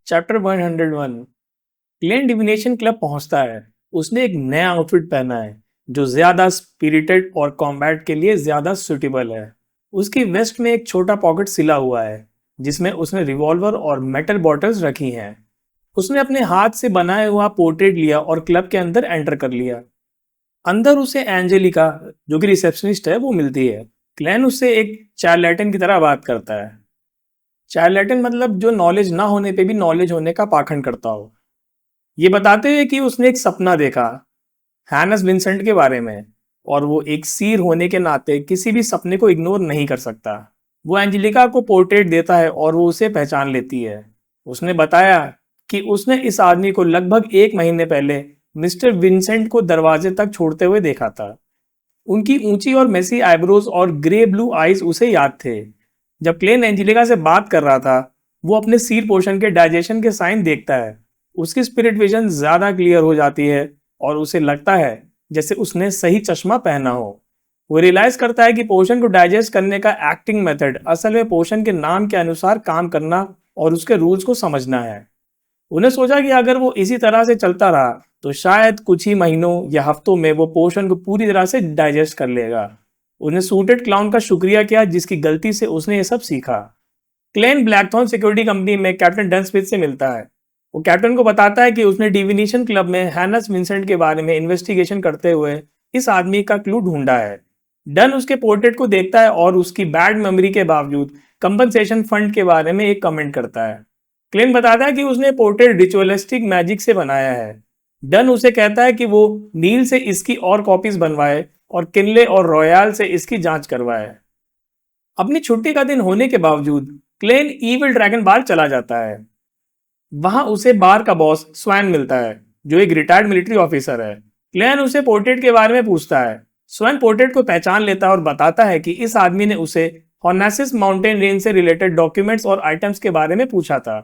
Chapter 101। Klein divination club पहुंचता है। उसने एक नया आउटफिट पहना है जो ज्यादा स्पिरिटेड और कॉम्बैट के लिए ज्यादा सुटेबल है। उसकी वेस्ट में एक छोटा पॉकेट सिला हुआ है जिसमें उसने रिवॉल्वर और मेटल बॉटल्स रखी हैं। उसने अपने हाथ से बनाया हुआ पोर्ट्रेट लिया और क्लब के अंदर एंटर कर लिया। अंदर उसे एंजेलिका, जो कि रिसेप्शनिस्ट है, वो मिलती है। क्लैन उससे एक चार्लेटन की तरह बात करता है। चार्लेटन मतलब जो नॉलेज ना होने पे भी नॉलेज होने का पाखंड करता हो। ये बताते हुए कि उसने एक सपना देखा हैनस विंसेंट के बारे में, और वो एक सीर होने के नाते किसी भी सपने को इग्नोर नहीं कर सकता। वो एंजेलिका को पोर्ट्रेट देता है और वो उसे पहचान लेती है। उसने बताया कि उसने इस आदमी को लगभग 1 महीने पहले मिस्टर विंसेंट को दरवाजे तक छोड़ते हुए देखा था। उनकी ऊंची और मेसी आईब्रोज और ग्रे ब्लू आईज उसे याद थे। जब क्लेन एंजेलिका से बात कर रहा था, वो अपने सीर पोर्शन के डाइजेशन के साइन देखता है। उसकी स्पिरिट विजन ज्यादा क्लियर हो जाती है और उसे लगता है जैसे उसने सही चश्मा पहना हो। वो रियलाइज करता है कि पोर्शन को डाइजेस्ट करने का एक्टिंग मेथड असल में पोर्शन के नाम के अनुसार काम करना और उसके रूल्स को समझना है। उन्हें सोचा कि अगर वो इसी तरह से चलता रहा तो शायद कुछ ही महीनों या हफ्तों में वो पोर्शन को पूरी तरह से डाइजेस्ट कर लेगा। उन्हें सूटेड क्लाउन का शुक्रिया किया जिसकी गलती से उसने ये सब सीखा। क्लेन ब्लैकथॉर्न सिक्योरिटी कंपनी में कैप्टन डन स्मिथ से मिलता है। वो कैप्टन को बताता है कि उसने डिविनेशन क्लब में हैनस विंसेंट के बारे में इन्वेस्टिगेशन करते हुए इस आदमी का क्लू ढूंढा है। डन उसके पोर्ट्रेट को देखता है और उसकी बैड मेमोरी के बावजूद कंपनसेशन फंड के बारे में एक कमेंट करता है। क्लेन बताता है कि उसने पोर्ट्रेट रिचुअलिस्टिक मैजिक से बनाया है। डन उसे कहता है कि वो नील से इसकी और कॉपीज बनवाए और किनले और रॉयल से इसकी जांच करवाए। अपनी छुट्टी का दिन होने के बावजूद क्लेन ईविल ड्रैगन बार चला जाता है। वहां उसे बार का बॉस स्वैन मिलता है जो एक रिटायर्ड मिलिट्री ऑफिसर है। क्लेन उसे पोर्ट्रेट के बारे में पूछता है। स्वैन पोर्ट्रेट को पहचान लेता है और बताता है कि इस आदमी ने उसे हॉर्नेसिस माउंटेन रेंज से रिलेटेड डॉक्यूमेंट्स और आइटम्स के बारे में पूछा था।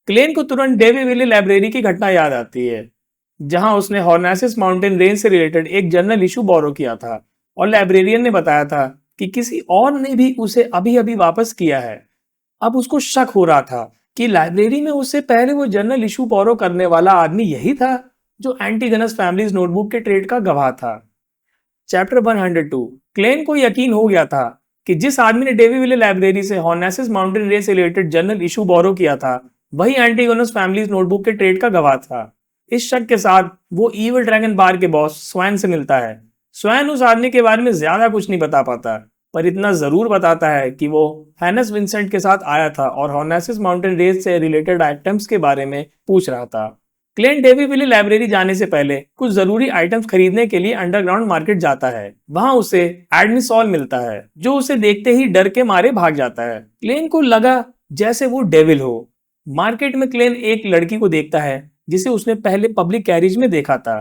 क्लेन को तुरंत डेवी विले लाइब्रेरी की घटना याद आती है जहां उसने हॉर्नेसिस माउंटेन रेंज से रिलेटेड एक जर्नल इशू बोरो किया था और लाइब्रेरियन ने बताया था कि किसी और ने भी उसे अभी अभी वापस किया है। अब उसको शक हो रहा था कि लाइब्रेरी में उससे पहले वो जर्नल इशू बोरो करने वाला आदमी यही था जो एंटीगनस फैमिलीज नोटबुक के ट्रेड का गवाह था। चैप्टर 102। क्लेन को यकीन हो गया था कि जिस आदमी ने डेवी विले लाइब्रेरी से हॉर्नेसिस माउंटेन रेंज से रिलेटेड जर्नल इशू बोरो किया था वही एंटीगोनस फैमिलीज नोटबुक के ट्रेड का गवाह था। इस शक के साथ वो ईविल ड्रैगन बार के बॉस स्वैन से मिलता है। स्वैन उस आदमी के बारे में ज्यादा कुछ नहीं बता पाता, पर इतना जरूर बताता है कि वो हैनस विंसेंट के साथ आया था और हॉर्नेसिस माउंटेन रेंज से रिलेटेड आइटम्स के बारे में पूछ रहा था। क्लेन डेवी विले लाइब्रेरी जाने से पहले कुछ जरूरी आइटम्स खरीदने के लिए अंडरग्राउंड मार्केट जाता है। वहां उसे एडमिसॉल मिलता है जो उसे देखते ही डर के मारे भाग जाता है। क्लेन को लगा जैसे वो डेविल हो। मार्केट में क्लेन एक लड़की को देखता है जिसे उसने पहले पब्लिक कैरिज में देखा था।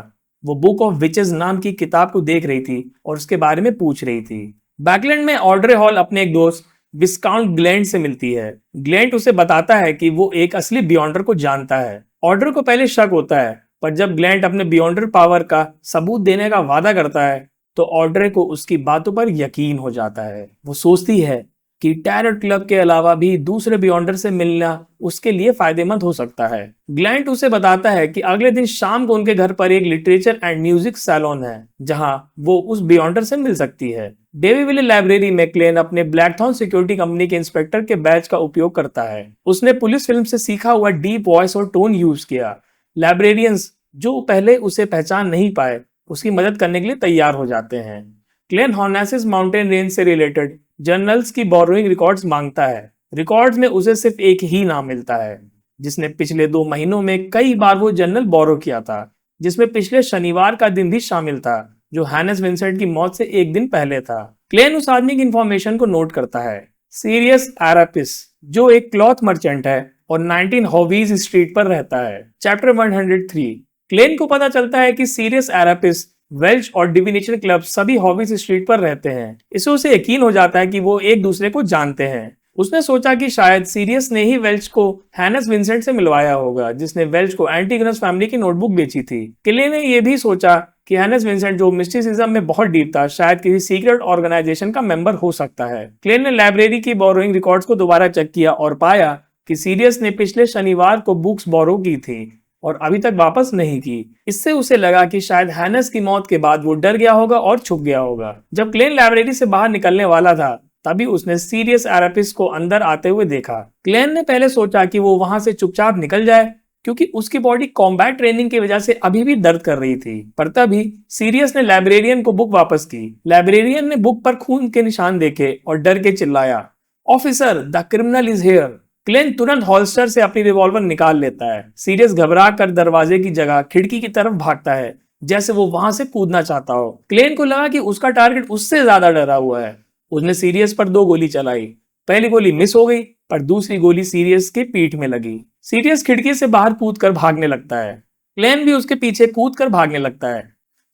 वो बुक ऑफ विचेस नाम की किताब को देख रही थी और उसके बारे में पूछ रही थी। बैकलैंड में ऑड्रे हॉल अपने एक दोस्त विस्काउंट ग्लेंट से मिलती है। ग्लेंट उसे बताता है कि वो एक असली बियॉन्डर को जानता है। ऑर्डर को पहले शक होता है, पर जब ग्लेंट अपने बियॉन्डर पावर का सबूत देने का वादा करता है तो ऑड्रे को उसकी बातों पर यकीन हो जाता है। वो सोचती है कि टैरट क्लब के अलावा भी दूसरे बियॉन्डर से मिलना उसके लिए फायदेमंद हो सकता है। ग्लेंट उसे बताता है कि अगले दिन शाम को उनके घर पर एक लिटरेचर एंड म्यूजिक सैलून है जहां वो उस बियॉन्डर से मिल सकती है। डेवी विले लाइब्रेरी में क्लेन अपने ब्लैकथॉर्न सिक्योरिटी कंपनी के इंस्पेक्टर के बैच का उपयोग करता है। उसने पुलिस फिल्म से सीखा हुआ डीप वॉइस और टोन यूज किया। लाइब्रेरियंस जो पहले उसे पहचान नहीं पाए उसकी मदद करने के लिए तैयार हो जाते हैं। क्लेन हॉर्नेसिस माउंटेन रेंज से रिलेटेड जर्नल्स की बोरोइंग रिकॉर्ड्स मांगता है। रिकॉर्ड्स में उसे सिर्फ एक ही नाम मिलता है जिसने पिछले 2 महीनों में कई बार वो जर्नल बोरो किया था, जिसमें पिछले शनिवार का दिन भी शामिल था जो हैनस विंसेंट की मौत से एक दिन पहले था। क्लेन उस आदमी की इंफॉर्मेशन को नोट करता है, सीरियस एरापिस, जो एक क्लॉथ मर्चेंट है और 19 हॉवीज स्ट्रीट पर रहता है। चैप्टर 103। क्लेन को पता चलता है कि सीरियस एरापिस, वेल्च और डिविनेशन क्लब सभी हॉवीज स्ट्रीट पर रहते हैं। इससे उसे यकीन हो जाता है कि वो एक दूसरे को जानते हैं। उसने सोचा कि शायद सीरियस ने ही वेल्च को हैनस विंसेंट से मिलवाया होगा जिसने वेल्च को एंटीगनस फैमिली की नोटबुक बेची थी। क्ले ने यह भी सोचा कि हैनस विंसेंट जो मिस्टिसिज्म में बहुत डीप था शायद किसी सीक्रेट ऑर्गेनाइजेशन का मेंबर हो सकता है। क्ले ने लाइब्रेरी की बोरोइंग रिकॉर्ड्स को दोबारा चेक किया और पाया कि सीरियस ने पिछले शनिवार को बुक्स बोरो की थी और अभी तक वापस नहीं की। इससे उसे लगा कि शायद हैनस की मौत के बाद वो डर गया होगा और छुप गया होगा। जब क्लेन लाइब्रेरी से बाहर निकलने वाला था तभी उसने सीरियस एरापिस को अंदर आते हुए देखा। क्लेन ने पहले सोचा कि वो वहां से चुपचाप निकल जाए क्योंकि उसकी बॉडी कॉम्बैट ट्रेनिंग की वजह से अभी भी दर्द कर रही थी, पर तभी सीरियस ने लाइब्रेरियन को बुक वापस की। लाइब्रेरियन ने बुक पर खून के निशान देखे और डर के चिल्लाया, officer, the criminal is here. Klein तुरंत हॉल्स्टर से अपनी रिवॉल्वर निकाल लेता है। सीरियस घबरा कर दरवाजे की जगह खिड़की की तरफ भागता है, जैसे वो वहां से कूदना चाहता हो। क्लेन को लगा कि उसका टारगेट उससे ज्यादा डरा हुआ है। उसने सीरियस पर 2 गोली चलाई। पहली गोली मिस हो गई, पर दूसरी गोली सीरियस के पीठ में लगी। सीरियस खिड़की से बाहर कूदकर भागने लगता है। क्लेन भी उसके पीछे कूदकर भागने लगता है।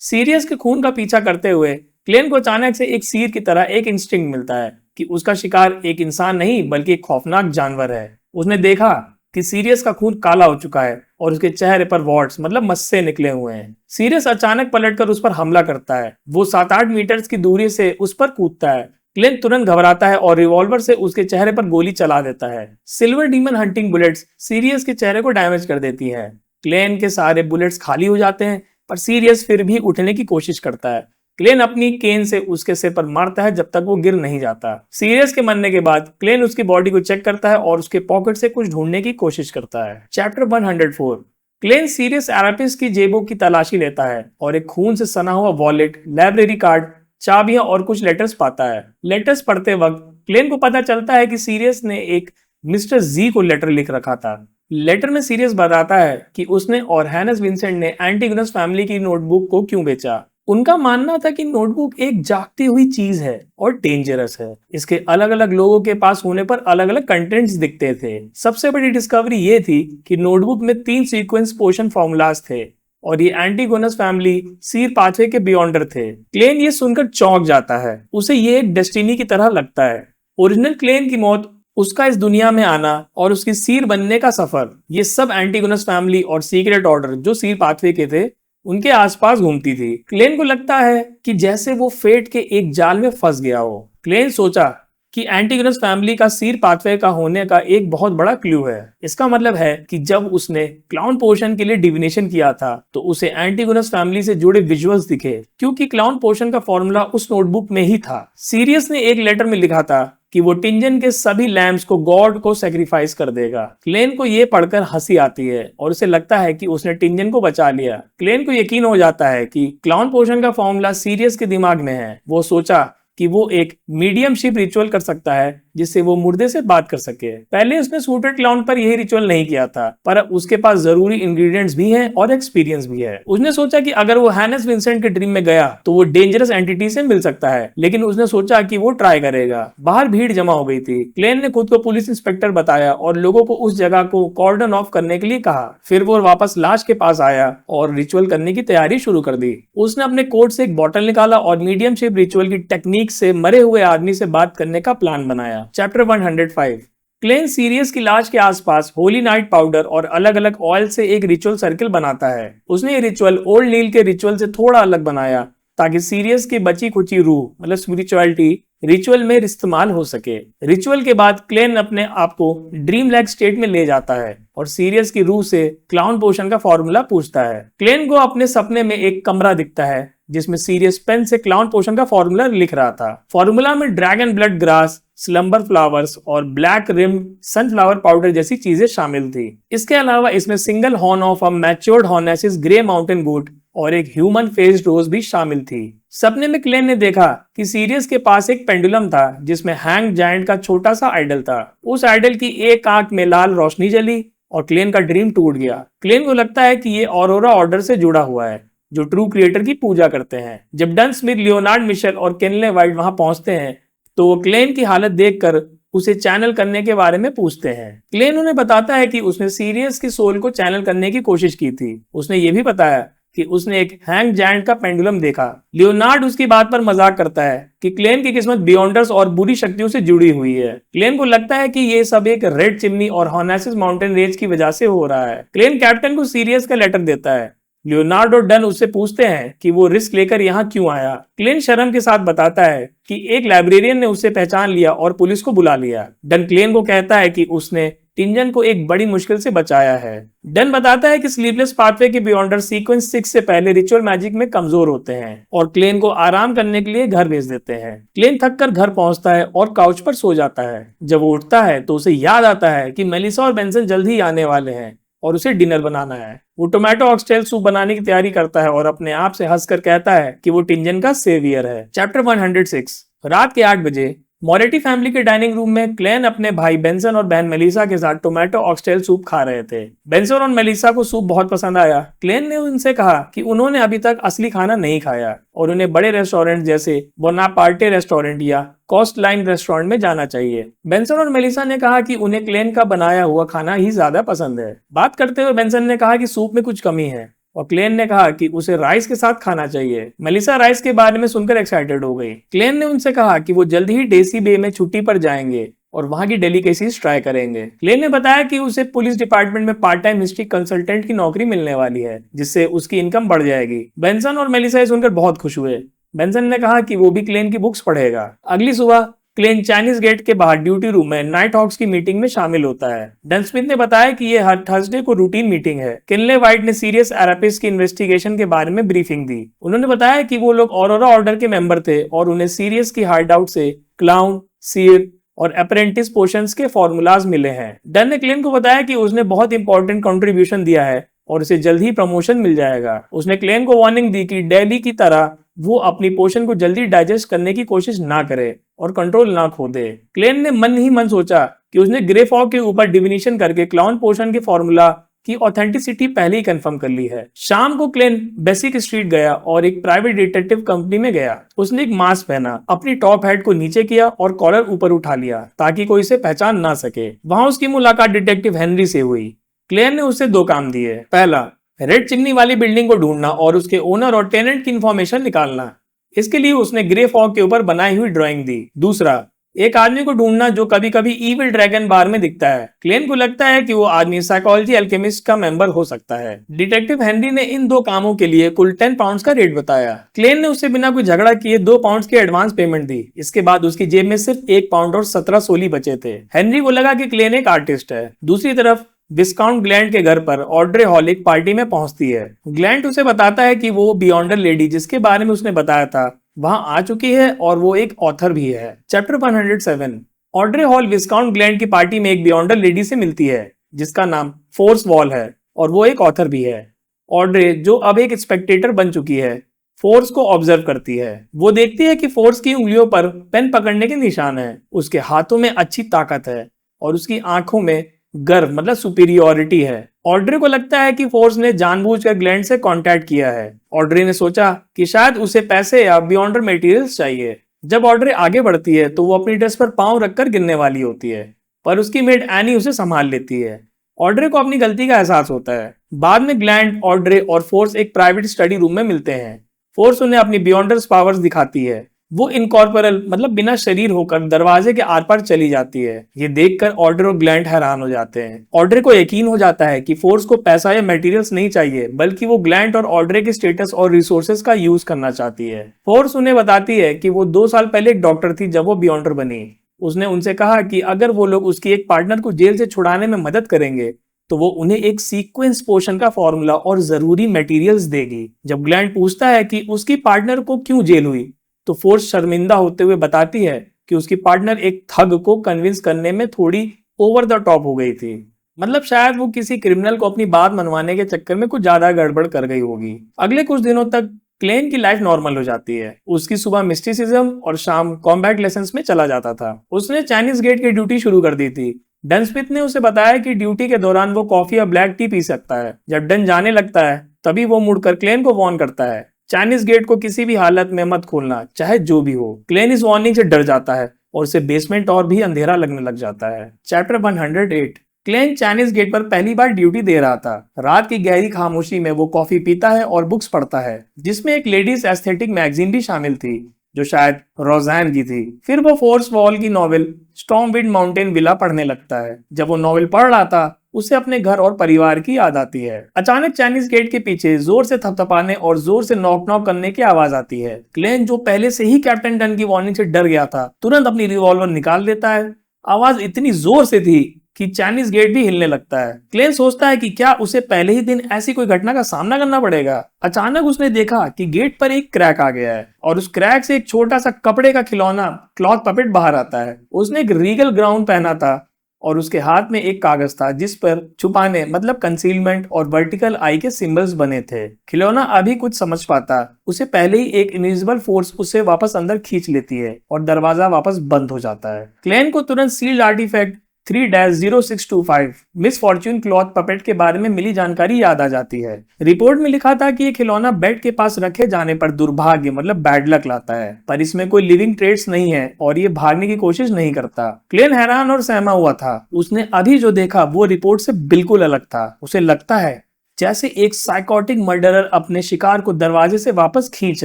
सीरियस के खून का पीछा करते हुए क्लेन को अचानक से एक सीर की तरह एक इंस्टिंक्ट मिलता है कि उसका शिकार एक इंसान नहीं बल्कि एक खौफनाक जानवर है। उसने देखा कि सीरियस का खून काला हो चुका है और उसके चेहरे पर वॉट्स मतलब मस्से निकले हुए हैं। सीरियस अचानक पलटकर उस पर हमला करता है। वो 7-8 मीटर की दूरी से उस पर कूदता है। क्लेन तुरंत घबराता है और रिवॉल्वर से उसके चेहरे पर गोली चला देता है। Silver demon hunting bullets serious के चेहरे को डैमेज कर देती है। क्लेन के सारे बुलेट्स खाली हो जाते हैं, पर सीरियस फिर भी उठने की कोशिश करता है। क्लेन अपनी केन से उसके सिर पर मारता है जब तक वो गिर नहीं जाता। सीरियस के मरने के बाद क्लेन उसकी बॉडी को चेक करता है और उसके पॉकेट से कुछ ढूंढने की कोशिश करता है। चैप्टर 104। क्लेन सीरियस एरापिस की जेबों की तलाशी लेता है और एक खून से सना हुआ वॉलेट, लाइब्रेरी कार्ड, चाबियां और कुछ लेटर्स पाता है। लेटर्स पढ़ते वक्त क्लेन को पता चलता है कि सीरियस ने एक मिस्टर जी को लेटर लिख रखा था। लेटर में सीरियस बताता है कि उसने और हैनस विंसेंट ने एंटीगोनस फैमिली की नोटबुक को क्यों बेचा। उनका मानना था कि नोटबुक एक जागती हुई चीज है और डेंजरस है। इसके अलग अलग लोगों के पास होने पर अलग अलग कंटेंट्स दिखते थे। सबसे बड़ी डिस्कवरी ये थी कि नोटबुक में 3 सीक्वेंस पोशन फॉर्मूलाज थे और ये एंटीगोनस फैमिली सीर पाथवे के बियॉन्डर थे। क्लेन ये सुनकर चौंक जाता है। उसे ये एक डेस्टिनी की तरह लगता है। ओरिजिनल क्लेन की मौत, उसका इस दुनिया में आना और उसकी सीर बनने का सफर, ये सब एंटीगोनस फैमिली और सीक्रेट ऑर्डर जो सीर पाथवे के थे उनके आसपास घूमती थी। क्लेन को लगता है कि जैसे वो फेट के एक जाल में फंस गया हो। क्लेन सोचा कि एंटीगोनस फैमिली का सीर पाथवे का होने का एक बहुत बड़ा क्लू है। इसका मतलब है कि जब उसने क्लाउन पोशन के लिए डिविनेशन किया था तो उसे एंटीगोनस फैमिली से जुड़े विजुअल्स दिखे, क्योंकि क्लाउन पोशन का फॉर्मूला उस नोटबुक में ही था। सीरियस ने एक लेटर में लिखा था कि वो टिंजन के सभी लैम्प्स को गॉड को सैक्रिफाइस कर देगा। क्लेन को ये पढ़कर हंसी आती है और उसे लगता है कि उसने टिंजन को बचा लिया। क्लेन को यकीन हो जाता है कि क्लाउन पोशन का फॉर्मूला सीरियस के दिमाग में है। वो सोचा कि वो एक मीडियमशिप रिचुअल कर सकता है जिससे वो मुर्दे से बात कर सके। पहले उसने सूटेड क्लाउन पर यही रिचुअल नहीं किया था, पर उसके पास जरूरी इंग्रेडिएंट्स भी हैं और एक्सपीरियंस भी है। उसने सोचा कि अगर वो हैनस विंसेंट के ड्रीम में गया तो वो डेंजरस एंटिटी से मिल सकता है, लेकिन उसने सोचा कि वो ट्राई करेगा। बाहर भीड़ जमा हो गई थी। क्लेन ने खुद को पुलिस इंस्पेक्टर बताया और लोगों को उस जगह को कॉर्डन ऑफ करने के लिए कहा। फिर वो वापस लाश के पास आया और रिचुअल करने की तैयारी शुरू कर दी। उसने अपने कोट से एक बॉटल निकाला और मीडियम शेप रिचुअल की टेक्निक से मरे हुए आदमी से बात करने का प्लान बनाया। चैप्टर 105। क्लेन सीरियस की लाश के आसपास होली नाइट पाउडर और अलग अलग ऑयल से एक रिचुअल सर्किल बनाता है। उसने ये रिचुअल ओल्ड नील के रिचुअल से थोड़ा अलग बनाया ताकि सीरियस की बची खुची रूह मतलब स्पिरिचुअलिटी रिचुअल में इस्तेमाल हो सके। रिचुअल के बाद क्लेन अपने आप को ड्रीम लाइक स्टेट में ले जाता है और सीरियस की रूह से क्लाउन पोशन का फॉर्मूला पूछता है। क्लेन को अपने सपने में एक कमरा दिखता है जिसमें सीरियस पेन से क्लाउन पोशन का फॉर्मूला लिख रहा था। फॉर्मूला में dragon blood grass, slumber flowers और ब्लैक रिम सनफ्लावर पाउडर जैसी चीजें शामिल थी। इसके अलावा इसमें single horn of a matured Hornacis grey mountain goat और एक ह्यूमन फेस्ड रोज भी शामिल थी। सपने में क्लेन ने देखा कि सीरियस के पास एक पेंडुलम था जिसमें हैंग जायंट का छोटा सा आइडल था। उस आइडल की एक आंख में लाल रोशनी जली और क्लेन का ड्रीम टूट गया। क्लेन को लगता है कि ये ऑरोरा ऑर्डर से जुड़ा हुआ है जो ट्रू क्रिएटर की पूजा करते हैं। जब डन स्मिथ, लियोनार्ड मिशेल और केनले वाइट वहां पहुंचते हैं तो वो क्लेन की हालत देखकर उसे चैनल करने के बारे में पूछते हैं। क्लेन उन्हें बताता है कि उसने सीरियस की सोल को चैनल करने की कोशिश की थी। उसने ये भी बताया कि उसने एक हैंग जायंट का पेंडुलम देखा। लियोनार्ड उसकी बात पर मजाक करता है कि क्लेन की किस्मत बियॉन्डर्स और बुरी शक्तियों से जुड़ी हुई है। क्लेन को लगता है कि ये सब एक रेड चिमनी और हॉर्नेसिस माउंटेन रेंज की वजह से हो रहा है। क्लेन कैप्टन को सीरियस का लेटर देता है लियोनार्डो और डन उससे पूछते हैं कि वो रिस्क लेकर यहाँ क्यों आया। क्लेन शर्म के साथ बताता है कि एक लाइब्रेरियन ने उसे पहचान लिया और पुलिस को बुला लिया। डन क्लेन को कहता है कि उसने टिंजन को एक बड़ी मुश्किल से बचाया है। डन बताता है कि स्लीपलेस पाथवे के बियॉन्डर सीक्वेंस 6 से पहले रिचुअल मैजिक में कमजोर होते हैं और क्लेन को आराम करने के लिए घर भेज देते हैं। क्लेन थक कर घर पहुंचता है और काउच पर सो जाता है। जब वो उठता है तो उसे याद आता है कि मेलिसा और बेंसन जल्द ही आने वाले हैं और उसे डिनर बनाना है। वो टोमेटो ऑक्सटेल सूप बनाने की तैयारी करता है और अपने आप से हंसकर कहता है कि वो टिंजन का सेवियर है। चैप्टर 106। रात के 8 बजे मोरेटी फैमिली के डाइनिंग रूम में क्लेन अपने भाई बेंसन और बहन मेलिसा के साथ टोमेटो ऑक्सटेल सूप खा रहे थे। बेंसन और मेलिसा को सूप बहुत पसंद आया। क्लेन ने उनसे कहा कि उन्होंने अभी तक असली खाना नहीं खाया और उन्हें बड़े रेस्टोरेंट जैसे बोनापार्टे रेस्टोरेंट या कोस्ट लाइन रेस्टोरेंट में जाना चाहिए। बेंसन और मेलिसा ने कहा कि उन्हें क्लेन का बनाया हुआ खाना ही ज्यादा पसंद है। बात करते हुए बेंसन ने कहा कि सूप में कुछ कमी है और क्लेन ने कहा कि उसे राइस के साथ खाना चाहिए। मेलिसा राइस के बारे में सुनकर एक्साइटेड हो गई। क्लेन ने उनसे कहा कि वो जल्द ही डेसी बे में छुट्टी पर जाएंगे और वहां की डेलिकेसीज ट्राई करेंगे। क्लेन ने बताया कि उसे पुलिस डिपार्टमेंट में पार्ट टाइम हिस्ट्री कंसल्टेंट की नौकरी मिलने वाली है, जिससे उसकी इनकम बढ़ जाएगी। बेंसन और मेलिसा सुनकर बहुत खुश हुए। बेंसन ने कहा कि वो भी क्लेन की बुक्स पढ़ेगा। अगली सुबह क्लेन चाइनीज गेट के बाहर ड्यूटी रूम में नाइट हॉक्स की मीटिंग में शामिल होता है। डन स्मिथ ने बताया कि ये हर थर्सडे को रूटीन मीटिंग है। किनले वाइट ने सीरियस एरापिस की इन्वेस्टिगेशन के बारे में ब्रीफिंग दी। उन्होंने बताया कि वो लोग ऑरोरा ऑर्डर के मेंबर थे और उन्हें सीरियस की हाइड आउट से क्लाउन, सीर और अप्रेंटिस पोशंस के फॉर्मूलाज मिले हैं। डन ने क्लेन को बताया कि उसने बहुत इंपॉर्टेंट कंट्रीब्यूशन दिया है और उसे जल्द ही प्रमोशन मिल जाएगा। उसने क्लेन को वार्निंग दी कि डेली की तरह वो अपनी पोशन को जल्दी डाइजेस्ट करने की कोशिश ना करे और कंट्रोल ना खो दे। क्लेन ने मन ही मन सोचा कि उसने ग्रे फॉग के ऊपर डिविनेशन करके क्लाउन पोशन के फॉर्मूला की ऑथेंटिसिटी पहले ही कंफर्म कर ली है। शाम को क्लेन बेसिक स्ट्रीट गया और एक प्राइवेट डिटेक्टिव कंपनी में गया। उसने एक मास्क पहना, अपनी टॉप हेड को नीचे किया और कॉलर ऊपर उठा लिया ताकि कोई इसे पहचान ना सके। वहां उसकी मुलाकात डिटेक्टिव हेनरी से हुई। क्लेन ने उसे 2 काम दिए। पहला, रेड चिमनी वाली बिल्डिंग को ढूंढना और उसके ओनर और टेनेंट की इंफॉर्मेशन निकालना। इसके लिए उसने ग्रे फॉग के ऊपर बनाई हुई ड्राइंग दी। दूसरा, एक आदमी को ढूंढना जो कभी कभी इविल ड्रैगन बार में दिखता है। क्लेन को लगता है कि वो आदमी साइकोलॉजी एल्केमिस्ट का मेंबर हो सकता है। डिटेक्टिव हेनरी ने इन 2 कामों के लिए कुल 10 पाउंड्स का रेट बताया। क्लेन ने उससे बिना कोई झगड़ा किए 2 पाउंड्स की एडवांस पेमेंट दी। इसके बाद उसकी जेब में सिर्फ 1 पाउंड और 17 सोली बचे थे। हेनरी को लगा कि क्लेन एक आर्टिस्ट है। दूसरी तरफ विस्काउंट ग्लैंड के घर पर ऑड्रे हॉल एक पार्टी में पहुंचती है। ग्लैंड उसे बताता है कि वो बियॉन्डर लेडी जिसके बारे में उसने बताया था वहां आ चुकी है और वो एक ऑथर भी है। चैप्टर 107। ऑड्रे हॉल विस्काउंट ग्लैंड की पार्टी में एक बियॉन्डर लेडी से मिलती है जिसका नाम फोर्स वॉल है और वो एक ऑथर भी है। ऑड्रे, जो अब एक स्पेक्टेटर बन चुकी है, फोर्स को ऑब्जर्व करती है। वो देखती है कि फोर्स की उंगलियों पर पेन पकड़ने के निशान है, उसके हाथों में अच्छी ताकत है और उसकी आंखों में गर्व मतलब सुपीरियोरिटी है। ऑड्रे को लगता है कि फोर्स ने जानबूझकर ग्लैंड से कांटेक्ट किया है। ऑड्रे ने सोचा कि शायद उसे पैसे या बियॉन्डर मटेरियल्स चाहिए। जब ऑड्रे आगे बढ़ती है तो वो अपनी ड्रेस पर पांव रखकर गिरने वाली होती है, पर उसकी मेड एनी उसे संभाल लेती है। ऑड्रे को अपनी गलती का एहसास होता है। बाद में ग्लैंड, ऑड्रे और फोर्स एक प्राइवेट स्टडी रूम में मिलते हैं। फोर्स उन्हें अपनी बियॉन्डर्स पावर्स दिखाती है। वो इनकॉर्पोरल मतलब बिना शरीर होकर दरवाजे के आर पार चली जाती है। ये देखकर ऑड्रे और ग्लैंड हैरान हो जाते हैं। ऑड्रे को यकीन हो जाता है कि फोर्स को पैसा या मटेरियल्स नहीं चाहिए, बल्कि वो ग्लैंड और ऑड्रे के स्टेटस और रिसोर्सेज का यूज करना चाहती है। फोर्स उन्हें बताती है कि वो 2 साल पहले एक डॉक्टर थी जब वो बियॉन्डर बनी। उसने उनसे कहा कि अगर वो लोग उसकी एक पार्टनर को जेल से छुड़ाने में मदद करेंगे तो वो उन्हें एक सीक्वेंस पोशन का फॉर्मूला और जरूरी मटेरियल्स देगी। जब ग्लैंड पूछता है कि उसकी पार्टनर को क्यों जेल हुई तो फोर्स शर्मिंदा होते हुए बताती है कि उसकी पार्टनर एक थग को कन्विंस करने में थोड़ी ओवर द टॉप हो गई थी। मतलब शायद वो किसी क्रिमिनल को अपनी बात मनवाने के चक्कर में कुछ ज्यादा गड़बड़ कर गई होगी। अगले कुछ दिनों तक क्लेन की लाइफ नॉर्मल हो जाती है। उसकी सुबह मिस्टिसिज्म और शाम कॉम्बैट लेसन्स में चला जाता था। उसने चाइनीज गेट की ड्यूटी शुरू कर दी थी। डन स्मिथ ने उसे बताया कि ड्यूटी के दौरान वो कॉफी या ब्लैक टी पी सकता है। जब डन जाने लगता है तभी वो मुड़कर क्लेन को वार्न करता है, चाइनीज गेट को किसी भी हालत में मत खोलना, चाहे जो भी हो। क्लेन इस वार्निंग से डर जाता है और उसे बेसमेंट और भी अंधेरा लगने लग जाता है। चैप्टर 108। क्लेन चाइनीज गेट पर पहली बार ड्यूटी दे रहा था। रात की गहरी खामोशी में वो कॉफी पीता है और बुक्स पढ़ता है, जिसमें एक लेडीज एस्थेटिक मैगजीन भी शामिल थी जो शायद रोज़ैन की थी। फिर वो फोर्स वॉल की नॉवेल स्टॉर्मविंड माउंटेन विला पढ़ने लगता है। जब वो नॉवेल पढ़ रहा था उसे अपने घर और परिवार की याद आती है। अचानक चाइनीज गेट के पीछे जोर से थपथपाने और जोर से नॉक नॉक करने की आवाज आती है। क्लेन, जो पहले से ही कैप्टन डन की वार्निंग से डर गया था, तुरंत अपनी रिवॉल्वर निकाल लेता है। आवाज इतनी जोर से थी कि चाइनीज गेट भी हिलने लगता है। क्लेन सोचता है कि क्या उसे पहले ही दिन ऐसी कोई घटना का सामना करना पड़ेगा। अचानक उसने देखा कि गेट पर एक क्रैक आ गया है और उस क्रैक से एक छोटा सा कपड़े का खिलौना क्लॉथ पपेट बाहर आता है। उसने एक रीगल ग्राउंड पहना था और उसके हाथ में एक कागज था जिस पर छुपाने मतलब कंसीलमेंट और वर्टिकल आई के सिंबल्स बने थे। खिलौना अभी कुछ समझ पाता, उसे पहले ही एक इनविजिबल फोर्स उसे वापस अंदर खींच लेती है और दरवाजा वापस बंद हो जाता है। क्लेन को तुरंत sealed artifact 3-0625 Miss Fortune cloth puppet के बारे में मिली जानकारी याद आ जाती है। रिपोर्ट में लिखा था कि ये खिलौना बेड के पास रखे जाने पर दुर्भाग्य मतलब बैड लक लाता है, पर इसमें कोई लिविंग ट्रेड्स नहीं है और ये भागने की कोशिश नहीं करता। क्लेन हैरान और सहमा हुआ था। उसने अभी जो देखा वो रिपोर्ट से बिल्कुल अलग था। उसे लगता है जैसे एक साइकोटिक मर्डरर अपने शिकार को दरवाजे से वापस खींच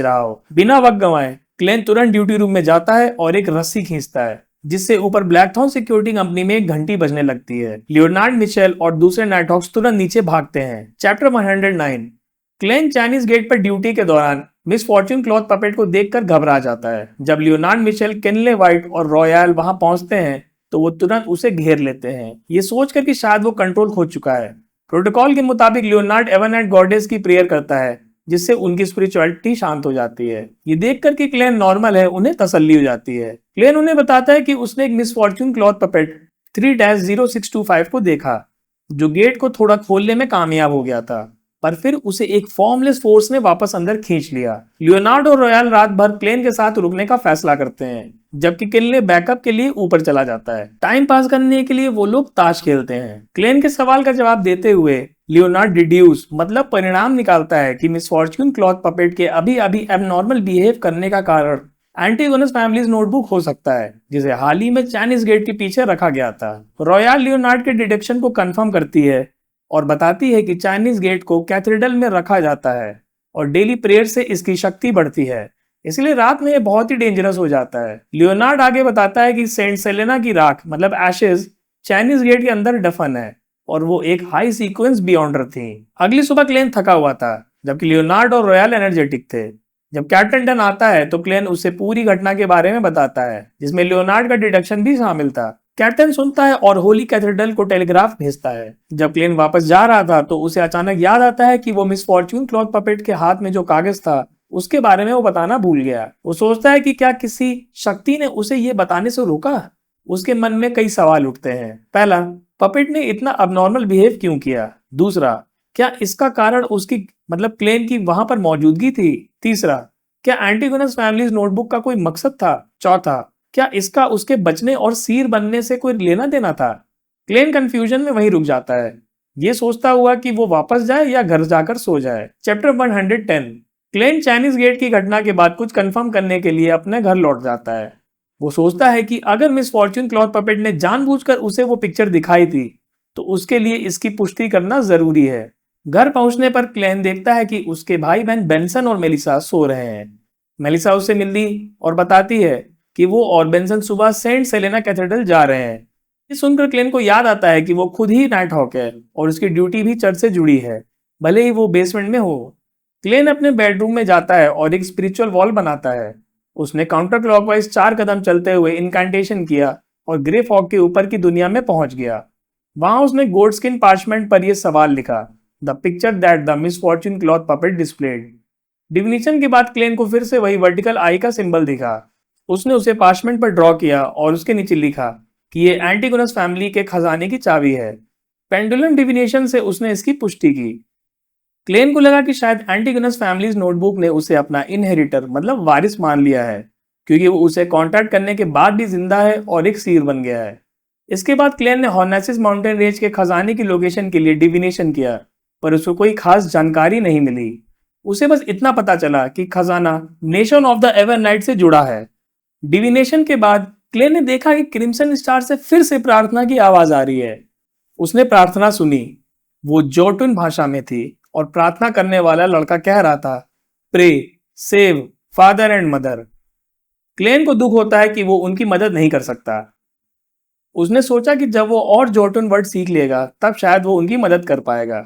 रहा हो। बिना वक्त गंवाए क्लेन तुरंत ड्यूटी रूम में जाता है और एक रस्सी खींचता है जिससे ऊपर ब्लैकथॉर्न सिक्योरिटी कंपनी में एक घंटी बजने लगती है। लियोनार्ड मिचेल और दूसरे नाइटहॉक्स तुरंत नीचे भागते हैं। चैप्टर 109। क्लेन चाइनीज गेट पर ड्यूटी के दौरान मिस फॉर्च्यून क्लॉथ पपेट को देखकर घबरा जाता है। जब लियोनार्ड मिचेल, केनले वाइट और रॉयल वहां पहुंचते हैं तो वो तुरंत उसे घेर लेते हैं, ये सोचकर कि शायद वो कंट्रोल खो चुका है। प्रोटोकॉल के मुताबिक लियोनार्ड एवरनाइट गॉडेस की प्रेयर करता है जिससे उनकी स्पिरिचुअलिटी शांत हो जाती है। ये देखकर कि क्लेन नॉर्मल है, उन्हें तसल्ली हो जाती है। क्लेन उन्हें बताता है कि उसने एक मिस फॉर्च्यून क्लॉथ पपेट 3-0625 को देखा जो गेट को थोड़ा खोलने में कामयाब हो गया था, पर फिर उसे एक फॉर्मलेस फोर्स ने वापस अंदर खींच लिया। लियोनार्ड और रॉयल रात भर क्लेन के साथ रुकने का फैसला करते हैं, जबकि किनले बैकअप के लिए ऊपर चला जाता है। टाइम पास करने के लिए वो लोग ताश खेलते हैं। क्लेन के सवाल का जवाब देते हुए लियोनार्ड डिड्यूस मतलब परिणाम निकालता है कि मिस फॉर्च्यून क्लॉथ पपेट के अभी अभी एबनॉर्मल बिहेव करने का कारण एंटीगोनस फैमिलीज नोटबुक हो सकता है जिसे हाल ही में चाइनीज गेट के पीछे रखा गया था। रॉयल लियोनार्ड के डिडक्शन को कंफर्म करती है और बताती है कि चाइनीज गेट को कैथेड्रल में रखा जाता है और डेली प्रेयर से इसकी शक्ति बढ़ती है, इसलिए रात में ये बहुत ही डेंजरस हो जाता है। लियोनार्ड आगे बताता है कि सेंट सेलेना की राख मतलब एशेज चाइनीज गेट के अंदर दफन है और वो एक हाई सीक्वेंस बियॉन्डर थी। अगली सुबह क्लेन थका हुआ था जबकि लियोनार्ड और रॉयल एनर्जेटिक थे। जब कैप्टन डन आता है तो क्लेन उससे पूरी घटना के बारे में बताता है जिसमें लियोनार्ड का डिडक्शन भी शामिल था। कैप्टन सुनता है और होली कैथेड्रल को टेलीग्राफ भेजता है। जब क्लेन वापस जा रहा था तो उसे अचानक याद आता है कि वो मिस फॉर्च्यून क्लॉथ पपेट के हाथ में जो कागज था उसके बारे में वो बताना भूल गया। वो सोचता है कि क्या किसी शक्ति ने उसे ये बताने से रोका। उसके मन में कई सवाल उठते हैं। पहला, पपेट ने इतना अबनॉर्मल बिहेव क्यों किया? दूसरा, क्या इसका कारण उसकी मतलब क्लेन की वहां पर मौजूदगी थी? तीसरा, क्या एंटीगोनस फैमिलीज नोटबुक का कोई मकसद था? चौथा, क्या इसका उसके बचने और सीर बनने से कोई लेना देना था? क्लेन कंफ्यूजन में वहीं रुक जाता है, ये सोचता हुआ कि वो वापस जाए या घर जाकर सो जाए। चैप्टर 110। क्लेन चाइनीज गेट की घटना के बाद कुछ कंफर्म करने के लिए अपने घर लौट जाता है। वो सोचता है कि अगर मिस फॉर्च्यून क्लॉथ पपेट ने जानबूझकर उसे वो पिक्चर दिखाई थी तो उसके लिए इसकी पुष्टि करना जरूरी है। घर पहुंचने पर क्लेन देखता है कि उसके भाई बहन बेंसन और मेलिसा सो रहे हैं। मेलिसा उससे मिलती और बताती है कि वो और बेंसन सुबह सेंट सेलेना कैथेड्रल जा रहे हैं। ये सुनकर क्लेन को याद आता है कि वो खुद ही नाइट हॉक है और उसकी ड्यूटी भी चर्च से जुड़ी है, भले ही वो बेसमेंट में हो। क्लेन अपने बेडरूम में जाता है और एक स्पिरिचुअल वॉल बनाता है। उसने काउंटर क्लॉकवाइज 4 कदम चलते हुए इनकांटेशन किया और ग्रे फॉग के ऊपर की दुनिया में पहुंच गया। वहां उसने गोल्ड स्किन पार्चमेंट पर यह सवाल लिखा, the picture that the miss Fortune cloth puppet displayed. Divination के बाद क्लेन को फिर से वही वर्टिकल आई का सिंबल दिखा। उसने उसे पार्चमेंट पर ड्रॉ किया और उसके नीचे लिखा कि ये एंटीगोनस फैमिली के खजाने की चाबी है। पेंडुलम डिविनेशन से उसने इसकी पुष्टि की। क्लेन को लगा कि शायद एंटीगोनस फैमिलीज नोटबुक ने उसे अपना इनहेरिटर मतलब वारिस मान लिया है, क्योंकि वो उसे कांटेक्ट करने के बाद भी जिंदा है और एक सीर बन गया है। इसके बाद क्लेन ने हॉर्नेसिस माउंटेन रेंज के खजाने की लोकेशन के लिए डिविनेशन किया, पर उसको कोई खास जानकारी नहीं मिली। उसे बस इतना पता चला कि खजाना nation of the ever night से जुड़ा है। डिविनेशन के बाद क्लेन ने देखा कि क्रिम्सन स्टार से फिर से प्रार्थना की आवाज आ रही है। उसने प्रार्थना सुनी, वो जोटुन भाषा में थी और प्रार्थना करने वाला लड़का कह रहा था, pray, save father and mother. Klein को दुख होता है कि वो उनकी मदद नहीं कर सकता। उसने सोचा कि जब वो और जोटुन वर्ड सीख लेगा तब शायद वो उनकी मदद कर पाएगा।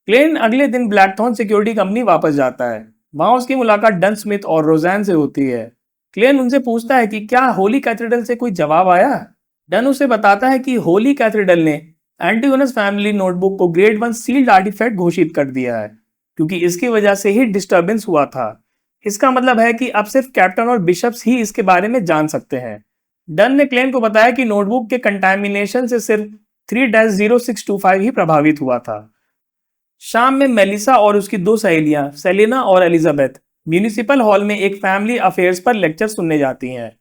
क्लेन अगले दिन ब्लैकथॉर्न सिक्योरिटी कंपनी वापस जाता है। वहां उसकी मुलाकात डन स्मिथ और रोजैन से होती है। क्लेन उनसे पूछता है कि क्या होली कैथेड्रल से कोई जवाब आया। डन उसे बताता है कि होली कैथेड्रल ने एंटीगोनस फैमिली नोटबुक को ग्रेड 1 सील्ड आर्टिफैक्ट घोषित कर दिया है, क्योंकि इसकी वजह से ही डिस्टर्बेंस हुआ था। इसका मतलब है कि अब सिर्फ कैप्टन और बिशप्स ही इसके बारे में जान सकते हैं। डन ने क्लेन को बताया कि नोटबुक के कंटामिनेशन से सिर्फ 3-0625 ही प्रभावित हुआ था। शाम में मेलिसा और उसकी दो सहेलियां सेलेना और एलिजाबेथ म्यूनिसिपल हॉल में एक फैमिली अफेयर्स पर लेक्चर सुनने जाती हैं।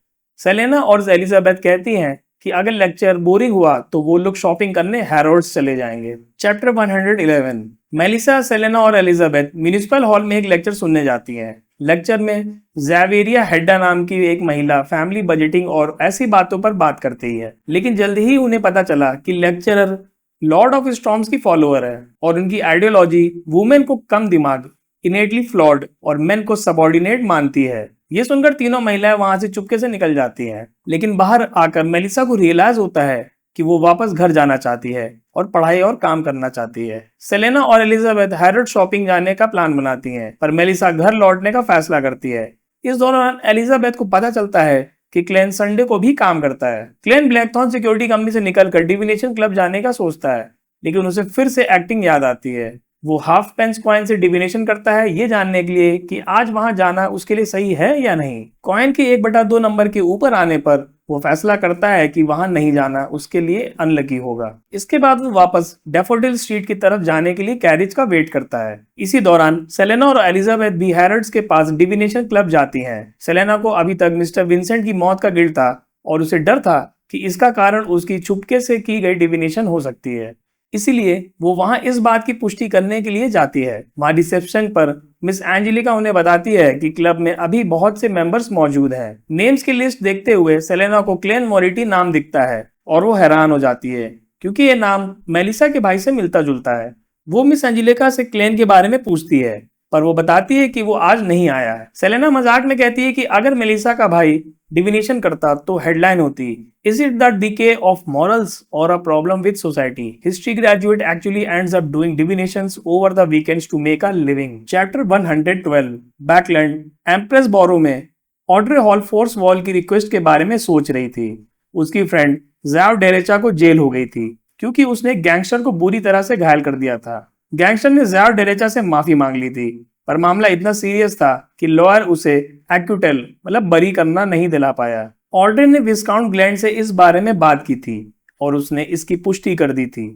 सेलेना और एलिजाबेथ कहती हैं कि अगर लेक्चर बोरिंग हुआ तो वो लोग शॉपिंग करने हैरोड्स चले जाएंगे। चैप्टर 111। मेलिसा, सेलेना और एलिजाबेथ म्यूनिसिपल हॉल में एक लेक्चर सुनने जाती हैं। लेक्चर में ज़ेवेरिया हेड्डा नाम की एक महिला फैमिली बजटिंग और ऐसी बातों पर बात करती है, लेकिन जल्द ही उन्हें पता चला कि लेक्चरर लॉर्ड ऑफ स्टॉर्म्स की फॉलोअर है और उनकी आइडियोलॉजी वुमेन को कम दिमाग, इनेटली फ्लॉड और मेन को सबॉर्डिनेट मानती है। ये सुनकर तीनों महिलाएं वहां से चुपके से निकल जाती हैं, लेकिन बाहर आकर मेलिसा को रियलाइज होता है कि वो वापस घर जाना चाहती है और पढ़ाई और काम करना चाहती है। सेलेना और एलिजाबेथ हैरोड शॉपिंग जाने का प्लान बनाती हैं, पर मेलिसा घर लौटने का फैसला करती है। इस दौरान एलिजाबेथ को पता चलता है कि क्लेन संडे को भी काम करता है। क्लेन ब्लैकथॉर्न सिक्योरिटी कंपनी से निकलकर डिविनेशन क्लब जाने का सोचता है, लेकिन उसे फिर से एक्टिंग याद आती है। वो हाफ पेंस कॉइन से डिविनेशन करता है ये जानने के लिए कि आज वहां जाना उसके लिए सही है या नहीं। कॉइन के 1/2 नंबर के ऊपर आने पर वो फैसला करता है कि वहां नहीं जाना उसके लिए अनलकी होगा। इसके बाद वो वापस डैफोडिल स्ट्रीट की तरफ जाने के लिए कैरिज का वेट करता है। इसी दौरान सेलेना और एलिजाबेथ भी हैरोड्स के पास डिविनेशन क्लब जाती हैं। सेलेना को अभी तक मिस्टर विंसेंट की मौत का गिल्ट था और उसे डर था कि इसका कारण उसकी छुपके से की गई डिविनेशन हो सकती है, इसीलिए वो वहां इस बात की पुष्टि करने के लिए जाती है। वहां रिसेप्शन पर मिस एंजेलिका उन्हें बताती है कि क्लब में अभी बहुत से मेंबर्स मौजूद हैं। नेम्स की लिस्ट देखते हुए सेलेना को क्लेन मोरिटी नाम दिखता है और वो हैरान हो जाती है, क्योंकि ये नाम मेलिसा के भाई से मिलता जुलता है। वो मिस एंजेलिका से क्लेन के बारे में पूछती है, पर वो बताती है कि वो आज नहीं आया है। सेलेना मजाक में कहती है कि अगर मेलिसा का भाई डिविनेशन करता तो हेडलाइन होती, is it the decay of morals और a problem with society? History graduate actually ends up doing divinations over the weekends to make a living. Chapter 112। Backlund. Empress Borough में Audrey Hall Forsi Wall की request के बारे में सोच रही थी। उसकी फ्रेंड ज़ैव डेरेचा को जेल हो गई थी क्योंकि उसने गैंगस्टर को बुरी तरह से घायल कर दिया था। गैंगस्टर ने ज़ैव डेरेचा से माफी मांग ली थी, पर मामला इतना सीरियस था कि लॉयर उसे एक्यूटेल मतलब बरी करना नहीं दिला पाया। ऑड्रे ने विस्काउंट ग्लैंड से इस बारे में बात की थी और उसने इसकी पुष्टि कर दी थी।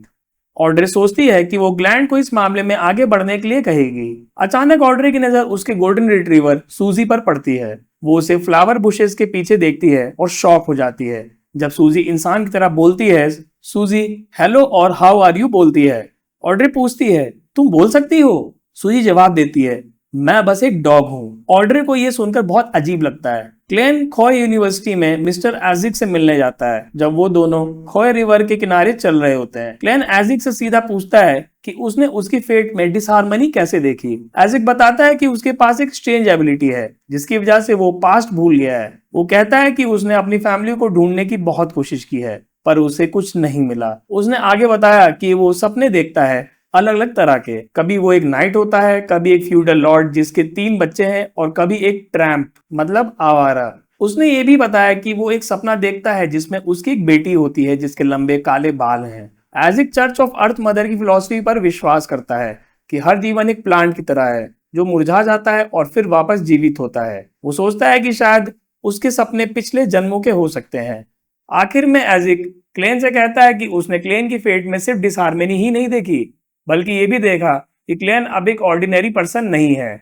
ऑड्रे सोचती है कि वो ग्लैंड को इस मामले में आगे बढ़ने के लिए कहेगी। अचानक ऑड्रे की नजर उसके गोल्डन रिट्रीवर सूजी पर पड़ती है। वो उसे फ्लावर बुशेस के पीछे देखती है और शॉक हो जाती है जब सूजी इंसान की तरह बोलती है। सूजी हेलो और हाउ आर यू बोलती है। ऑड्रे पूछती है, तुम बोल सकती हो? सूजी जवाब देती है, मैं बस एक डॉग हूँ। ऑड्रे को यह सुनकर बहुत अजीब लगता है। क्लेन खोय यूनिवर्सिटी में मिस्टर एजिक से मिलने जाता है जब वो दोनों खोय रिवर के किनारे चल रहे होते हैं। क्लेन एजिक से सीधा पूछता है कि उसने उसकी फेट में डिसहार्मनी कैसे देखी। एजिक बताता है कि उसके पास एक स्ट्रेंज एबिलिटी है जिसकी वजह से वो पास्ट भूल गया है। वो कहता है कि उसने अपनी फैमिली को ढूंढने की बहुत कोशिश की है, पर उसे कुछ नहीं मिला। उसने आगे बताया कि वो सपने देखता है अलग अलग तरह के। कभी वो एक नाइट होता है, कभी एक फ्यूडल लॉर्ड जिसके 3 बच्चे हैं और कभी एक ट्रैम्प मतलब आवारा। उसने ये भी बताया कि वो एक सपना देखता है जिसमें उसकी एक बेटी होती है जिसके लंबे काले बाल हैं। एजिक चर्च ऑफ अर्थ मदर की फिलॉसफी पर विश्वास करता है कि हर जीवन एक प्लांट की तरह है जो मुरझा जाता है और फिर वापस जीवित होता है। वो सोचता है कि शायद उसके सपने पिछले जन्मों के हो सकते हैं। आखिर में एजिक क्लेन से कहता है कि उसने क्लेन की फेट में सिर्फ डिसहार्मनी ही नहीं देखी, बल्कि ये भी देखा कि क्लेन अब एक ऑर्डिनरी पर्सन नहीं है।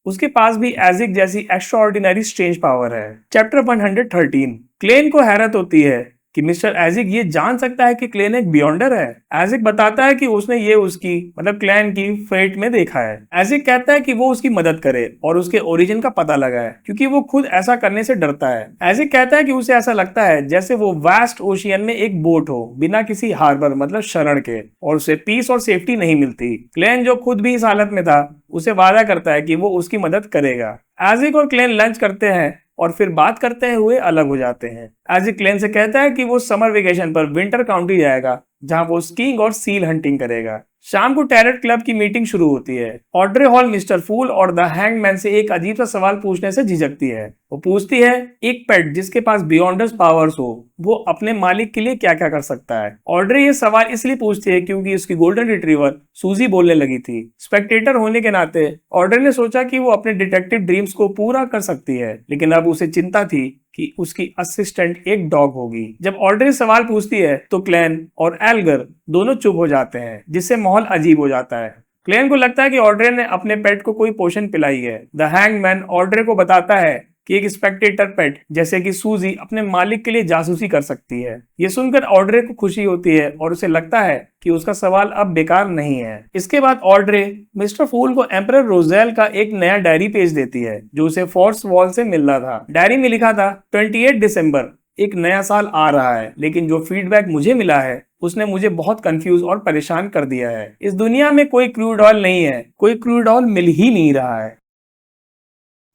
उसके पास भी एजिक जैसी एक्स्ट्राऑर्डिनरी स्ट्रेंज पावर है। चैप्टर 113। क्लेन को हैरत होती है कि मिस्टर एजिक ये जान सकता है कि क्लेन एक बियॉन्डर है। एजिक बताता है कि उसने ये उसकी मतलब क्लेन की फेट में देखा है। एजिक कहता है कि वो उसकी मदद करे और उसके ओरिजिन का पता लगाए, क्योंकि वो खुद ऐसा करने से डरता है। एजिक कहता है कि उसे ऐसा लगता है जैसे वो वास्ट ओशियन में एक बोट हो बिना किसी हार्बर मतलब शरण के, और उसे पीस और सेफ्टी नहीं मिलती। क्लेन जो खुद भी इस हालत में था उसे वादा करता है कि वो उसकी मदद करेगा। एजिक और क्लेन लंच करते हैं और फिर बात करते हुए अलग हो जाते हैं। एज क्लेन से कहता है कि वो समर वेकेशन पर विंटर काउंटी जाएगा, जहां वो स्कीइंग और सील हंटिंग करेगा। शाम को टैरेट क्लब की मीटिंग शुरू होती है। ऑड्रे हॉल मिस्टर फूल और द हैंगमैन से एक अजीब सा सवाल पूछने से झिझकती है। वो पूछती है, एक पेट जिसके पास बियॉन्डर्स पावर्स हो, वो अपने मालिक के लिए क्या क्या कर सकता है। ऑड्रे ये सवाल इसलिए पूछती है क्योंकि उसकी गोल्डन रिट्रीवर सूजी बोलने लगी थी। स्पेक्टेटर होने के नाते ऑड्रे ने सोचा कि वो अपने डिटेक्टिव ड्रीम्स को पूरा कर सकती है, लेकिन अब उसे चिंता थी कि उसकी असिस्टेंट एक डॉग होगी। जब ऑड्रे सवाल पूछती है तो क्लैन और एल्गर दोनों चुप हो जाते हैं, जिससे माहौल अजीब हो जाता है। क्लैन को लगता है कि ऑड्रे ने अपने पेट को कोई पोषण पिलाई है। द हैंगमैन ऑड्रे को बताता है कि एक स्पेक्टेटर पेट जैसे कि सूजी अपने मालिक के लिए जासूसी कर सकती है। ये सुनकर ऑड्रे को खुशी होती है और उसे लगता है कि उसका सवाल अब बेकार नहीं है। इसके बाद ऑड्रे मिस्टर फूल को एम्परर रोजेल का एक नया डायरी पेज देती है, जो उसे फोर्स वॉल से मिल रहा था। डायरी में लिखा था, 28 दिसंबर, एक नया साल आ रहा है, लेकिन जो फीडबैक मुझे मिला है उसने मुझे बहुत कंफ्यूज और परेशान कर दिया है। इस दुनिया में कोई क्रूड ऑयल नहीं है, कोई क्रूड ऑयल मिल ही नहीं रहा है।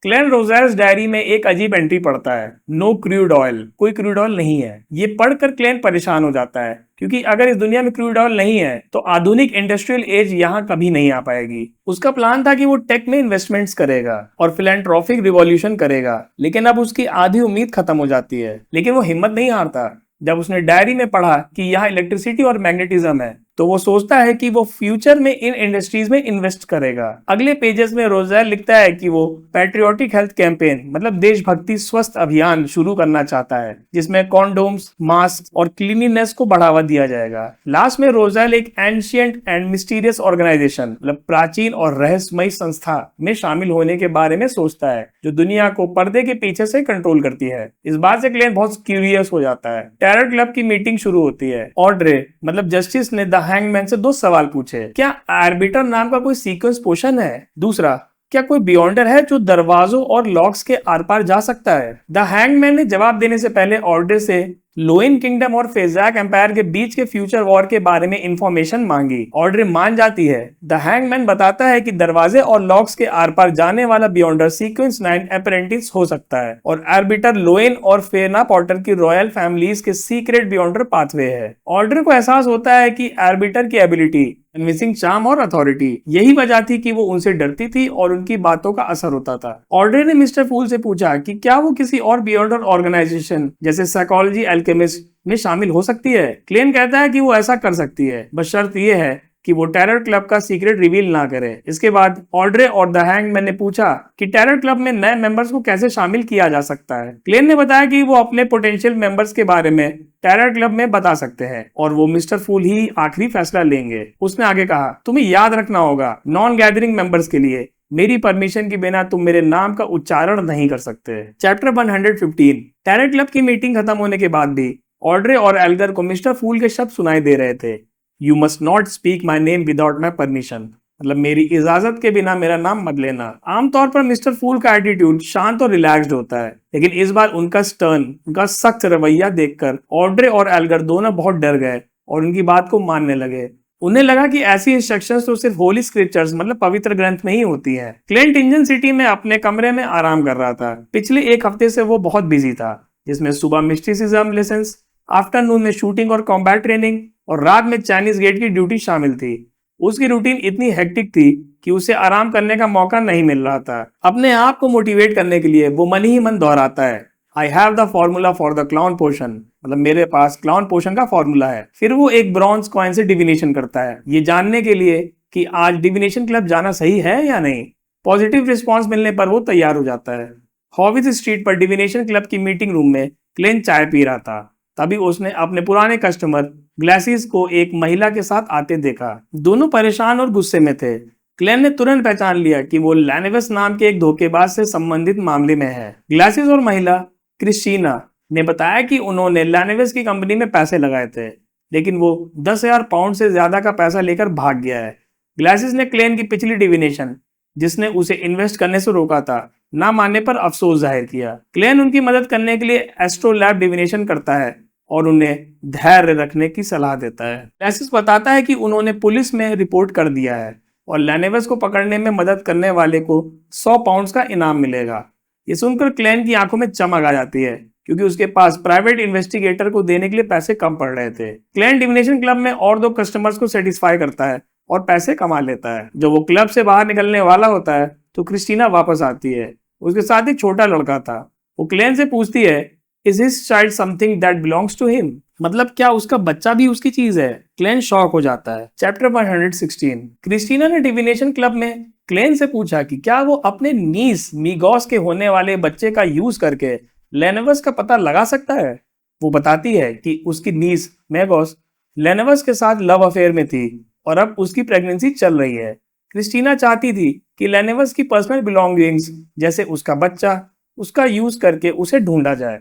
क्लेन रोजेल्स डायरी में एक अजीब एंट्री पढ़ता है, नो क्रूड ऑयल, कोई क्रूड ऑयल नहीं है। ये पढ़कर क्लेन परेशान हो जाता है, क्योंकि अगर इस दुनिया में क्रूड ऑयल नहीं है तो आधुनिक इंडस्ट्रियल एज यहाँ कभी नहीं आ पाएगी। उसका प्लान था कि वो टेक में इन्वेस्टमेंट्स करेगा और फिलैंथ्रोपिक रिवॉल्यूशन करेगा, लेकिन अब उसकी आधी उम्मीद खत्म हो जाती है। लेकिन वो हिम्मत नहीं हारता। जब उसने डायरी में पढ़ा कि यहाँ इलेक्ट्रिसिटी और मैग्नेटिज्म है, तो वो सोचता है कि वो फ्यूचर में इन इंडस्ट्रीज में इन्वेस्ट करेगा। अगले पेजेस में रोजेल लिखता है कि वो पैट्रियोटिक हेल्थ कैंपेन, मतलब देशभक्ति स्वस्थ अभियान शुरू करना चाहता है, जिसमें कॉन्डोम्स, मास्क और क्लीनिनेस को बढ़ावा दिया जाएगा। लास्ट में रोजेल एक एंशिएंट एंड मिस्टीरियस ऑर्गेनाइजेशन, मतलब प्राचीन और रहस्यमयी संस्था में शामिल होने के बारे में सोचता है, जो दुनिया को पर्दे के पीछे से कंट्रोल करती है। इस बात से क्लेन बहुत क्यूरियस हो जाता है। टैरेट क्लब की मीटिंग शुरू होती है। ऑड्रे मतलब जस्टिस ने द हैंगमैन से दो सवाल पूछे। क्या आर्बिटर नाम का कोई सीक्वेंस पोशन है? दूसरा, क्या कोई बियॉन्डर है जो दरवाजों और लॉक्स के आर पार जा सकता है? द हैंगमैन ने जवाब देने से पहले ऑर्डर से लोइन किंगडम और फेजाक एम्पायर के बीच के फ्यूचर वॉर के बारे में इंफॉर्मेशन मांगी। ऑर्डर मान जाती है। द हैंगमैन बताता है कि दरवाजे और लॉक्स के आर पार जाने वाला बियॉन्डर सीक्वेंस 9 अप्रेंटिस हो सकता है, और आर्बिटर लोइन और फेना पॉटर की रॉयल फैमिलीज के सीक्रेट बियॉन्डर पाथवे है। ऑर्डर को एहसास होता है कि आर्बिटर की एबिलिटी, कन्विंसिंग चार्म और अथॉरिटी, यही वजह थी कि वो उनसे डरती थी और उनकी बातों का असर होता था। ऑर्डर ने मिस्टर फूल से पूछा कि क्या वो किसी और बियॉन्डर ऑर्गेनाइजेशन जैसे साइकोलॉजी एल्केमिस्ट में शामिल हो सकती है। क्लेन कहता है कि वो ऐसा कर सकती है, बस शर्त ये है कि वो टेरर क्लब का सीक्रेट रिवील ना करे। इसके बाद ऑड्रे और द हैंगमैन ने पूछा कि टेरर क्लब में नए मेंबर्स को कैसे शामिल किया जा सकता है। क्लेन ने बताया कि वो अपने पोटेंशियल मेंबर्स के बारे में टेरर क्लब में बता सकते हैं और वो मिस्टर फूल ही आखिरी फैसला लेंगे। उसने आगे कहा, तुम्हें याद रखना होगा, नॉन गैदरिंग मेंबर्स के लिए मेरी परमिशन के बिना तुम मेरे नाम का उच्चारण नहीं कर सकते। चैप्टर 115। टेरर क्लब की मीटिंग खत्म होने के बाद भी ऑड्रे और एल्गर को मिस्टर फूल के शब्द सुनाई दे रहे थे, you must not speak my name without my permission, मतलब मेरी इजाजत के बिना मेरा नाम मत लेना। आमतौर पर मिस्टर फूल का एटीट्यूड शांत और रिलैक्स्ड होता है, लेकिन इस बार उनका स्टर्न, उनका सख्त रवैया देखकर ऑड्रे और एल्गर दोनों बहुत डर गए और उनकी बात को मानने लगे। उन्हें लगा कि ऐसी इंस्ट्रक्शंस तो सिर्फ होली स्क्रिप्चर्स, मतलब पवित्र ग्रंथ में ही होती है। क्लिंट इंजन सिटी में अपने कमरे में आराम कर रहा था। पिछले एक हफ्ते से वो बहुत बिजी था, जिसमें सुबह मिस्टिसिज्म लेसन्स, आफ्टरनून में शूटिंग और कॉम्बैट ट्रेनिंग और रात में चाइनीज गेट की ड्यूटी शामिल थी। उसकी रूटीन इतनी हेक्टिक थी कि उसे आराम करने का मौका नहीं मिल रहा था। अपने आप को मोटिवेट करने के लिए वो मन ही मन दोहराता है, I have the formula for the clown potion, मतलब मेरे पास क्लाउन पोशन का फॉर्मूला है। फिर वो एक ब्रॉन्ज कॉइन से डिविनेशन करता है, ये जानने के लिए कि आज डिविनेशन क्लब जाना सही है या नहीं। पॉजिटिव रिस्पॉन्स मिलने पर वो तैयार हो जाता है। हॉविज स्ट्रीट पर डिविनेशन क्लब की मीटिंग रूम में क्लेन चाय पी रहा था। तभी उसने अपने पुराने कस्टमर ग्लासिस को एक महिला के साथ आते देखा। दोनों परेशान और गुस्से में थे। क्लेन ने तुरंत पहचान लिया कि वो लैनेवस नाम के एक धोखेबाज से संबंधित मामले में है। ग्लासिस और महिला क्रिस्टीना ने बताया कि उन्होंने लैनेवस की कंपनी में पैसे लगाए थे, लेकिन वो 10,000 पाउंड से ज्यादा का पैसा लेकर भाग गया है। ग्लासिस ने क्लेन की पिछली डिविनेशन, जिसने उसे इन्वेस्ट करने से रोका था, ना मानने पर अफसोस जाहिर किया। क्लेन उनकी मदद करने के लिए एस्ट्रोलैब डिविनेशन करता है और उन्हें धैर्य रखने की सलाह देता है। ग्लासिस बताता है कि उन्होंने पुलिस में रिपोर्ट कर दिया है और लैनेवस को पकड़ने में मदद करने वाले को 100 पाउंड्स का इनाम मिलेगा। ये सुनकर क्लेन की आंखों में चमक आ जाती है, क्योंकि उसके पास प्राइवेट इन्वेस्टिगेटर को देने के लिए पैसे कम पड़ रहे थे। क्लेन डिविनेशन क्लब में और 2 कस्टमर्स को सेटिस्फाई करता है और पैसे कमा लेता है। जब वो क्लब से बाहर निकलने वाला होता है तो क्रिस्टीना वापस आती है। उसके साथ एक छोटा लड़का था। वो क्लेन से पूछती है, is his child something that belongs to him? मतलब क्या उसका बच्चा भी उसकी चीज है? क्लेन शॉक हो जाता है। चैप्टर 116। क्रिस्टीना ने डिविनेशन क्लब में क्लेन से पूछा कि क्या वो अपने नीस मीगॉस के होने वाले बच्चे का यूज करके लेनेवस का पता लगा सकता है। वो बताती है कि उसकी नीस मेगॉस लेनेवस के साथ लव अफेयर में थी और अब उसकी प्रेगनेंसी चल रही है। क्रिस्टीना चाहती थी कि लेनेवस की पर्सनल बिलोंगिंग्स जैसे उसका बच्चा उसका यूज करके उसे ढूंढा जाए।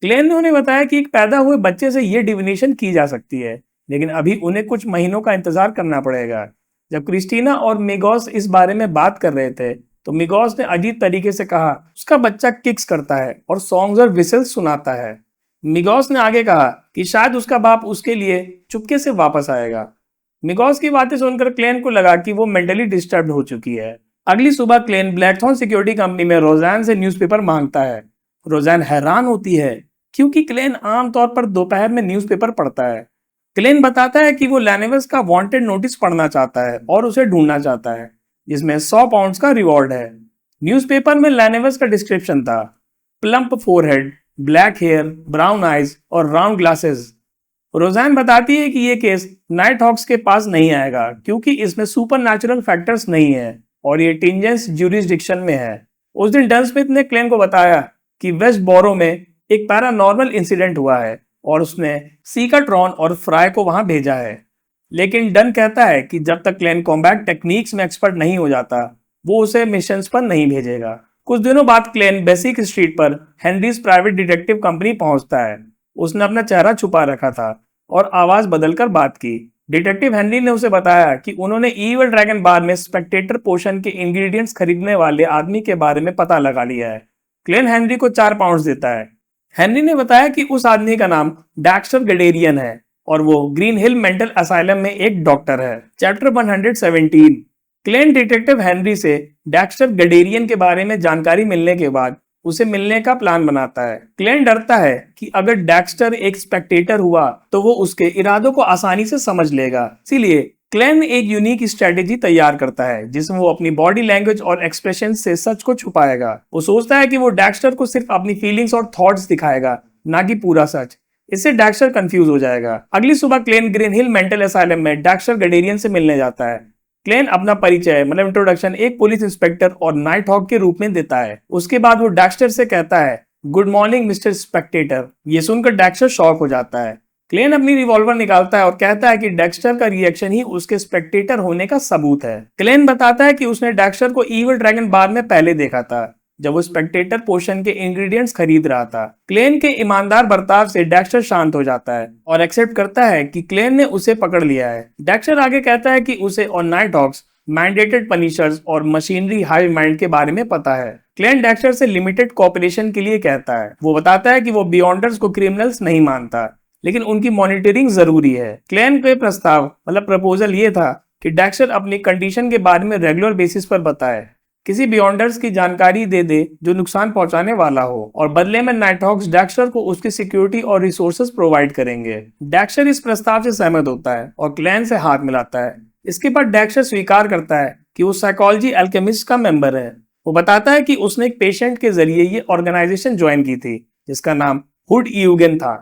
क्लेन ने उन्हें बताया कि एक पैदा हुए बच्चे से ये डिविनेशन की जा सकती है, लेकिन अभी उन्हें कुछ महीनों का इंतजार करना पड़ेगा। जब क्रिस्टीना और मिगॉस इस बारे में बात कर रहे थे तो मिगॉस ने अजीब तरीके से कहा उसका बच्चा किक्स करता है और सॉन्ग्स और विसल्स सुनाता है। मिगॉस ने आगे कहा कि शायद उसका बाप उसके लिए चुपके से वापस आएगा। मिगॉस की बातें सुनकर क्लेन को लगा कि वो मेंटली डिस्टर्ब हो चुकी है। अगली सुबह क्लेन ब्लैकथॉर्न सिक्योरिटी कंपनी में रोजान से न्यूज़पेपर मांगता है। रोजान हैरान होती है क्योंकि क्लेन आमतौर पर दोपहर में न्यूज़पेपर पढ़ता है। क्लेन बताता है कि वो लेनेवस का वांटेड नोटिस पढ़ना चाहता है और उसे ढूंढना चाहता है, जिसमें 100 पाउंड्स का रिवॉर्ड है। न्यूज़पेपर में लेनेवस का डिस्क्रिप्शन था, plump forehead, black hair, brown eyes और राउंड ग्लासेस। रोजान बताती है कि ये केस नाइट हॉक्स के पास नहीं आएगा क्योंकि इसमें सुपर फैक्टर्स नहीं है और ये टिंजेंस ज्यूरिसडिक्शन में है। उस दिन डन स्मिथ ने क्लेन को बताया कि वेस्ट बोरो में एक पैरानॉर्मल इंसिडेंट हुआ है और उसने सीकाट्रॉन और फ्राई को वहां भेजा है। लेकिन डन कहता है कि जब तक क्लेन कॉम्बैट टेक्निक्स में एक्सपर्ट नहीं हो जाता वो उसे मिशंस पर नहीं भेजेगा। कुछ दिनों बाद क्लेन बेसिक स्ट्रीट पर हेनरीज प्राइवेट डिटेक्टिव कंपनी पहुंचता है। उसने अपना चेहरा छुपा रखा था और आवाज बदलकर बात की। डिटेक्टिव हेनरी ने उसे बताया कि उन्होंने ईवल ड्रैगन बार में स्पेक्टेटर पोशन के इंग्रेडिएंट्स खरीदने वाले आदमी के बारे में पता लगा लिया है। क्लेन हेनरी को 4 पाउंड देता है। हेनरी ने बताया कि उस आदमी का नाम डैक्स्टर गडेरियन है और वो ग्रीन हिल मेंटल असाइलम में एक डॉक्टर है। चैप्टर 117। क्लेन डिटेक्टिव हेनरी से डैक्स्टर गडेरियन के बारे में जानकारी मिलने के बाद उसे मिलने का प्लान बनाता है। क्लेन डरता है कि अगर डैक्स्टर एक स्पेक्टेटर हुआ तो वो उसके इरादों को आसानी से समझ लेगा। इसीलिए क्लेन एक यूनिक स्ट्रेटेजी तैयार करता है जिसमें वो अपनी बॉडी लैंग्वेज और एक्सप्रेशन से सच को छुपाएगा। वो सोचता है कि वो डैक्स्टर को सिर्फ अपनी फीलिंग्स और थॉट्स दिखाएगा, ना कि पूरा सच। इससे डैक्स्टर कंफ्यूज हो जाएगा। अगली सुबह Klein Green Hill mental asylum में डैक्स्टर गडेरियन से मिलने जाता है। क्लेन अपना परिचय मतलब इंट्रोडक्शन एक पुलिस इंस्पेक्टर और नाइट हॉक के रूप में देता है। उसके बाद वो डैक्स्टर से कहता है, गुड मॉर्निंग मिस्टर स्पेक्टेटर। ये सुनकर डैक्स्टर शॉक हो जाता है। क्लेन अपनी रिवॉल्वर निकालता है और कहता है कि डेक्स्टर का रिएक्शन ही उसके स्पेक्टेटर होने का सबूत है। क्लेन बताता है कि उसने डेक्स्टर को ईवल ड्रैगन बार में पहले देखा था जब वो स्पेक्टेटर पोशन के इंग्रेडिएंट्स खरीद रहा था। क्लेन के ईमानदार बर्ताव से डेक्स्टर शांत हो जाता है और एक्सेप्ट करता है कि क्लेन ने उसे पकड़ लिया है। डेक्स्टर आगे कहता है कि उसे और नाइट हॉक्स, मैंडेटेड पनिशर्स और मशीनरी हाइव माइंड के बारे में पता है। क्लेन डेक्स्टर से लिमिटेड कोऑपरेशन के लिए कहता है। वो बताता है कि वो बियॉन्डर्स को क्रिमिनल्स नहीं मानता, लेकिन उनकी मॉनिटरिंग जरूरी है। क्लेन के प्रस्ताव मतलब प्रपोजल ये था कि डेक्स्टर अपनी कंडीशन के बारे में रेगुलर बेसिस पर बताए, किसी बियॉन्डर्स की जानकारी दे जो नुकसान पहुंचाने वाला हो, और बदले में नाइट हॉक्स डेक्स्टर को उसकी सिक्योरिटी और रिसोर्सेज प्रोवाइड करेंगे। डेक्स्टर इस प्रस्ताव से सहमत होता है और क्लेन से हाथ मिलाता है। इसके बाद डेक्स्टर स्वीकार करता है कि वो साइकोलॉजी अल्केमिस्ट का मेंबर है। वो बताता है कि उसने एक पेशेंट के जरिए ये ऑर्गेनाइजेशन ज्वाइन की थी जिसका नाम हुड यूगन था।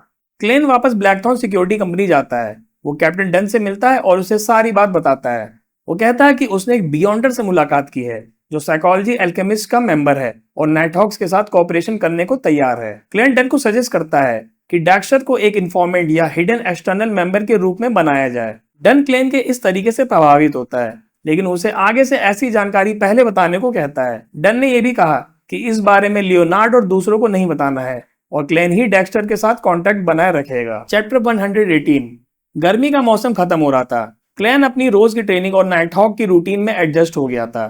क्लेन वापस ब्लैकथॉर्न सिक्योरिटी कंपनी जाता है। वो कैप्टन डन से मिलता है और उसे सारी बात बताता है। वो कहता है कि उसने एक बियॉन्डर से मुलाकात की है जो साइकोलॉजी अल्केमिस्ट का मेंबर है और नाइट हॉक्स के साथ कोऑपरेशन करने को तैयार है। क्लेन डन को सजेस्ट करता है कि डेक्स्टर को एक इन्फॉर्मेंट या हिडन एक्सटर्नल मेंबर के रूप में बनाया जाए। डन क्लेन के इस तरीके से प्रभावित होता है, लेकिन उसे आगे से ऐसी जानकारी पहले बताने को कहता है। डन ने यह भी कहा कि इस बारे में लियोनार्ड और दूसरों को नहीं बताना है और क्लेन ही डेक्स्टर के साथ कांटेक्ट बनाए रखेगा। चैप्टर 118। गर्मी का मौसम खत्म हो रहा था। क्लेन अपनी रोज की ट्रेनिंग और नाइट हॉक की रूटीन में एडजस्ट हो गया था।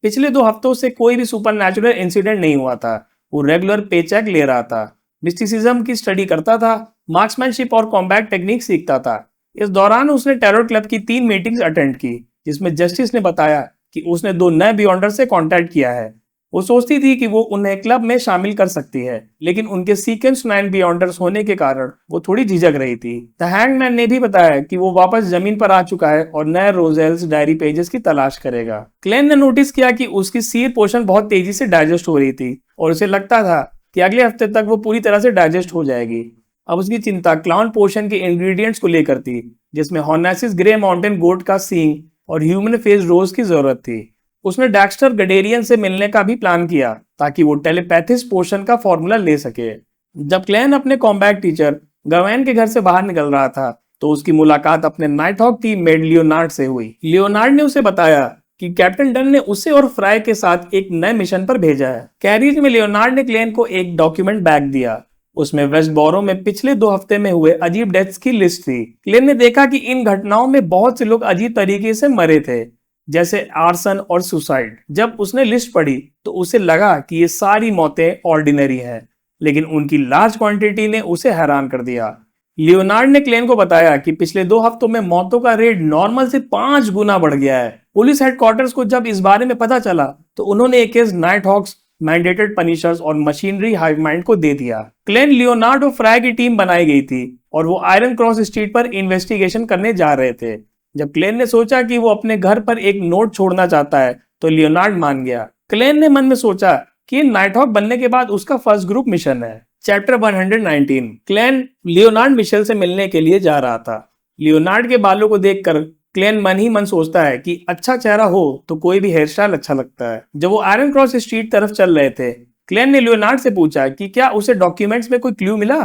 पिछले 2 हफ्तों से कोई भी सुपरनैचुरल इंसिडेंट नहीं हुआ था। वो रेगुलर पेचेक ले रहा था, मिस्टिसिज्म की स्टडी करता था, मार्क्समैनशिप और कॉम्बैट टेक्निक सीखता था। इस दौरान उसने टेरर क्लब की 3 मीटिंग्स अटेंड की जिसमें जस्टिस ने बताया कि उसने 2 नए बियॉन्डर से कांटेक्ट किया है वो सोचती थी कि वो उन्हें क्लब में शामिल कर सकती है, लेकिन उनके सीक्वेंस 9 बियॉन्डर्स होने के कारण वो थोड़ी झिझक रही थी। द हैंगमैन ने भी बताया कि वो वापस जमीन पर आ चुका है और नए रोजेल्स डायरी पेजेस की तलाश करेगा। क्लेन ने नोटिस किया कि उसकी सीर पोशन बहुत तेजी से डाइजेस्ट हो रही थी और उसे लगता था कि अगले हफ्ते तक वो पूरी तरह से डाइजेस्ट हो जाएगी। अब उसकी चिंता क्लाउन पोशन के इंग्रेडिएंट्स को लेकर थी, जिसमें हॉर्नेसिस ग्रे माउंटेन गोट का सींग और ह्यूमन फेस रोज की जरूरत थी। उसने डैक्स्टर गडेरियन से मिलने का भी प्लान किया ताकि वो टेलीपैथिस पोशन का फॉर्मूला ले सके। जब क्लैन अपने कॉम्बैट टीचर गवैन के घर से बाहर निकल रहा था तो उसकी मुलाकात अपने नाइटहॉक टीम मेट लियोनार्ड से हुई। लियोनार्ड ने उसे बताया कि कैप्टन डन ने उसे और फ्राई के साथ एक नए मिशन पर भेजा है। कैरिज में लियोनार्ड ने क्लेन को एक डॉक्यूमेंट बैग दिया। उसमें वेस्ट बोरो में पिछले 2 हफ्ते में हुए अजीब डेथ्स की लिस्ट थी। क्लेन ने देखा कि इन घटनाओं में बहुत से लोग अजीब तरीके से मरे थे, जैसे आर्सन और सुसाइड। जब उसने लिस्ट पढ़ी तो उसे लगा कि ये सारी मौतें ऑर्डिनरी हैं, लेकिन उनकी लार्ज क्वांटिटी ने उसे हैरान कर दिया। लियोनार्ड ने क्लेन को बताया कि पिछले 2 हफ्तों में मौतों का रेट नॉर्मल से 5 गुना बढ़ गया है। पुलिस हेडक्वार्टर्स को जब इस बारे में पता चला तो उन्होंने एक केस नाइट हॉक्स, मैंडेटेड पनिशर्स और मशीनरी हाइव माइंड को दे दिया। क्लेन, लियोनार्ड और फ्राई की टीम बनाई गई थी और वो आयरन क्रॉस स्ट्रीट पर इन्वेस्टिगेशन करने जा रहे थे। जब क्लेन ने सोचा कि वो अपने घर पर एक नोट छोड़ना चाहता है तो लियोनार्ड मान गया। क्लेन ने मन में सोचा कि नाइटहॉक बनने के बाद उसका फर्स्ट ग्रुप मिशन है। चैप्टर 119। क्लेन लियोनार्ड मिशेल से मिलने के लिए जा रहा था। लियोनार्ड के बालों को देखकर क्लेन मन ही मन सोचता है कि अच्छा चेहरा हो तो कोई भी हेयर स्टाइल अच्छा लगता है। जब वो आयरन क्रॉस स्ट्रीट तरफ चल रहे थे, क्लेन ने लियोनार्ड से पूछा कि क्या उसे डॉक्यूमेंट्स में कोई क्लू मिला।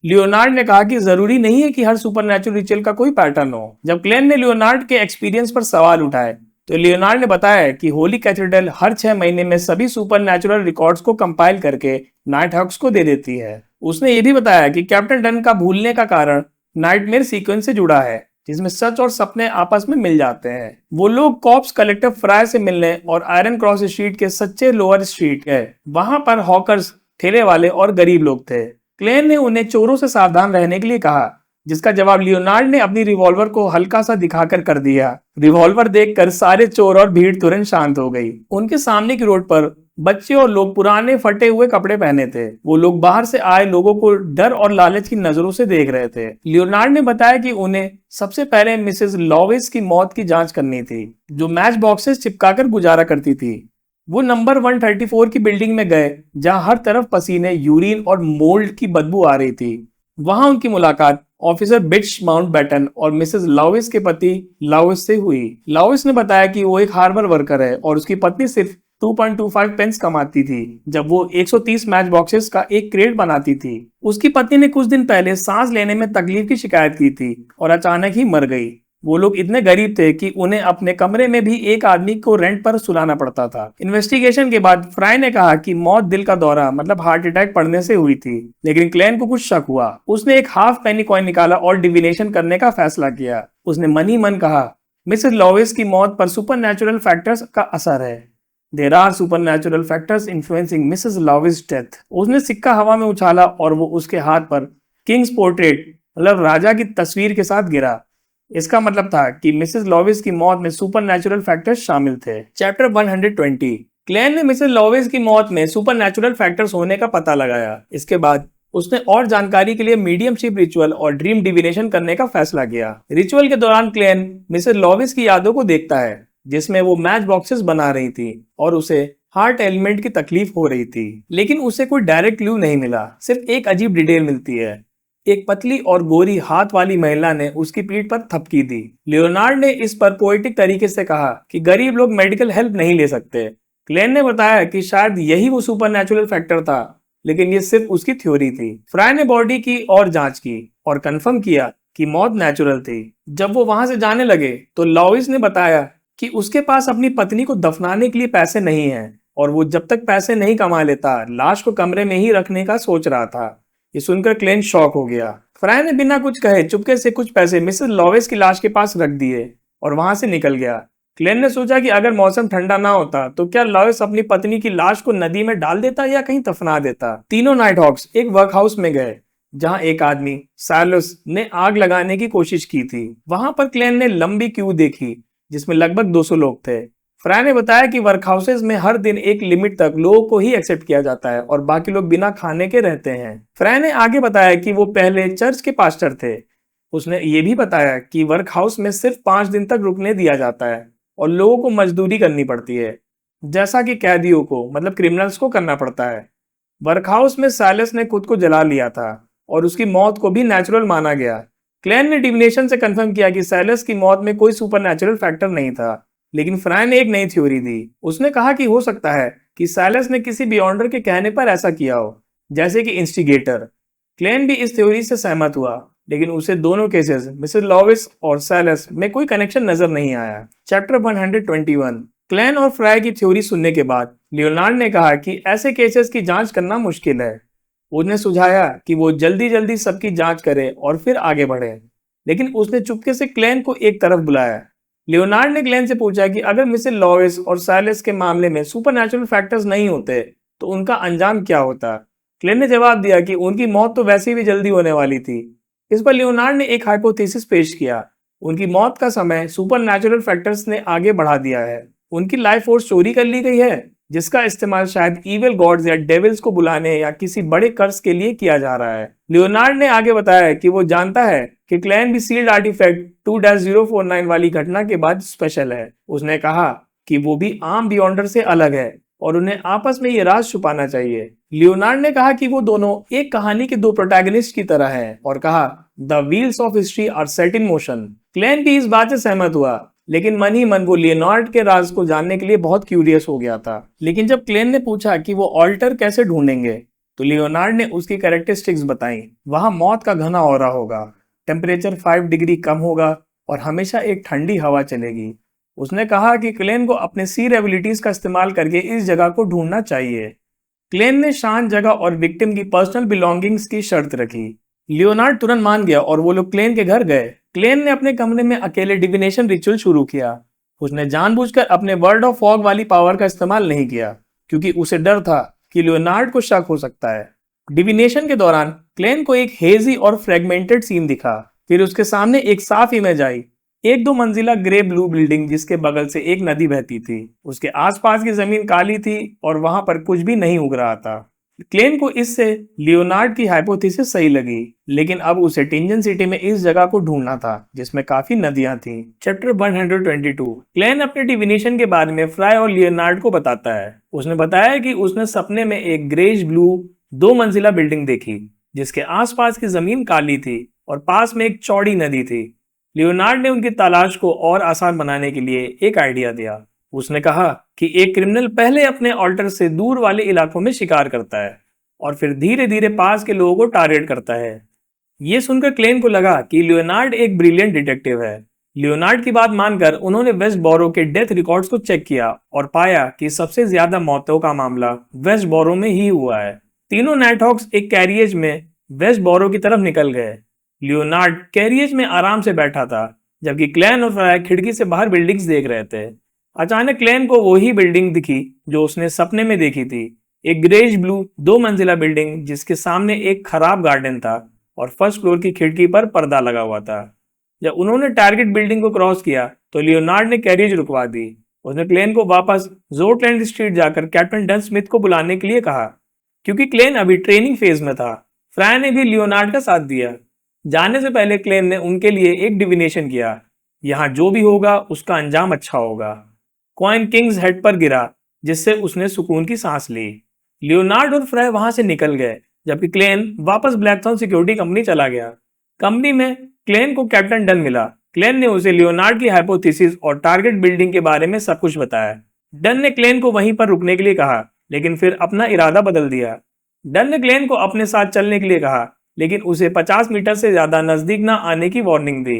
लियोनार्ड ने कहा कि जरूरी नहीं है कि हर सुपरनैचुरल रिचुअल का कोई पैटर्न हो। जब क्लेन ने लियोनार्ड के एक्सपीरियंस पर सवाल उठाए तो लियोनार्ड ने बताया कि होली कैथेड्रल हर 6 महीने में सभी सुपरनैचुरल रिकॉर्ड्स को कंपाइल करके नाइट हॉक्स को दे देती है। उसने ये भी बताया कि कैप्टन डन का भूलने का कारण नाइटमेयर सीक्वेंस से जुड़ा है, जिसमें सच और सपने आपस में मिल जाते हैं। वो लोग कॉप्स कलेक्टर फ्राई से मिलने और आयरन क्रॉस स्ट्रीट के सच्चे लोअर स्ट्रीट गए। वहां पर हॉकर्स, ठेले वाले और गरीब लोग थे। क्लेन ने उन्हें चोरों से सावधान रहने के लिए कहा, जिसका जवाब लियोनार्ड ने अपनी रिवॉल्वर को हल्का सा दिखाकर कर दिया। रिवॉल्वर देखकर सारे चोर और भीड़ तुरंत शांत हो गई। उनके सामने की रोड पर बच्चे और लोग पुराने फटे हुए कपड़े पहने थे। वो लोग बाहर से आए लोगों को डर और लालच की नजरों से देख रहे थे। लियोनार्ड ने बताया कि उन्हें सबसे पहले मिसेस लॉविस की मौत की जांच करनी थी, जो मैच बॉक्सेस चिपकाकर गुजारा करती थी। वो नंबर 134 की बिल्डिंग में गए, जहां हर तरफ पसीने, यूरिन और मोल्ड की बदबू आ रही थी। वहां उनकी मुलाकात ऑफिसर बिट्स माउंटबेटन और मिसेस लॉविस के पति लॉविस से हुई। लॉविस ने बताया कि वो एक हार्बर वर्कर है और उसकी पत्नी सिर्फ 2.25 पेंस कमाती थी, जब वो 130 मैच बॉक्सेस का एक क्रेट बनाती थी। उसकी पत्नी ने कुछ दिन पहले सांस लेने में तकलीफ की शिकायत की थी और अचानक ही मर गई। वो लोग इतने गरीब थे कि उन्हें अपने कमरे में भी एक आदमी को रेंट पर सुलाना पड़ता था। इन्वेस्टिगेशन के बाद फ्राई ने कहा कि मौत दिल का दौरा मतलब हार्ट अटैक पड़ने से हुई थी, लेकिन क्लेन को कुछ शक हुआ। उसने एक हाफ पेनी कॉइन निकाला और डिविनेशन करने का फैसला किया। उसने मन ही मन कहा, मिसेस लॉविस की मौत पर सुपरनैचुरल फैक्टर्स का असर है। There are supernatural factors influencing Mrs. Love's death. उसने सिक्का हवा में उछाला और वो उसके हाथ पर किंग्स पोर्ट्रेट मतलब राजा की तस्वीर के साथ गिरा। इसका मतलब था कि मिसेस लॉविस की मौत में सुपरनैचुरल फैक्टर्स शामिल थे। चैप्टर 120। क्लेन ने मिसेस लॉविस की मौत में सुपरनैचुरल फैक्टर्स होने का पता लगाया। इसके बाद उसने और जानकारी के लिए मीडियमशिप रिचुअल और ड्रीम डिविनेशन करने का फैसला किया। रिचुअल के दौरान क्लेन मिसेस लॉविस की यादों को देखता है, जिसमें वो मैच बॉक्सेस बना रही थी और उसे हार्ट एलिमेंट की तकलीफ हो रही थी, लेकिन उसे कोई डायरेक्ट क्लू नहीं मिला। सिर्फ एक अजीब डिटेल मिलती है, एक पतली और गोरी हाथ वाली महिला ने उसकी पीठ पर थपकी दी। लियोनार्ड ने इस पर पोएटिक तरीके से कहा कि गरीब लोग मेडिकल हेल्प नहीं ले सकते। क्लेन ने बताया कि शायद यही वो सुपरनैचुरल फैक्टर था, लेकिन ये सिर्फ उसकी थ्योरी थी। फ्राई ने बॉडी की और जांच की और कंफर्म किया कि मौत नेचुरल थी। जब वो वहां से जाने लगे तो लॉविस ने बताया कि उसके पास अपनी पत्नी को दफनाने के लिए पैसे नहीं हैं और वो जब तक पैसे नहीं कमा लेता लाश को कमरे में ही रखने का सोच रहा था। ये सुनकर क्लेन शॉक हो गया। फ्राई ने बिना कुछ कहे चुपके से कुछ पैसे मिसेस लॉविस की लाश के पास रख दिए और वहां से निकल गया। क्लेन ने सोचा कि अगर मौसम ठंडा ना होता तो क्या लॉविस अपनी पत्नी की लाश को नदी में डाल देता या कहीं दफना देता। तीनों नाइट हॉक्स एक वर्कहाउस में गए, जहां एक आदमी साइलस ने आग लगाने की कोशिश की थी। वहां पर क्लेन ने लंबी क्यू देखी, जिसमें लगभग 200 लोग थे। फ्राई ने बताया कि वर्कहाउसेस में हर दिन एक लिमिट तक लोगों को ही एक्सेप्ट किया जाता है और बाकी लोग बिना खाने के रहते हैं। फ्राई ने आगे बताया कि वो पहले चर्च के पास्टर थे। उसने ये भी बताया कि वर्क हाउस में सिर्फ 5 दिन तक रुकने दिया जाता है और लोगों को मजदूरी करनी पड़ती है, जैसा कि कैदियों को मतलब क्रिमिनल्स को करना पड़ता है। वर्क हाउस में साइलस ने खुद को जला लिया था और उसकी मौत को भी नेचुरल माना गया। क्लैन ने डिविनेशन से कंफर्म किया कि साइलस की मौत में कोई सुपरनैचुरल फैक्टर नहीं था, लेकिन फ्राई ने एक नई थ्योरी दी। उसने कहा कि हो सकता है कि साइलस ने किसी बियॉन्डर के कहने पर ऐसा किया हो, जैसे कि इंस्टिगेटर। क्लेन भी इस थ्योरी से सहमत हुआ, लेकिन उसे दोनों केसेस मिसेस लॉविस और साइलस में कोई कनेक्शन नजर नहीं आया। चैप्टर 121। क्लेन और फ्राई की थ्योरी सुनने के बाद लियोनार्ड ने कहा कि ऐसे केसेस की जांच करना मुश्किल है। उसने सुझाया कि वो जल्दी जल्दी सबकी जांच करे और फिर आगे बढ़े, लेकिन उसने चुपके से क्लेन को एक तरफ बुलाया। लियोनार्ड ने क्लेन से पूछा कि अगर मिसेस लॉविस और साइलस के मामले में सुपरनैचुरल फैक्टर्स नहीं होते तो उनका अंजाम क्या होता। क्लेन ने जवाब दिया कि उनकी मौत तो वैसे भी जल्दी होने वाली थी। इस पर लियोनार्ड ने एक हाइपोथेसिस पेश किया। उनकी मौत का समय सुपरनैचुरल फैक्टर्स ने आगे बढ़ा दिया है। उनकी लाइफ फोर्स चोरी कर ली गई है, जिसका इस्तेमाल शायद इविल गॉड्स या डेविल्स को बुलाने या किसी बड़े कर्ज के लिए किया जा रहा है। लियोनार्ड ने आगे बताया कि वो जानता है कि क्लैन भी सील्ड आर्टिफैक्ट 2-049 वाली घटना के बाद स्पेशल है। उसने कहा कि वो भी आम बियॉन्डर से अलग है और उन्हें आपस में ये राज छुपाना चाहिए। लियोनार्ड ने कहा कि वो दोनों एक कहानी के दो प्रोटैगनिस्ट की तरह हैं और कहा the wheels of history are set in motion. Klein भी इस बात से सहमत हुआ, लेकिन मन ही मन वो लियोनार्ड के राज को जानने के लिए बहुत क्यूरियस हो गया था। लेकिन जब क्लेन ने पूछा कि वो ऑल्टर कैसे ढूंढेंगे, तो लियोनार्ड ने उसकी कैरेक्टरिस्टिक्स बताई। वहां मौत का घना ऑरा होगा, टेम्परेचर 5 डिग्री कम होगा और हमेशा एक ठंडी हवा चलेगी। उसने कहा कि क्लेन को अपने सीर एबिलिटीज का इस्तेमाल करके इस जगह को ढूंढना चाहिए। क्लेन ने शांत जगह और विक्टिम की पर्सनल बिलोंगिंग्स की शर्त रखी। लियोनार्ड तुरंत मान गया और वो लोग क्लेन के घर गए। क्लेन ने अपने कमरे में अकेले डिविनेशन रिचुअल शुरू किया। उसने जानबूझकर अपने वर्ड ऑफ फॉग वाली पावर का इस्तेमाल नहीं किया, क्योंकि उसे डर था कि लियोनार्ड को शक हो सकता है। डिविनेशन के दौरान क्लेन को एक हेजी और फ्रेगमेंटेड सीन दिखा। फिर उसके सामने एक साफ इमेज आई, एक 2 मंजिला ग्रे ब्लू बिल्डिंग जिसके बगल से एक नदी बहती थी। उसके आसपास की जमीन काली थी और वहां पर कुछ भी नहीं उग रहा था। क्लेन को इससे लियोनार्ड की हाइपोथेसिस सही लगी, लेकिन अब उसे टिंजन सिटी में इस जगह को ढूंढना था जिसमें काफी नदियां थीं। चैप्टर 122। क्लेन अपने डिविनेशन के बारे में फ्राई और लियोनार्ड को बताता है। उसने बताया कि उसने सपने में एक ग्रेज ब्लू 2 मंजिला बिल्डिंग देखी जिसके आसपास की जमीन काली थी और पास में एक चौड़ी नदी थी। लियोनार्ड ने उनकी तलाश को और आसान बनाने के लिए एक आइडिया दिया। उसने कहा कि एक क्रिमिनल पहले अपने ऑल्टर से दूर वाले इलाकों में शिकार करता है और फिर धीरे धीरे पास के लोगों को टारगेट करता है। ये सुनकर क्लेन को लगा कि लियोनार्ड एक ब्रिलियंट डिटेक्टिव है। लियोनार्ड की बात मानकर उन्होंने वेस्ट बोरो के डेथ रिकॉर्ड्स को चेक किया और पाया कि सबसे ज्यादा मौतों का मामला वेस्ट बोरो में ही हुआ है। तीनों नाइटहॉक्स एक कैरियज में वेस्ट बोरो की तरफ निकल गए। लियोनार्ड कैरियज में आराम से बैठा था, जबकि क्लेन और फ्राई खिड़की से बाहर बिल्डिंग्स देख रहे थे। अचानक क्लेन को वही बिल्डिंग दिखी जो उसने सपने में देखी थी, एक ग्रेज ब्लू 2 मंजिला बिल्डिंग जिसके सामने एक खराब गार्डन था और फर्स्ट फ्लोर की खिड़की पर पर्दा लगा हुआ था। जब उन्होंने टारगेट बिल्डिंग को क्रॉस किया तो लियोनार्ड ने कैरियज रुकवा दी। उसने क्लेन को वापस जोटलैंड स्ट्रीट जाकर कैप्टन डन स्मिथ को बुलाने के लिए कहा, क्योंकि क्लेन अभी ट्रेनिंग फेज में था। फ्राई ने भी लियोनार्ड का साथ दिया। जाने से पहले क्लेन ने उनके लिए एक डिविनेशन किया, यहाँ जो भी होगा उसका अंजाम अच्छा होगा। कॉइन किंग्स हेड पर गिरा, जिससे उसने सुकून की सांस ली। लियोनार्ड और फ्राई वहां से निकल गए, जबकि क्लेन वापस ब्लैकथॉर्न सिक्योरिटी कंपनी चला गया। कंपनी में क्लेन को कैप्टन डन मिला। क्लेन ने उसे लियोनार्ड की हाइपोथेसिस और टारगेट बिल्डिंग के बारे में सब कुछ बताया। डन ने क्लेन को वहीं पर रुकने के लिए कहा, लेकिन फिर अपना इरादा बदल दिया। डन ने क्लेन को अपने साथ चलने के लिए कहा, लेकिन उसे 50 मीटर से ज्यादा नजदीक न आने की वार्निंग दी।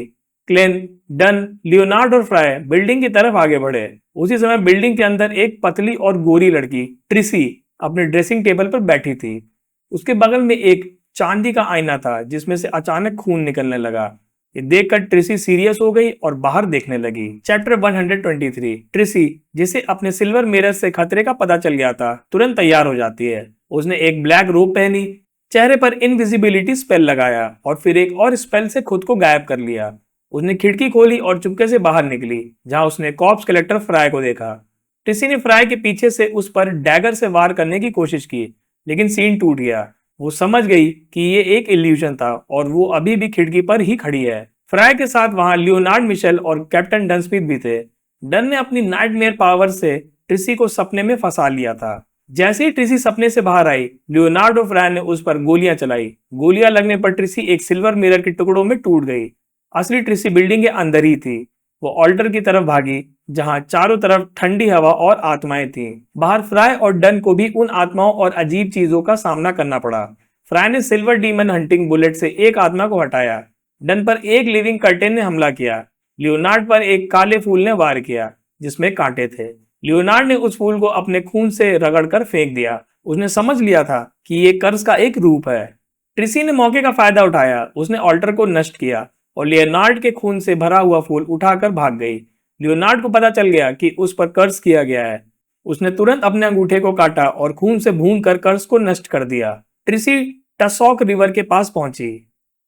क्लेन, डन, लियोनार्ड और फ्राई बिल्डिंग की तरफ आगे बढ़े। उसी समय बिल्डिंग के अंदर एक पतली और गोरी लड़की ट्रिसी अपने ड्रेसिंग टेबल पर बैठी थी। उसके बगल में एक चांदी का आईना था जिसमें से अचानक खून निकलने लगा। ये देखकर ट्रिसी सीरियस हो गई और बाहर देखने लगी। चैप्टर 123। ट्रिसी, जिसे अपने सिल्वर मिरर से खतरे का पता चल गया था, तुरंत तैयार हो जाती है। उसने एक ब्लैक रोब पहनी, चेहरे पर इनविजिबिलिटी स्पेल लगाया और फिर एक और स्पेल से खुद को गायब कर लिया। उसने खिड़की खोली और चुपके से बाहर निकली, जहां उसने कॉर्प्स कलेक्टर फ्राई को देखा। ट्रिसी ने फ्राई के पीछे से उस पर डैगर से वार करने की कोशिश की, लेकिन सीन टूट गया। वो समझ गई कि ये एक इल्यूजन था और वो अभी भी खिड़की पर ही खड़ी है। फ्राई के साथ वहां लियोनार्ड मिशेल और कैप्टन डन स्मिथ भी थे। डन ने अपनी नाइटमेयर पावर से ट्रिसी को सपने में फंसा लिया था। जैसे ही ट्रिसी सपने से बाहर आई, लियोनार्डो फ्राई ने उस पर गोलियां चलाई। गोलियां लगने पर ट्रिसी एक सिल्वर मिरर के टुकड़ों में टूट गई। असली ट्रिसी बिल्डिंग के अंदर ही थी। वो ऑल्टर की तरफ भागी, जहां चारों तरफ ठंडी हवा और आत्माएं थीं। बाहर फ्राई और डन को भी उन आत्माओं और अजीब चीजों का सामना करना पड़ा। फ्राई ने सिल्वर डीमन हंटिंग बुलेट से एक आत्मा को हटाया। डन पर एक लिविंग कर्टेन ने हमला किया। लियोनार्ड पर एक काले फूल ने वार किया, जिसमें कांटे थे। लियोनार्ड ने उस फूल को अपने खून से रगड़कर फेंक दिया। उसने समझ लिया था कि ये कर्ज का एक रूप है। ट्रिसी ने मौके का फायदा उठाया। उसने ऑल्टर को नष्ट किया और लियोनार्ड के खून से भरा हुआ फूल उठाकर भाग गई। लियोनार्ड को पता चल गया कि उस पर कर्ज किया गया है। उसने तुरंत अपने अंगूठे को काटा और खून से भूनकर कर्ज को नष्ट कर दिया। ट्रिसी टसॉक रिवर के पास पहुंची।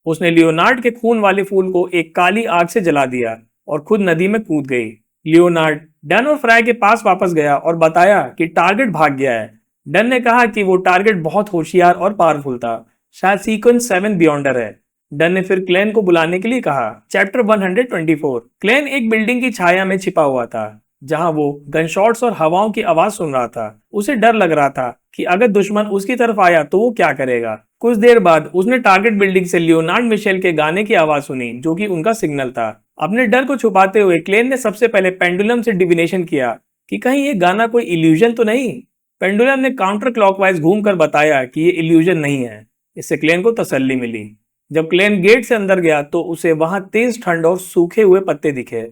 उसने लियोनार्ड के खून वाले फूल को एक काली आग से जला दिया और खुद नदी में कूद गई। लियोनार्ड डन और फ्राई के पास वापस गया और बताया कि टारगेट भाग गया है। डन ने कहा कि वो टारगेट बहुत होशियार और पावरफुल था, शायद सीक्वेंस 7 बियॉन्डर है। डन ने फिर क्लेन को बुलाने के लिए कहा। चैप्टर 124। क्लेन एक बिल्डिंग की छाया में छिपा हुआ था, जहां वो गनशॉट्स और हवाओं की आवाज सुन रहा था। उसे डर लग रहा था कि अगर दुश्मन उसकी तरफ आया तो वो क्या करेगा। कुछ देर बाद उसने टारगेट बिल्डिंग से लियोनार्ड मिशेल के गाने की आवाज सुनी, जो कि उनका सिग्नल था। अपने डर को छुपाते हुए क्लेन ने सबसे पहले पेंडुलम से डिविनेशन किया कि कहीं ये गाना कोई इल्यूजन तो नहीं। पेंडुलम ने काउंटर क्लॉकवाइज घूमकर बताया कि ये इल्यूजन नहीं है। इससे क्लेन को तसल्ली मिली। जब क्लेन गेट से अंदर गया तो उसे वहां तेज ठंड और सूखे हुए पत्ते दिखे।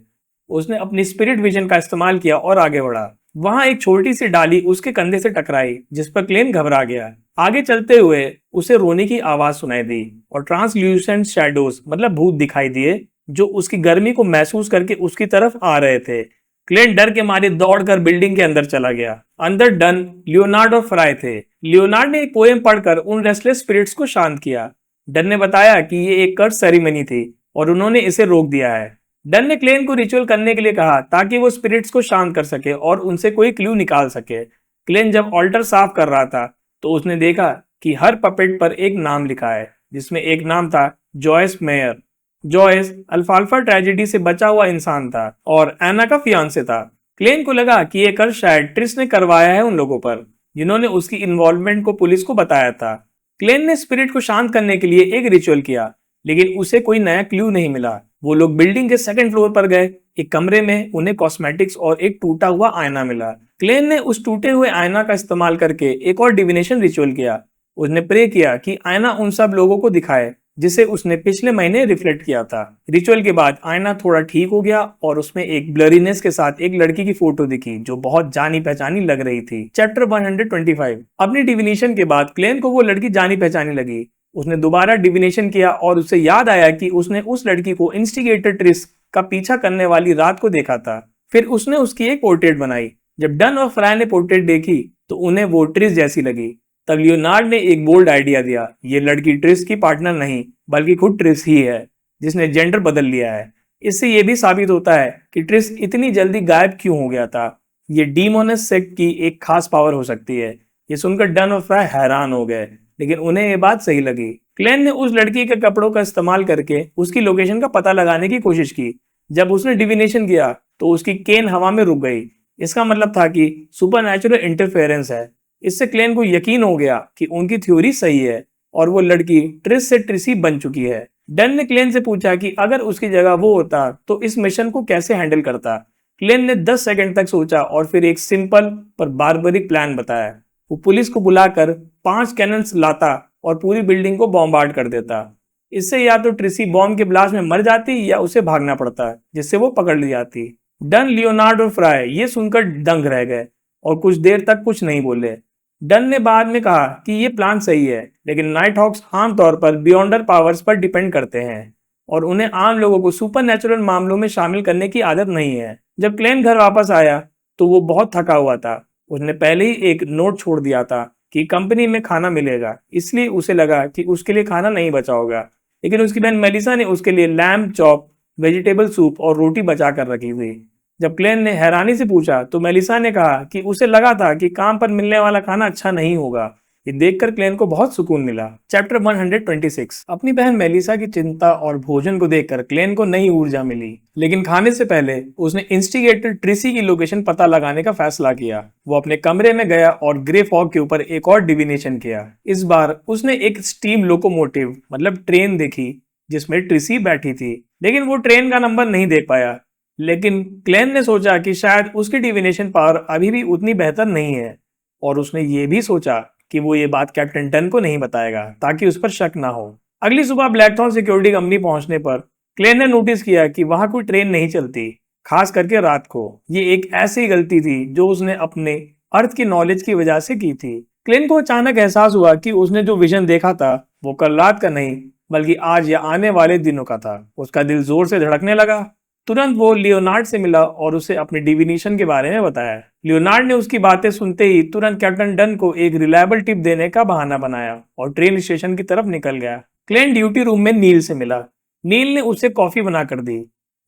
उसने अपनी स्पिरिट विजन का इस्तेमाल किया और आगे बढ़ा। वहां एक छोटी सी डाली उसके कंधे से टकराई, जिस पर क्लेन घबरा गया। आगे चलते हुए उसे रोने की आवाज सुनाई दी और ट्रांसल्यूसेंट शैडोज मतलब भूत दिखाई दिए, जो उसकी गर्मी को महसूस करके उसकी तरफ आ रहे थे। क्लेन डर के मारे दौड़कर बिल्डिंग के अंदर चला गया। अंदर डन, लियोनार्ड और फ्राई थे। लियोनार्ड ने एक पोएम पढ़कर उन रेस्टलेस स्पिरिट्स को शांत किया। डन ने बताया कि ये एक कर्स सेरेमनी थी और उन्होंने इसे रोक दिया है। डन ने क्लेन को रिचुअल करने के लिए कहा ताकि वो स्पिरिट्स को शांत कर सके और उनसे कोई क्लू निकाल सके। क्लेन जब ऑल्टर साफ कर रहा था तो उसने देखा कि हर पपेट पर एक नाम लिखा है, जिसमें एक नाम था जॉयस मेयर। जॉयस अल्फाल्फा ट्रेजेडी से बचा हुआ इंसान था और एना का फियांसे था। क्लेन को लगा कि ये कर्ज शायद ट्रिस ने करवाया है उन लोगों पर, जिन्होंने उसकी इन्वॉल्वमेंट को पुलिस को बताया था। क्लेन ने स्पिरिट को शांत करने के लिए एक रिचुअल किया, लेकिन उसे कोई नया क्लू नहीं मिला। वो लोग बिल्डिंग के सेकंड फ्लोर पर गए। एक कमरे में उन्हें कॉस्मेटिक्स और एक टूटा हुआ आईना मिला। क्लेन ने उस टूटे हुए आईना का इस्तेमाल करके एक और डिविनेशन रिचुअल किया। उसने प्रे किया कि आईना उन सब लोगों को दिखाए जिसे उसने पिछले महीने रिफ्लेक्ट किया था। रिचुअल के बाद आईना थोड़ा ठीक हो गया और उसमें एक ब्लरीनेस के साथ एक लड़की की फोटो दिखी, जो बहुत जानी पहचानी लग रही थी। चैप्टर 125। अपनी डिविनेशन के बाद क्लेन को वो लड़की जानी पहचानी लगी। उसने दोबारा डिविनेशन किया और उसे याद आया कि उसने उस लड़की को इंस्टिगेटर ट्रिस का पीछा करने वाली रात को देखा था। फिर उसने उसकी एक पोर्ट्रेट बनाई। जब डन और फ्राई ने पोर्ट्रेट देखी तो उन्हें वो ट्रिस जैसी लगी। तब लियोनार्ड ने एक बोल्ड आइडिया दिया। ये लड़की ट्रिस की पार्टनर नहीं, बल्कि खुद ट्रिस ही है, जिसने जेंडर बदल लिया है। इससे यह भी साबित होता है कि ट्रिस इतनी जल्दी गायब क्यों हो गया था। ये डीमोनस सेक्ट की एक खास पावर हो सकती है। ये सुनकर डन और फ्राई हैरान हो गए, लेकिन उन्हें ये बात सही लगी। क्लेन ने उस लड़की के कपड़ों का इस्तेमाल करके उसकी लोकेशन का पता लगाने की कोशिश की। जब उसने डिविनेशन किया तो उसकी केन हवा में रुक गई। इसका मतलब था कि सुपरनैचुरल इंटरफेरेंस है। इससे क्लेन को यकीन हो गया कि उनकी थ्योरी सही है और वो लड़की ट्रिस से ट्रिसी बन चुकी है। डन ने क्लेन से पूछा कि अगर उसकी जगह वो होता तो इस मिशन को कैसे हैंडल करता। क्लेन ने 10 सेकंड तक सोचा और फिर एक सिंपल पर बारबरिक प्लान बताया। वो पुलिस को बुलाकर 5 कैनन्स लाता और पूरी बिल्डिंग को बॉम्बार्ड कर देता। इससे या तो ट्रिसी बॉम्ब के ब्लास्ट में मर जाती या उसे भागना पड़ता, जिससे वो पकड़ ली जाती। डन, लियोनार्ड और फ्राई ये सुनकर दंग रह गए और कुछ देर तक कुछ नहीं बोले। डन ने बाद में कहा कि ये प्लान सही है, लेकिन नाइट हॉक्स आमतौर पर बियॉन्डर पावर्स पर डिपेंड करते हैं और उन्हें आम लोगों को सुपरनैचुरल मामलों में शामिल करने की आदत नहीं है। जब क्लेन घर वापस आया तो वो बहुत थका हुआ था। उसने पहले ही एक नोट छोड़ दिया था कि कंपनी में खाना मिलेगा, इसलिए उसे लगा कि उसके लिए खाना नहीं बचा होगा। लेकिन उसकी बहन मेलिसा ने उसके लिए लैम्ब चॉप, वेजिटेबल सूप और रोटी बचा कर रखी थी। जब क्लेन ने हैरानी से पूछा तो मेलिसा ने कहा कि उसे लगा था कि काम पर मिलने वाला खाना अच्छा नहीं होगा। ये देखकर क्लेन को बहुत सुकून मिला। चैप्टर 126। अपनी बहन मेलिसा की चिंता और भोजन को देखकर क्लेन को नई ऊर्जा मिली, लेकिन खाने से पहले उसने इंस्टिगेटर ट्रिसी की लोकेशन पता लगाने का फैसला किया। वो अपने कमरे में गया और ग्रे फॉग के ऊपर एक और डिविनेशन किया। इस बार उसने एक स्टीम लोकोमोटिव मतलब ट्रेन देखी जिसमें ट्रिसी बैठी थी, लेकिन वो ट्रेन का नंबर नहीं देख पाया। लेकिन क्लेन ने सोचा कि शायद उसकी डिविनेशन पावर अभी भी उतनी बेहतर नहीं है, और उसने ये भी सोचा कि वो ये बात कैप्टन डन को नहीं बताएगा ताकि उस पर शक ना हो। अगली सुबह ब्लैकथॉर्न सिक्योरिटी कंपनी पहुंचने पर क्लेन ने नोटिस किया कि वहां कोई ट्रेन नहीं चलती, खास करके रात को। ये एक ऐसी गलती थी जो उसने अपने अर्थ की नॉलेज की वजह से की थी। क्लेन को अचानक एहसास हुआ कि उसने जो विजन देखा था वो कल रात का नहीं बल्कि आज या आने वाले दिनों का था। उसका दिल जोर से धड़कने लगा। तुरंत वो लियोनार्ड से मिला और उसे अपनी डिविनेशन के बारे में बताया। लियोनार्ड ने उसकी बातें सुनते ही तुरंत कैप्टन डन को एक रिलायबल टिप देने का बहाना बनाया और ट्रेन स्टेशन की तरफ निकल गया। क्लेन ड्यूटी रूम में नील से मिला। नील ने उसे कॉफी बनाकर दी।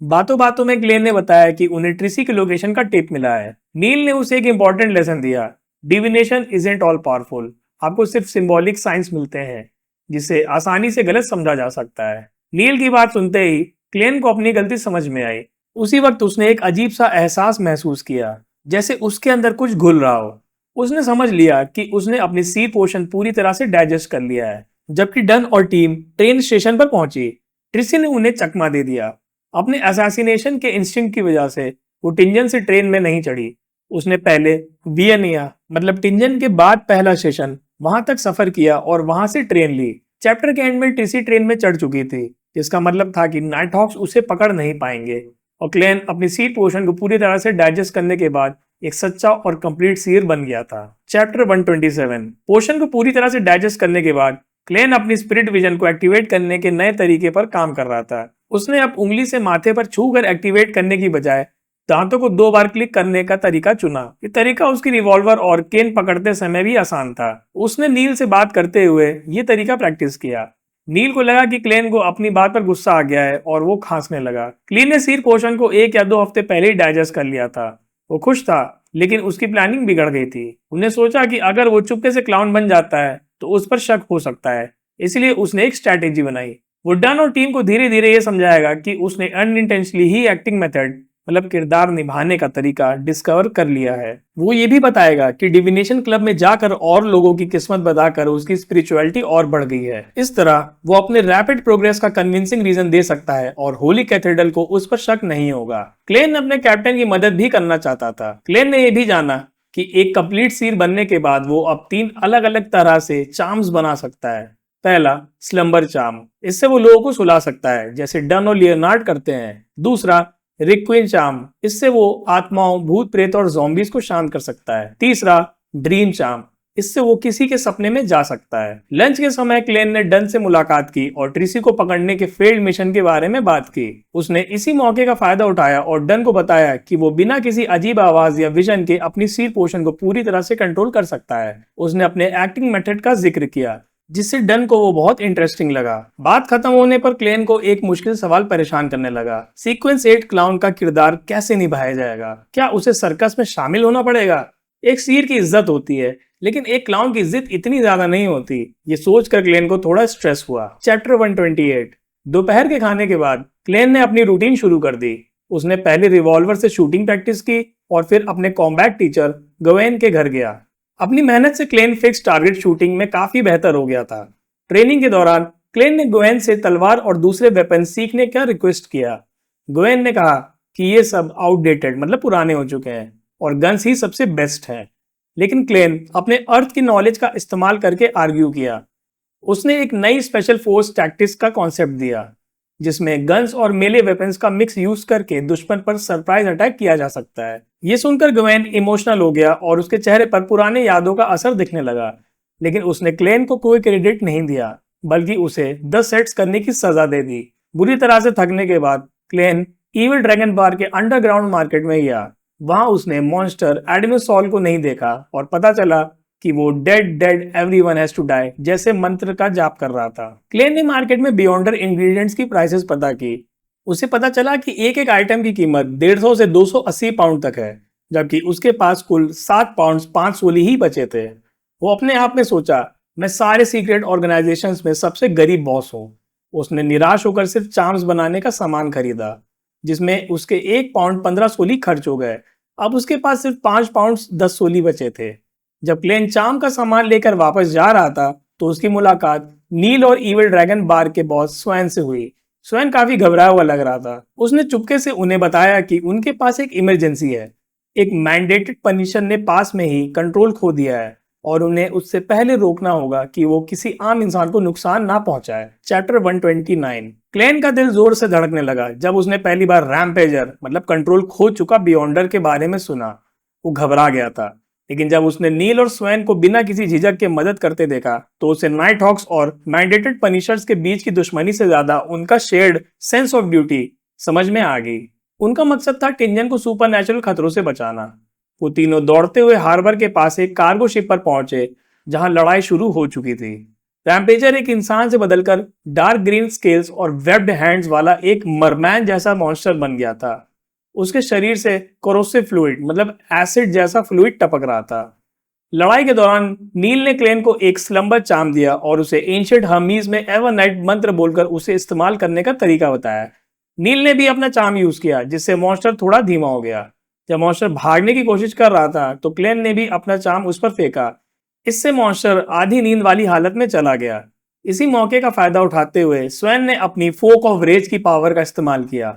बातों बातों में क्लेन ने बताया कि उन्हें ट्रिसी की लोकेशन का टिप मिला है। नील ने उसे एक इंपॉर्टेंट लेसन दिया। Divination isn't all powerful. आपको सिर्फ सिंबॉलिक साइंस मिलते हैं जिसे आसानी से गलत समझा जा सकता है। नील की बात सुनते ही क्लेन को अपनी गलती समझ में आई। उसी वक्त उसने एक अजीब सा एहसास महसूस किया, जैसे उसके अंदर कुछ घुल रहा हो। उसने समझ लिया कि उसने अपनी सी पोशन पूरी तरह से डाइजेस्ट कर लिया है। जबकि डन और टीम ट्रेन स्टेशन पर पहुंची, ट्रिसी ने उन्हें चकमा दे दिया। अपने असैसिनेशन के इंस्टिंक्ट की वजह से वो टिंजन से ट्रेन में नहीं चढ़ी। उसने पहले वियनिया मतलब टिंजन के बाद पहला स्टेशन वहां तक सफर किया और वहां से ट्रेन ली। चैप्टर के एंड में ट्रिसी ट्रेन में चढ़ चुकी थी, जिसका मतलब था कि नाइट हॉक्स उसे पकड़ नहीं पाएंगे। और क्लेन अपनी सीड पोर्शन को पूरी तरह से डाइजेस्ट करने के बाद एक सच्चा और कंप्लीट सीर बन गया था। चैप्टर 127। पोर्शन को पूरी तरह से डाइजेस्ट करने के बाद क्लेन अपनी स्पिरिट विजन को एक्टिवेट करने के नए तरीके पर काम कर रहा था। उसने अब उंगली से माथे पर छूकर एक्टिवेट करने की बजाय दांतों को 2 बार क्लिक करने का तरीका चुना। ये तरीका उसकी रिवॉल्वर और केन पकड़ते समय भी आसान था। उसने नील से बात करते हुए ये तरीका प्रैक्टिस किया। नील को लगा कि क्लेन को अपनी बात पर गुस्सा आ गया है और वो खांसने लगा। क्लेन ने सीर पोर्शन को 1 या 2 हफ्ते पहले ही डाइजेस्ट कर लिया था। वो खुश था, लेकिन उसकी प्लानिंग बिगड़ गई थी। उसने सोचा कि अगर वो चुपके से क्लाउन बन जाता है तो उस पर शक हो सकता है, इसलिए उसने एक स्ट्रैटेजी बनाई। वो डन और टीम को धीरे धीरे ये समझाएगा कि उसने अनइंटेंशनली ही एक्टिंग मेथड मतलब किरदार निभाने का तरीका डिस्कवर कर लिया है। वो ये भी बताएगा कि डिविनेशन क्लब में जाकर और लोगों की किस्मत बताकर उसकी स्पिरिचुअलिटी और बढ़ गई है। इस तरह वो अपने रैपिड प्रोग्रेस का कन्विंसिंग रीजन दे सकता है और होली कैथेड्रल को उस पर शक नहीं होगा। क्लेन अपने कैप्टन की मदद भी करना चाहता था। क्लेन ने यह भी जाना कि एक कंप्लीट सीर बनने के बाद वो अब 3 अलग अलग तरह से चार्म्स बना सकता है। पहला, स्लम्बर चार्म। इससे वो लोगों को सुला सकता है जैसे डन और लियोनार्ड करते हैं। दूसरा, रिक्विन चार्म। इससे वो आत्माओं, भूत प्रेत और ज़ॉम्बीज को शांत कर सकता है। तीसरा, ड्रीम चार्म। इससे वो किसी के सपने में जा सकता है। लंच के समय क्लेन ने डन से मुलाकात की और ट्रिसी को पकड़ने के फेल्ड मिशन के बारे में बात की। उसने इसी मौके का फायदा उठाया और डन को बताया कि वो बिना किसी अजीब आवाज या विजन के अपनी सीर पोर्शन को पूरी तरह से कंट्रोल कर सकता है। उसने अपने एक्टिंग मेथड का जिक्र किया, जिससे डन को वो बहुत इंटरेस्टिंग लगा। बात खत्म होने पर क्लेन को एक मुश्किल सवाल परेशान करने लगा। सीक्वेंस 8 क्लाउन का किरदार कैसे निभाया जाएगा? क्या उसे सर्कस में शामिल होना पड़ेगा? एक सीर की इज्जत होती है, लेकिन एक क्लाउन की इज्जत इतनी ज्यादा नहीं होती। ये सोचकर क्लेन को थोड़ा स्ट्रेस हुआ। चैप्टर 128। दोपहर के खाने के बाद क्लेन ने अपनी रूटीन शुरू कर दी। उसने पहले रिवॉल्वर से शूटिंग प्रैक्टिस की और फिर अपने कॉम्बैट टीचर गवेन के घर गया। अपनी मेहनत से क्लेन फिक्स टारगेट शूटिंग में काफी बेहतर हो गया था। ट्रेनिंग के दौरान क्लेन ने गोएन से तलवार और दूसरे वेपन सीखने का रिक्वेस्ट किया। गोएन ने कहा कि ये सब आउटडेटेड मतलब पुराने हो चुके हैं और गन्स ही सबसे बेस्ट है। लेकिन क्लेन अपने अर्थ की नॉलेज का इस्तेमाल करके आर्ग्यू किया। उसने एक नई स्पेशल फोर्स टैक्टिक्स का कॉन्सेप्ट दिया, जिसमें गन्स और मेले वेपन्स का मिक्स यूज करके दुश्मन पर सरप्राइज अटैक किया जा सकता है। ये सुनकर गवेन इमोशनल हो गया और उसके चेहरे पर पुराने यादों का असर दिखने लगा। लेकिन उसने क्लेन को कोई क्रेडिट नहीं दिया, बल्कि उसे 10 सेट्स करने की सजा दे दी। बुरी तरह से थकने के बाद क्लेन इविल ड्रैगन बार के अंडरग्राउंड मार्केट में गया। वहां उसने मॉन्स्टर एडमिसॉल को नहीं देखा और पता चला कि वो dead dead everyone has to die जैसे मंत्र का जाप कर रहा था। क्लेन ने मार्केट में बियॉन्डर इंग्रेडिएंट्स की प्राइसेस पता की। उसे पता चला कि एक एक आइटम की कीमत 150 से 280 पाउंड तक है, जबकि उसके पास कुल 7 पाउंड 5 सोली ही बचे थे। वो अपने आप में सोचा, मैं सारे सीक्रेट ऑर्गेनाइजेशंस में सबसे गरीब बॉस हूँ। उसने निराश होकर सिर्फ चार्म्स बनाने का सामान खरीदा, जिसमें उसके 1 पाउंड 15 सोली खर्च हो गए। अब उसके पास सिर्फ 5 पाउंड 10 सोली बचे थे। जब क्लेन चार्म का सामान लेकर वापस जा रहा था, तो उसकी मुलाकात नील और इविल ड्रैगन बार के बॉस स्वैन से हुई। स्वैन काफी घबराया हुआ लग रहा था। उसने चुपके से उन्हें बताया कि उनके पास एक इमरजेंसी है। एक मैंडेटेड पनिशर ने पास में ही कंट्रोल खो दिया है और उन्हें उससे पहले रोकना होगा कि वो किसी आम इंसान को नुकसान ना पहुंचाए। चैप्टर 129। क्लेन का दिल जोर से धड़कने लगा जब उसने पहली बार रैम्पेजर मतलब कंट्रोल खो चुका बियॉन्डर के बारे में सुना। वो घबरा गया था, लेकिन जब उसने नील और स्वैन को बिना किसी झिझक के मदद करते देखा, तो उसे नाइट हॉक्स और मैंडेटेड पनिशर्स के बीच की दुश्मनी से ज्यादा उनका शेयर्ड सेंस ऑफ ड्यूटी समझ में आ गई। उनका मकसद था टिंजन को सुपरनैचुरल खतरों से बचाना। वो तीनों दौड़ते हुए हार्बर के पास एक कार्गो शिप पर पहुंचे, जहां लड़ाई शुरू हो चुकी थी। रैम्पेजर एक इंसान से बदलकर डार्क ग्रीन स्केल्स और वेब्ड हैंड्स वाला एक मरमैन जैसा मॉन्स्टर बन गया था। उसके शरीर से कोरोसिव फ्लूइड मतलब एसिड जैसा फ्लूइड टपक रहा था। लड़ाई के दौरान नील ने क्लेन को एक स्लम्बर चार्म दिया और उसे एंशिएंट हर्मीज में एवरनाइट मंत्र बोलकर उसे इस्तेमाल करने का तरीका बताया। नील ने भी अपना चार्म यूज किया, जिससे मॉन्स्टर थोड़ा धीमा हो गया। जब मॉन्स्टर भागने की कोशिश कर रहा था, तो क्लेन ने भी अपना चार्म उस पर फेंका। इससे मॉन्स्टर आधी नींद वाली हालत में चला गया। इसी मौके का फायदा उठाते हुए स्वैन ने अपनी फोक ऑफ रेज की पावर का इस्तेमाल किया।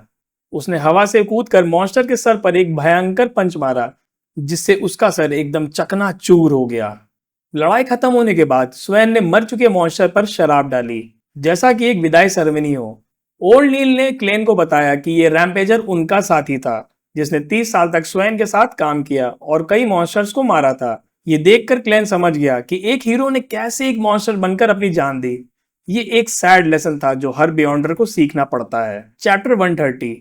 उसने हवा से कूदकर मॉन्स्टर के सर पर एक भयंकर पंच मारा, जिससे उसका सर एकदम चकनाचूर हो गया। लड़ाई खत्म होने के बाद स्वैन ने मर चुके मॉन्स्टर पर शराब डाली, जैसा कि एक विदाई सेरेमनी हो। ओल्ड नील ने क्लेन को बताया कि ये रैम्पेजर उनका साथी था, जिसने 30 साल तक स्वैन के साथ काम किया और कई मॉन्स्टर्स को मारा था। ये देखकर क्लेन समझ गया कि एक हीरो ने कैसे एक मॉन्स्टर बनकर अपनी जान दी। ये एक सैड लेसन था जो हर बियॉन्डर को सीखना पड़ता है। चैप्टर 130।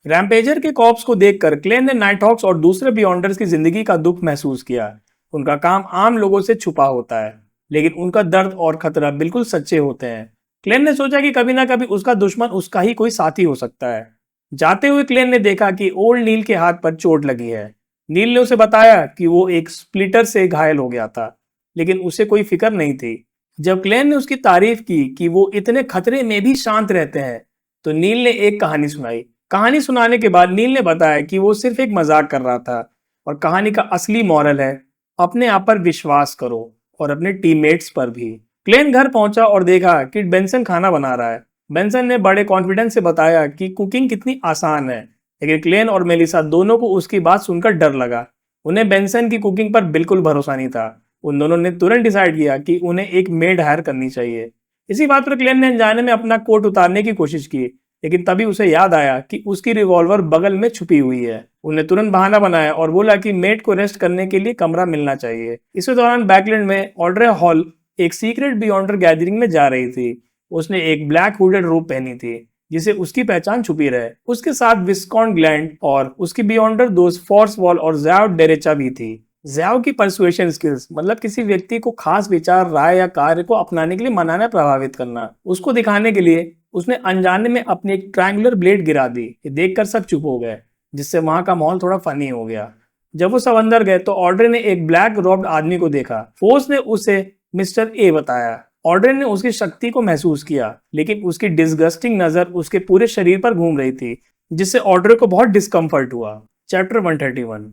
रैम्पेजर के कॉप्स को देखकर क्लेन ने नाइटहॉक्स और दूसरे बियॉन्डर्स की जिंदगी का दुख महसूस किया। उनका काम आम लोगों से छुपा होता है, लेकिन उनका दर्द और खतरा बिल्कुल सच्चे होते हैं। क्लेन ने सोचा कि कभी ना कभी उसका दुश्मन उसका ही कोई साथी हो सकता है। जाते हुए क्लेन ने देखा कि ओल्ड नील के हाथ पर चोट लगी है। नील ने उसे बताया कि वो एक स्प्लिटर से घायल हो गया था, लेकिन उसे कोई फिक्र नहीं थी। जब क्लेन ने उसकी तारीफ की कि वो इतने खतरे में भी शांत रहते हैं, तो नील ने एक कहानी सुनाई। कहानी सुनाने के बाद नील ने बताया कि वो सिर्फ एक मजाक कर रहा था और कहानी का असली मॉरल है, अपने आप पर विश्वास करो और अपने टीममेट्स पर भी। क्लेन घर पहुंचा और देखा कि बेंसन खाना बना रहा है। बेंसन ने बड़े कॉन्फिडेंस से बताया कि कुकिंग कितनी आसान है, लेकिन क्लेन और मेलिसा दोनों को उसकी बात सुनकर डर लगा। उन्हें बेंसन की कुकिंग पर बिल्कुल भरोसा नहीं था। उन दोनों ने तुरंत डिसाइड किया कि उन्हें एक मेड हायर करनी चाहिए। इसी बात पर क्लेन ने अनजाने में अपना कोट उतारने की कोशिश की, लेकिन तभी उसे याद आया कि उसकी रिवॉल्वर बगल में छुपी हुई है। उन्हें तुरंत बहाना बनाया और बोला कि मेड को रेस्ट करने के लिए कमरा मिलना चाहिए। इसी दौरान बैकलैंड में ऑड्रे हॉल एक सीक्रेट बियॉन्डर गैदरिंग में जा रही थी। उसने एक ब्लैक हुडेड रोब पहनी थी, जिसे उसकी पहचान छुपी रहे। उसके साथ विस्कॉन ग्लैंड और उसकी बियॉन्डर दोस्त फोर्स वॉल और ज़ाओ डेरेचा भी थी। ज़ाओ की परसुएशन स्किल्स मतलब किसी व्यक्ति को खास विचार, राय या कार्य को अपनाने के लिए मनाना, प्रभावित करना। उसको दिखाने के लिए उसने अनजाने में अपनी एक ट्रायंगुलर ब्लेड गिरा दी। ये देखकर सब चुप हो गए, जिससे वहां का माहौल थोड़ा फनी हो गया। जब वो सब अंदर गए, तो ऑड्रे ने एक ब्लैक रॉब्ड आदमी को देखा। फोर्स ने उसे मिस्टर ए बताया। ऑड्रे ने उसकी शक्ति को महसूस किया, लेकिन उसकी डिस्गस्टिंग नजर उसके पूरे शरीर पर घूम रही थी, जिससे ऑड्रे को बहुत डिस्कम्फर्ट हुआ। चैप्टर 131।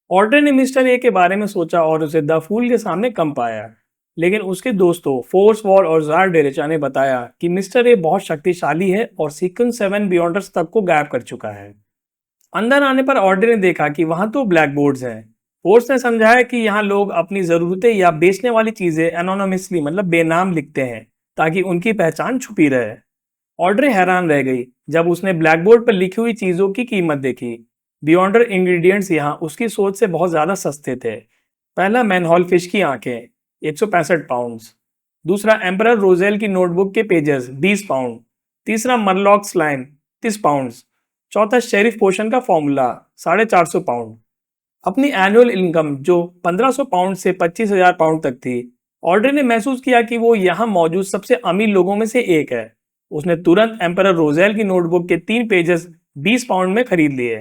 ऑड्रे ने मिस्टर ए के बारे में सोचा और उसे द फूल के सामने कम पाया, लेकिन उसके दोस्तों फोर्स वॉल और जार डेरेचा ने बताया कि मिस्टर ए बहुत शक्तिशाली है और सीक्वेंस 7 बियॉन्डर्स तक को गायब कर चुका है। अंदर आने पर ऑड्रे ने देखा कि वहां तो ब्लैक बोर्ड्स हैं। फोर्स ने समझाया कि यहाँ लोग अपनी जरूरतें या बेचने वाली चीजें एनोनिमसली मतलब बेनाम लिखते हैं, ताकि उनकी पहचान छुपी रहे। ऑड्रे हैरान रह गई जब उसने ब्लैक बोर्ड पर लिखी हुई चीजों की कीमत देखी। बियॉन्डर इंग्रेडिएंट्स यहाँ उसकी सोच से बहुत ज्यादा सस्ते थे। पहला मैनहॉल फिश की आंखें 165 पाउंड्स, दूसरा एम्परर रोजेल की नोटबुक के पेजेस 20 पाउंड, तीसरा मरलॉक स्लाइम 30 पाउंड्स, चौथा शेरिफ पोशन का फॉर्मूला 450 पाउंड। अपनी एनुअल इनकम जो 1500 पाउंड से 25,000 पाउंड तक थी, ऑड्रे ने महसूस किया कि वो यहाँ मौजूद सबसे अमीर लोगों में से एक है। उसने तुरंत एम्परर रोजेल की नोटबुक के 3 पेजेस 20 पाउंड में खरीद लिए।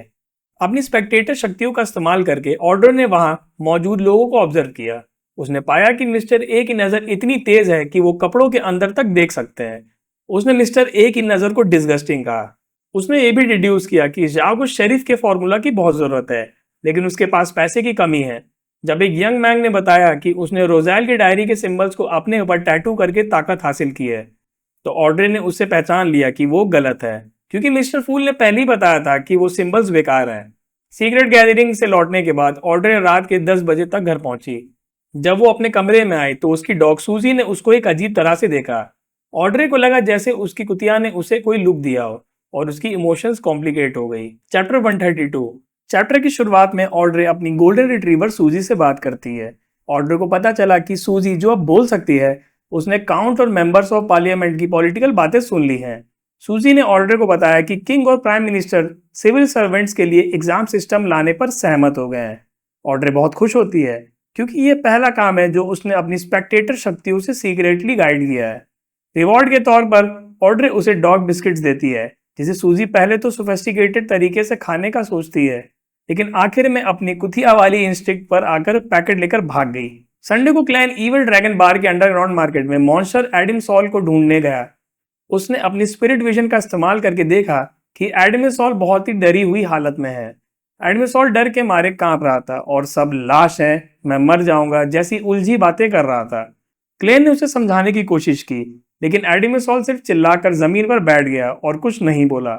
अपनी स्पेक्टेटर शक्तियों का इस्तेमाल करके ऑर्डर ने वहां मौजूद लोगों को ऑब्जर्व किया। उसने पाया कि मिस्टर ए की नजर इतनी तेज है कि वो कपड़ों के अंदर तक देख सकते हैं। उसने मिस्टर ए की नजर को डिसगस्टिंग कहा। उसने ये भी डिड्यूस किया कि जाओ को शेरिफ के फॉर्मूला की बहुत जरूरत है, लेकिन उसके पास पैसे की कमी है। जब एक यंग मैन ने बताया कि उसने रोज़ेल की डायरी के सिंबल्स को अपने ऊपर टैटू करके ताकत हासिल की है, तो ऑड्रे ने उससे पहचान लिया कि वो गलत है, क्योंकि मिस्टर फूल ने पहले ही बताया था कि वो सिंबल्स बेकार हैं। सीक्रेट गैदरिंग से लौटने के बाद ऑड्रे रात के 10 बजे तक घर पहुंची। जब वो अपने कमरे में आई तो उसकी डॉग सूजी ने उसको एक अजीब तरह से देखा। ऑड्रे को लगा जैसे उसकी कुतिया ने उसे कोई लुक दिया हो और उसकी इमोशंस कॉम्प्लिकेट हो गई। चैप्टर 132। चैप्टर की शुरुआत में ऑड्रे अपनी गोल्डन रिट्रीवर सूजी से बात करती है। ऑड्रे को पता चला कि सूजी जो अब बोल सकती है, उसने काउंट और मेंबर्स ऑफ पार्लियामेंट की पॉलिटिकल बातें सुन ली हैं। सूजी ने ऑर्डर को बताया कि किंग और प्राइम मिनिस्टर सिविल सर्वेंट्स के लिए एग्जाम सिस्टम लाने पर सहमत हो गए हैं। ऑर्डर बहुत खुश होती है, क्योंकि ये पहला काम है जो उसने अपनी स्पेक्टेटर शक्तियों से सीक्रेटली गाइड किया है। रिवॉर्ड के तौर पर ऑर्डर उसे डॉग बिस्किट्स देती है, जिसे सूजी पहले तो सोफिस्टिकेटेड तरीके से खाने का सोचती है, लेकिन आखिर में अपनी कुथिया वाली इंस्टिंक्ट पर आकर पैकेट लेकर भाग गई। संडे को क्लैन ईवल ड्रैगन बार के अंडरग्राउंड मार्केट में मॉन्स्टर एडम सॉल को ढूंढने गया। उसने अपनी स्पिरिट विजन का इस्तेमाल करके देखा कि एडम सॉल बहुत ही डरी हुई हालत में है। एडम सॉल डर के मारे कांप रहा था और सब लाश है, मैं मर जाऊंगा जैसी उलझी बातें कर रहा था। क्लेन ने उसे समझाने की कोशिश की, लेकिन एडम सॉल सिर्फ चिल्लाकर जमीन पर बैठ गया और कुछ नहीं बोला।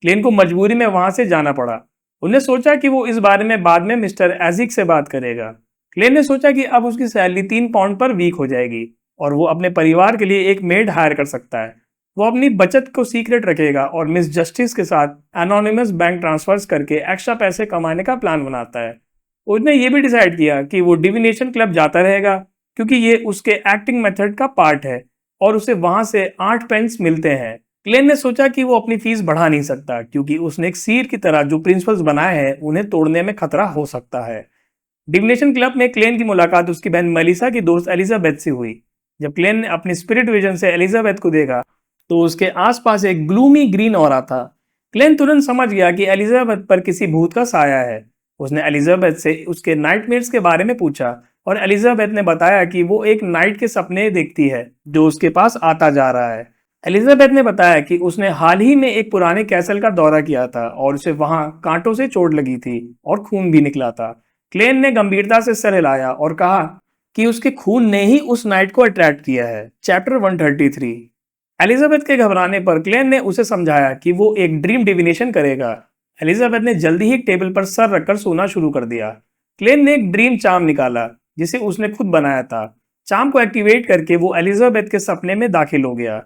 क्लेन को मजबूरी में वहां से जाना पड़ा। उन्हें सोचा कि वो इस बारे में बाद में मिस्टर एजिक से बात करेगा। क्लेन ने सोचा कि अब उसकी सैलरी 3 पाउंड पर वीक हो जाएगी और वो अपने परिवार के लिए एक मेड हायर कर सकता है। वो अपनी बचत को सीक्रेट रखेगा और मिस जस्टिस के साथ एनोनिमस बैंक ट्रांसफर्स करके एक्स्ट्रा पैसे कमाने का प्लान बनाता है। उसने ये भी डिसाइड किया कि वो डिविनेशन क्लब जाता रहेगा, क्योंकि ये उसके एक्टिंग मेथड का पार्ट है और उसे वहां से 8 पेंस मिलते हैं। क्लेन ने सोचा कि वो अपनी फीस बढ़ा नहीं सकता, क्योंकि उसने एक सीर की तरह जो प्रिंसिपल्स बनाए हैं उन्हें तोड़ने में खतरा हो सकता है। डिविनेशन क्लब में क्लेन की मुलाकात उसकी बहन मेलिसा की दोस्त एलिजाबेथ से हुई। जब क्लेन ने अपनी स्पिरिट विजन से एलिजाबेथ को देखा तो उसके आसपास एक ग्लूमी ग्रीन ऑरा था। क्लेन तुरंत समझ गया कि एलिजाबेथ पर किसी भूत का साया है। उसने एलिजाबेथ से उसके नाइटमेयर्स के बारे में पूछा और एलिजाबेथ ने बताया कि वो एक नाइट के सपने देखती है जो उसके पास आता जा रहा है। एलिजाबेथ ने बताया कि उसने हाल ही में एक पुराने कैसल का दौरा किया था और उसे वहां कांटों से चोट लगी थी और खून भी निकला था। क्लेन ने गंभीरता से सर हिलाया और कहा कि उसके खून ने ही उस नाइट को अट्रैक्ट किया है। चैप्टर 133। एलिजाबेथ के घबराने पर क्लेन ने उसे समझाया कि वो एक ड्रीम डिविनेशन करेगा। एलिजाबेथ ने जल्दी ही टेबल पर सर रखकर सोना शुरू कर दिया। क्लेन ने एक ड्रीम चार्म निकाला जिसे उसने खुद बनाया था। चार्म को एक्टिवेट करके वो एलिजाबेथ के सपने में दाखिल हो गया।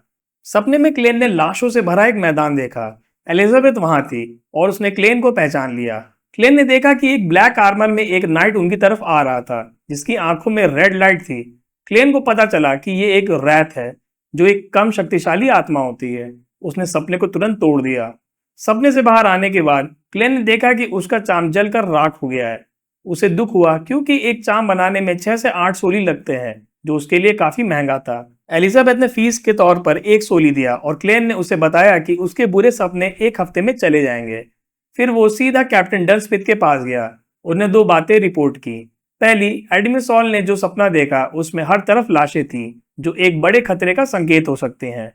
सपने में क्लेन ने लाशों से भरा एक मैदान देखा। एलिजाबेथ वहां थी और उसने क्लेन को पहचान लिया। क्लेन ने देखा कि एक ब्लैक आर्मर में एक नाइट उनकी तरफ आ रहा था, जिसकी आंखों में रेड लाइट थी। क्लेन को पता चला कि ये एक रैत है, जो एक कम शक्तिशाली आत्मा होती है। उसने सपने को तुरंत तोड़ दिया। सपने से बाहर आने के बाद क्लेन ने देखा कि उसका चाम जलकर राख हो गया है। उसे दुख हुआ, क्योंकि एक चाम बनाने में 6 से 8 सोली लगते हैं, जो उसके लिए काफी महंगा था। एलिजाबेथ ने फीस के तौर पर 1 सोली दिया और क्लेन ने उसे बताया कि उसके बुरे सपने 1 हफ्ते में चले जाएंगे। फिर वो सीधा कैप्टन डनस्मिथ के पास गया। उन्हें 2 बातें रिपोर्ट की। पहली, एडम सॉल ने जो सपना देखा उसमें हर तरफ लाशें थी, जो एक बड़े खतरे का संकेत हो सकते हैं।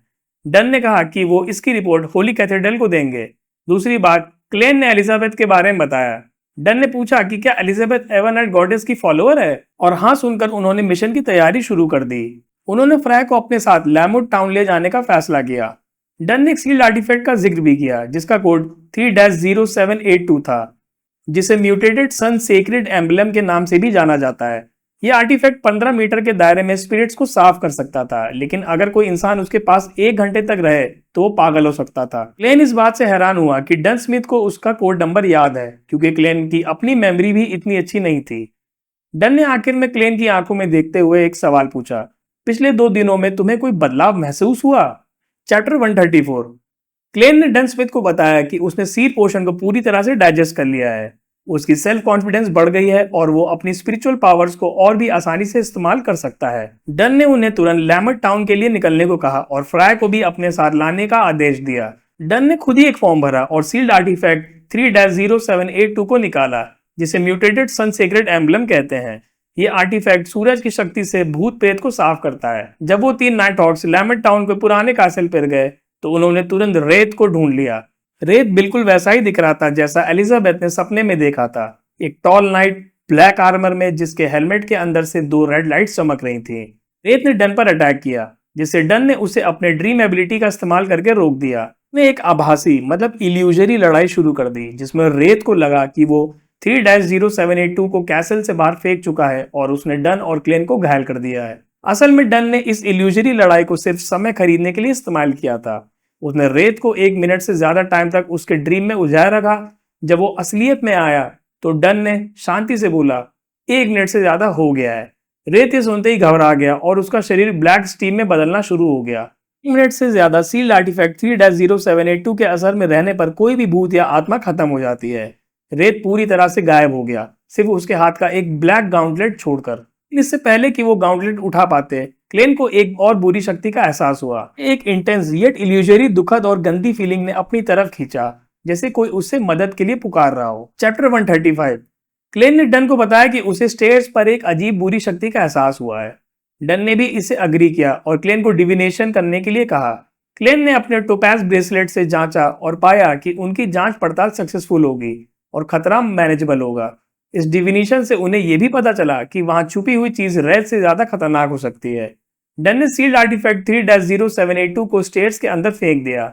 डन ने कहा कि वो इसकी रिपोर्ट होली कैथेड्रल को देंगे। दूसरी बात, क्लेन ने एलिजाबेथ के बारे में बताया। डन ने पूछा कि क्या एलिजाबेथ एवरनाइट गॉडेस की फॉलोअर है, और हाँ सुनकर उन्होंने मिशन की तैयारी शुरू कर दी। उन्होंने फ्राय को अपने साथ लैमवुड टाउन ले जाने का फैसला किया। डन ने एक सील्ड आर्टिफैक्ट का जिक्र भी किया, जिसका कोड 3-0782 था, जिसे म्यूटेटेड सन सेक्रेड एम्बलम के नाम से भी जाना जाता है। यह आर्टिफैक्ट 15 मीटर के दायरे में स्पिरिट्स को साफ कर सकता था, लेकिन अगर कोई इंसान उसके पास 1 घंटे तक रहे तो वो पागल हो सकता था। क्लेन इस बात से हैरान हुआ कि डन स्मिथ को उसका कोड नंबर याद है, क्योंकि क्लेन की अपनी मेमोरी भी इतनी अच्छी नहीं थी। डन ने आखिर में क्लेन की आंखों में देखते हुए एक सवाल पूछा, पिछले 2 दिनों में तुम्हें कोई बदलाव महसूस हुआ? चैप्टर 134। क्लेन ने डन स्मिथ को बताया कि उसने सीड पोशन को पूरी तरह से डाइजेस्ट कर लिया है। उसकी सेल्फ कॉन्फिडेंस बढ़ गई है और वो अपनी स्पिरिचुअल पावर्स को और भी आसानी से इस्तेमाल कर सकता है। डन ने उन्हें तुरंत लैमर्ट टाउन के लिए निकलने को कहा और फ्राई को भी अपने साथ लाने का आदेश दिया। डन ने खुद ही एक फॉर्म भरा और सील्ड आर्टिफैक्ट 3-0782 को निकाला, जिसे म्यूटेटेड सन सीक्रेट एम्बलम कहते हैं। ये आर्टिफैक्ट सूरज की शक्ति से भूत प्रेत को साफ करता है। जब वो तीन नाइट हॉक्स लैमर्ट टाउन के पुराने कासल पर गए तो उन्होंने तुरंत रेत को ढूंढ लिया। रेत बिल्कुल वैसा ही दिख रहा था जैसा एलिजाबेथ ने सपने में देखा था, एक टॉल नाइट ब्लैक आर्मर में जिसके हेलमेट के अंदर से दो रेड लाइट्स चमक रही थी। रेत ने डन पर अटैक किया, जिससे डन ने उसे अपने ड्रीम एबिलिटी का इस्तेमाल करके रोक दिया। ने एक आभासी मतलब इल्यूजरी लड़ाई शुरू कर दी, जिसमें रेत को लगा कि वो 3-0782 को कैसल से बाहर फेंक चुका है और उसने डन और क्लेन को घायल कर दिया है। असल में डन ने इस इल्यूजरी लड़ाई को सिर्फ समय खरीदने के लिए इस्तेमाल किया था। उसने रेत को 1 मिनट से ज्यादा टाइम तक उसके ड्रीम में उलझाए रखा। जब वो असलियत में आया तो डन ने शांति से बोला, 1 मिनट से ज्यादा हो गया है। रेत ये सुनते ही घबरा गया और उसका शरीर ब्लैक स्टीम में बदलना शुरू हो गया। 1 मिनट से ज्यादा सील्ड आर्टिफैक्ट 3-0782 के असर में रहने पर कोई भी भूत या आत्मा खत्म हो जाती है। रेत पूरी तरह से गायब हो गया, सिर्फ उसके हाथ का एक ब्लैक गाउंटलेट छोड़कर। इससे पहले कि वो गाउंटलेट उठा पाते, क्लेन को एक और बुरी शक्ति का एहसास हुआ। एक इंटेंस येट इल्यूजरी दुखद और गंदी फीलिंग ने अपनी तरफ खींचा, जैसे कोई उससे मदद के लिए पुकार रहा हो। चैप्टर 135। क्लेन ने डन को बताया कि उसे स्टेयर्स पर एक अजीब बुरी शक्ति का एहसास हुआ है। डन ने भी इसे अग्री किया और क्लेन को डिविनेशन करने के लिए कहा। क्लेन ने अपने टोपैज ब्रेसलेट से जांचा और पाया कि उनकी जांच पड़ताल सक्सेसफुल होगी और खतरा मैनेजेबल होगा। इस डिविनेशन से उन्हें यह भी पता चला कि वहां छुपी हुई चीज रेत से ज्यादा खतरनाक हो सकती है। डन ने सील्ड आर्टिफैक्ट 3-0782 को स्टेयर्स के अंदर फेंक दिया।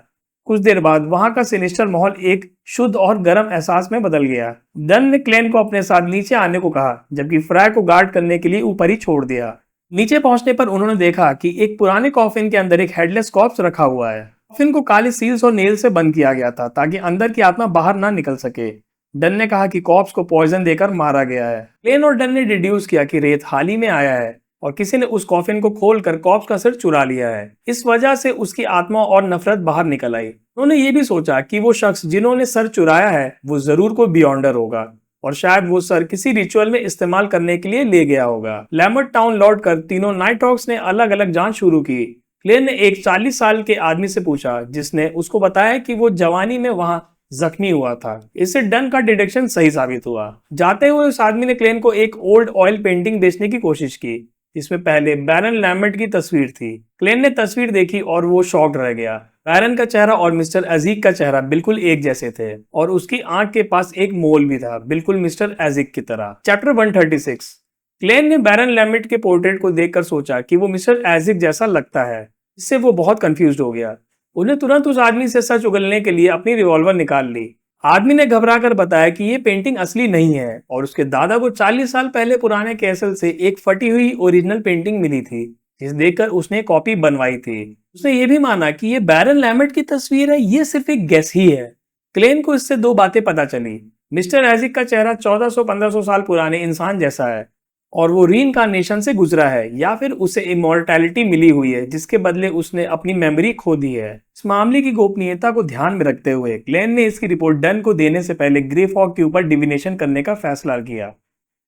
कुछ देर बाद वहां का सिनिस्टर माहौल एक शुद्ध और गर्म एहसास में बदल गया। डन ने क्लेन को अपने साथ नीचे आने को कहा, जबकि फ्राई को गार्ड करने के लिए ऊपर ही छोड़ दिया। नीचे पहुंचने पर उन्होंने देखा कि एक पुराने कॉफिन के अंदर एक हेडलेस कॉर्प्स रखा हुआ है। कॉफिन को काले सील्स और नेल से बंद किया गया था ताकि अंदर की आत्मा बाहर ना निकल सके। डन ने कहा कि कॉर्प्स को पॉइजन देकर मारा गया है। क्लेन और डन ने डिड्यूस किया कि रेत हाल ही में आया है और किसी ने उस कॉफिन को खोलकर कॉर्प्स का सिर चुरा लिया है। इस वजह से उसकी आत्मा और नफरत बाहर निकल आई। उन्होंने ये भी सोचा कि वो शख्स जिन्होंने सर चुराया है वो जरूर कोई बियॉन्डर होगा और शायद वो सर किसी रिचुअल में इस्तेमाल करने के लिए ले गया होगा। लैमर्ट टाउन लौटकर तीनों नाइट हॉक्स ने अलग अलग जांच शुरू की। क्लेन ने एक 40 साल के आदमी से पूछा, जिसने उसको बताया कि वो जवानी में वहां जख्मी हुआ था। इससे डन का डिटेक्शन सही साबित हुआ। जाते हुए उस आदमी ने क्लेन को एक ओल्ड ऑयल पेंटिंग बेचने की कोशिश की, जिसमें पहले बैरन लैमर्ट की तस्वीर थी। क्लेन ने तस्वीर देखी और वो शॉक्ड रह गया। बैरन का चेहरा और मिस्टर एजिक का चेहरा बिल्कुल एक जैसे थे और उसकी आंख के पास एक मोल भी था, बिल्कुल मिस्टर एजिक की तरह। चैप्टर 136। क्लेन ने बैरन लैमर्ट के पोर्ट्रेट को देखकर सोचा कि वो मिस्टर एजिक जैसा लगता है। इससे वो बहुत कंफ्यूज हो गया। उन्हें तुरंत उस आदमी से सच उगलने के लिए अपनी रिवॉल्वर निकाल ली। आदमी ने घबराकर बताया कि ये पेंटिंग असली नहीं है और उसके दादा को 40 साल पहले पुराने कैसल से एक फटी हुई ओरिजिनल पेंटिंग मिली थी, जिसे देखकर उसने कॉपी बनवाई थी। उसने ये भी माना कि ये बैरन लैमर्ट की तस्वीर है, ये सिर्फ एक गेस ही है। क्लेन को इससे दो बातें पता चली। मिस्टर एजिक का चेहरा 1400-1500 साल पुराने इंसान जैसा है और वो रीइंकार्नेशन से गुजरा है या फिर उसे इमॉर्टैलिटी मिली हुई है, जिसके बदले उसने अपनी मेमोरी खो दी है। इस मामले की गोपनीयता को ध्यान में रखते हुए क्लेन ने इसकी रिपोर्ट डन को देने से पहले ग्रे फॉग के ऊपर डिविनेशन करने का फैसला किया।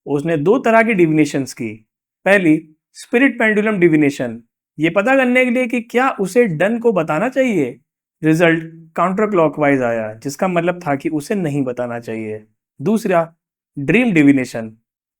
उसने 2 तरह की डिविनेशंस की। पहली, स्पिरिट पेंडुलम डिविनेशन, ये पता करने के लिए कि क्या उसे डन को बताना चाहिए। रिजल्ट काउंटर क्लॉकवाइज आया, जिसका मतलब था कि उसे नहीं बताना चाहिए। दूसरा, ड्रीम डिविनेशन,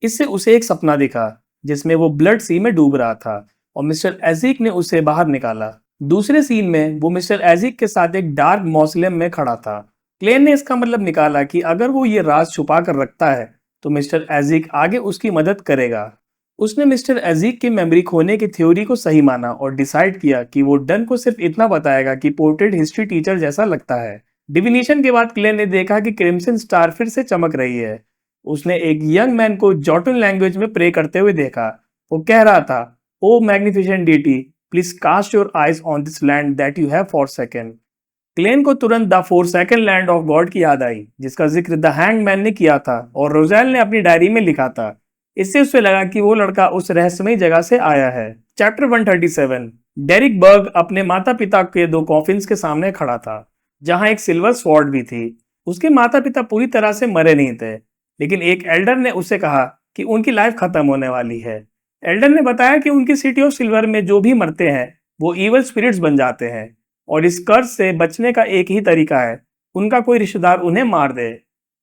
इससे उसे एक सपना दिखा जिसमें वो ब्लड सी में डूब रहा था और मिस्टर एजिक ने उसे बाहर निकाला। दूसरे सीन में वो मिस्टर एजिक के साथ एक डार्क मौसलेम में खड़ा था। क्लेन ने इसका मतलब निकाला कि अगर वो ये राज छुपा कर रखता है तो मिस्टर एजिक आगे उसकी मदद करेगा। उसने मिस्टर एजिक की मेमोरी खोने की थ्योरी को सही माना और डिसाइड किया कि वो डन को सिर्फ इतना बताएगा कि पोर्ट्रेट हिस्ट्री टीचर जैसा लगता है। डिविनेशन के बाद क्लेन ने देखा कि क्रिम्सन स्टार फिर से चमक रही है। उसने एक यंग मैन को जॉटन लैंग्वेज में प्रे करते हुए देखा। वो कह रहा था, O magnificent deity, please cast your eyes on this land that you have forsaken. Klein को तुरंत the forsaken land of God की याद आई, जिसका जिक्र द हैंग मैन ने किया था और रोजेल ने अपनी डायरी में लिखा था। इससे उसे लगा कि वो लड़का उस रहस्यमयी जगह से आया है। चैप्टर 137। डेरिक बर्ग अपने माता पिता के 2 कॉफिन्स के सामने खड़ा था, जहां एक सिल्वर स्वॉर्ड भी थी। उसके माता पिता पूरी तरह से मरे नहीं थे, लेकिन एक एल्डर ने उससे कहा कि उनकी लाइफ खत्म होने वाली है। एल्डर ने बताया कि उनकी सिटी ऑफ सिल्वर में जो भी मरते हैं वो इवल स्पिरिट्स बन जाते हैं और इस कर्ज से बचने का एक ही तरीका है, उनका कोई रिश्तेदार उन्हें मार दे।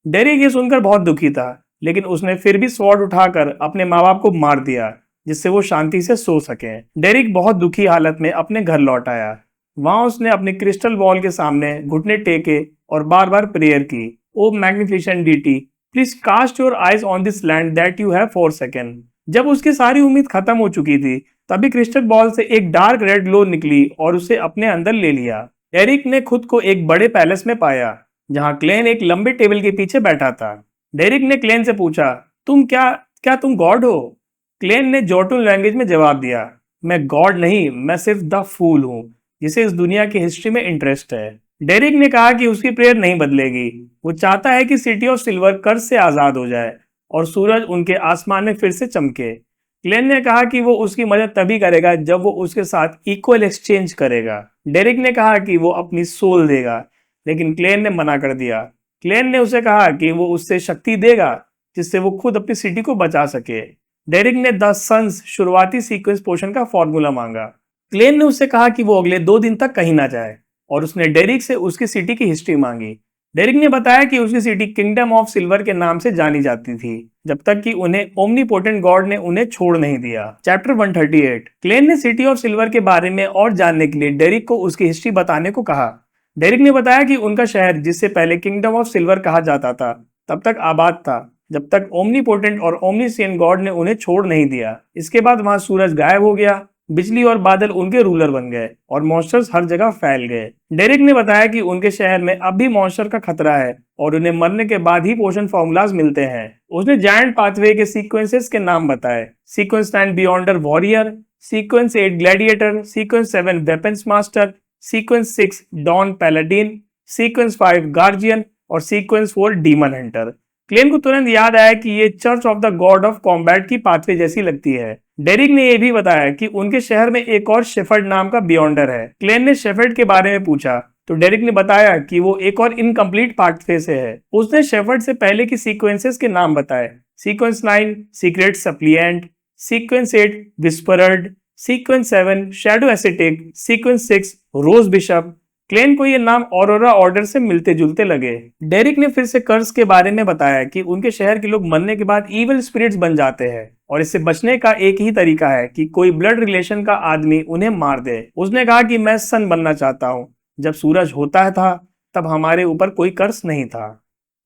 डेरिक ये सुनकर बहुत दुखी था, लेकिन उसने फिर भी स्वॉर्ड उठाकर अपने माँ बाप को मार दिया जिससे वो शांति से सो सके। डेरिक बहुत दुखी हालत में अपने घर लौट आया। वहां उसने अपने क्रिस्टल बॉल के सामने घुटने टेके और बार बार प्रेयर की, O magnificent deity, please cast your eyes on this land that you have for second. जब उसकी सारी उम्मीद खत्म हो चुकी थी, तभी क्रिस्टल बॉल से एक डार्क रेड ग्लो निकली और उसे अपने अंदर ले लिया। डेरिक ने खुद को एक बड़े पैलेस में पाया, जहां क्लेन एक लंबे टेबल के पीछे बैठा था। डेरिक ने क्लेन से पूछा, तुम क्या क्या तुम गॉड हो? क्लेन ने जोटुन लैंग्वेज में जवाब दिया, मैं गॉड नहीं, मैं सिर्फ द फूल हूँ जिसे इस दुनिया की हिस्ट्री में इंटरेस्ट है। डेरिक ने कहा कि उसकी प्रेयर नहीं बदलेगी। वो चाहता है कि सिटी ऑफ सिल्वर कर्ज से आजाद हो जाए और सूरज उनके आसमान में फिर से चमके। क्लेन ने कहा कि वो उसकी मदद तभी करेगा जब वो उसके साथ इक्वल एक्सचेंज करेगा। डेरिक ने कहा कि वो अपनी सोल देगा, लेकिन क्लेन ने मना कर दिया। क्लेन ने उसे कहा कि वो उससे शक्ति देगा जिससे वो खुद अपनी सिटी को बचा सके। डेरिक ने द सन्स शुरुआती सीक्वेंस पोशन का फॉर्मूला मांगा। क्लेन ने उससे कहा कि वो अगले 2 दिन तक कहीं ना जाए और उसने डेरिक से उसकी सिटी की हिस्ट्री मांगी। डेरिक ने बताया कि उसकी सिटी किंगडम ऑफ सिल्वर के नाम से जानी जाती थी, जब तक कि उन्हें ओमनीपोटेंट गॉड ने उन्हें छोड़ नहीं दिया। चैप्टर 138। क्लेन ने सिटी ऑफ सिल्वर के बारे में और जानने के लिए डेरिक को उसकी हिस्ट्री बताने को कहा। डेरिक ने बताया कि उनका शहर, जिससे पहले किंगडम ऑफ सिल्वर कहा जाता था, तब तक आबाद था जब तक ओमनीपोटेंट और ओमनीसिएंट गॉड ने उन्हें छोड़ नहीं दिया। इसके बाद वहां सूरज गायब हो गया, बिजली और बादल उनके रूलर बन गए और मॉन्स्टर्स हर जगह फैल गए। डेरिक ने बताया कि उनके शहर में अब भी मॉन्स्टर का खतरा है और उन्हें मरने के बाद ही पोशन फॉर्मूलाज मिलते हैं। उसने जायंट पाथवे के सीक्वेंसेस के नाम बताए, sequence 9 Beyonder warrior, sequence 8 gladiator, sequence 7 weapons master, sequence 6 dawn paladin, sequence 5 guardian और सीक्वेंस 4 डीमन हंटर। क्लेन को तुरंत याद आया कि ये church of the God of combat की पाथवे जैसी लगती है। डेरिक ने यह भी बताया कि उनके शहर में एक और शेफर्ड नाम का बियॉन्डर है। क्लेन ने शेफर्ड के बारे में पूछा तो डेरिक ने बताया कि वो एक और इनकम्प्लीट पाथवे से है। उसने शेफर्ड से पहले की सीक्वेंसेस के नाम बताए, sequence 9 secret suppliant, sequence 8 whispered, sequence 7 shadow ascetic, sequence 6 rose bishop. Klein को ये नाम ऑरोरा ऑर्डर से मिलते जुलते लगे। डेरिक ने फिर से कर्ज के बारे में बताया कि उनके शहर के लोग मरने के बाद इविल स्पिरिट्स बन जाते हैं और इससे बचने का एक ही तरीका है कि कोई ब्लड रिलेशन का आदमी उन्हें मार दे। उसने कहा कि मैं सन बनना चाहता हूँ। जब सूरज होता था तब हमारे ऊपर कोई कर्ज नहीं था।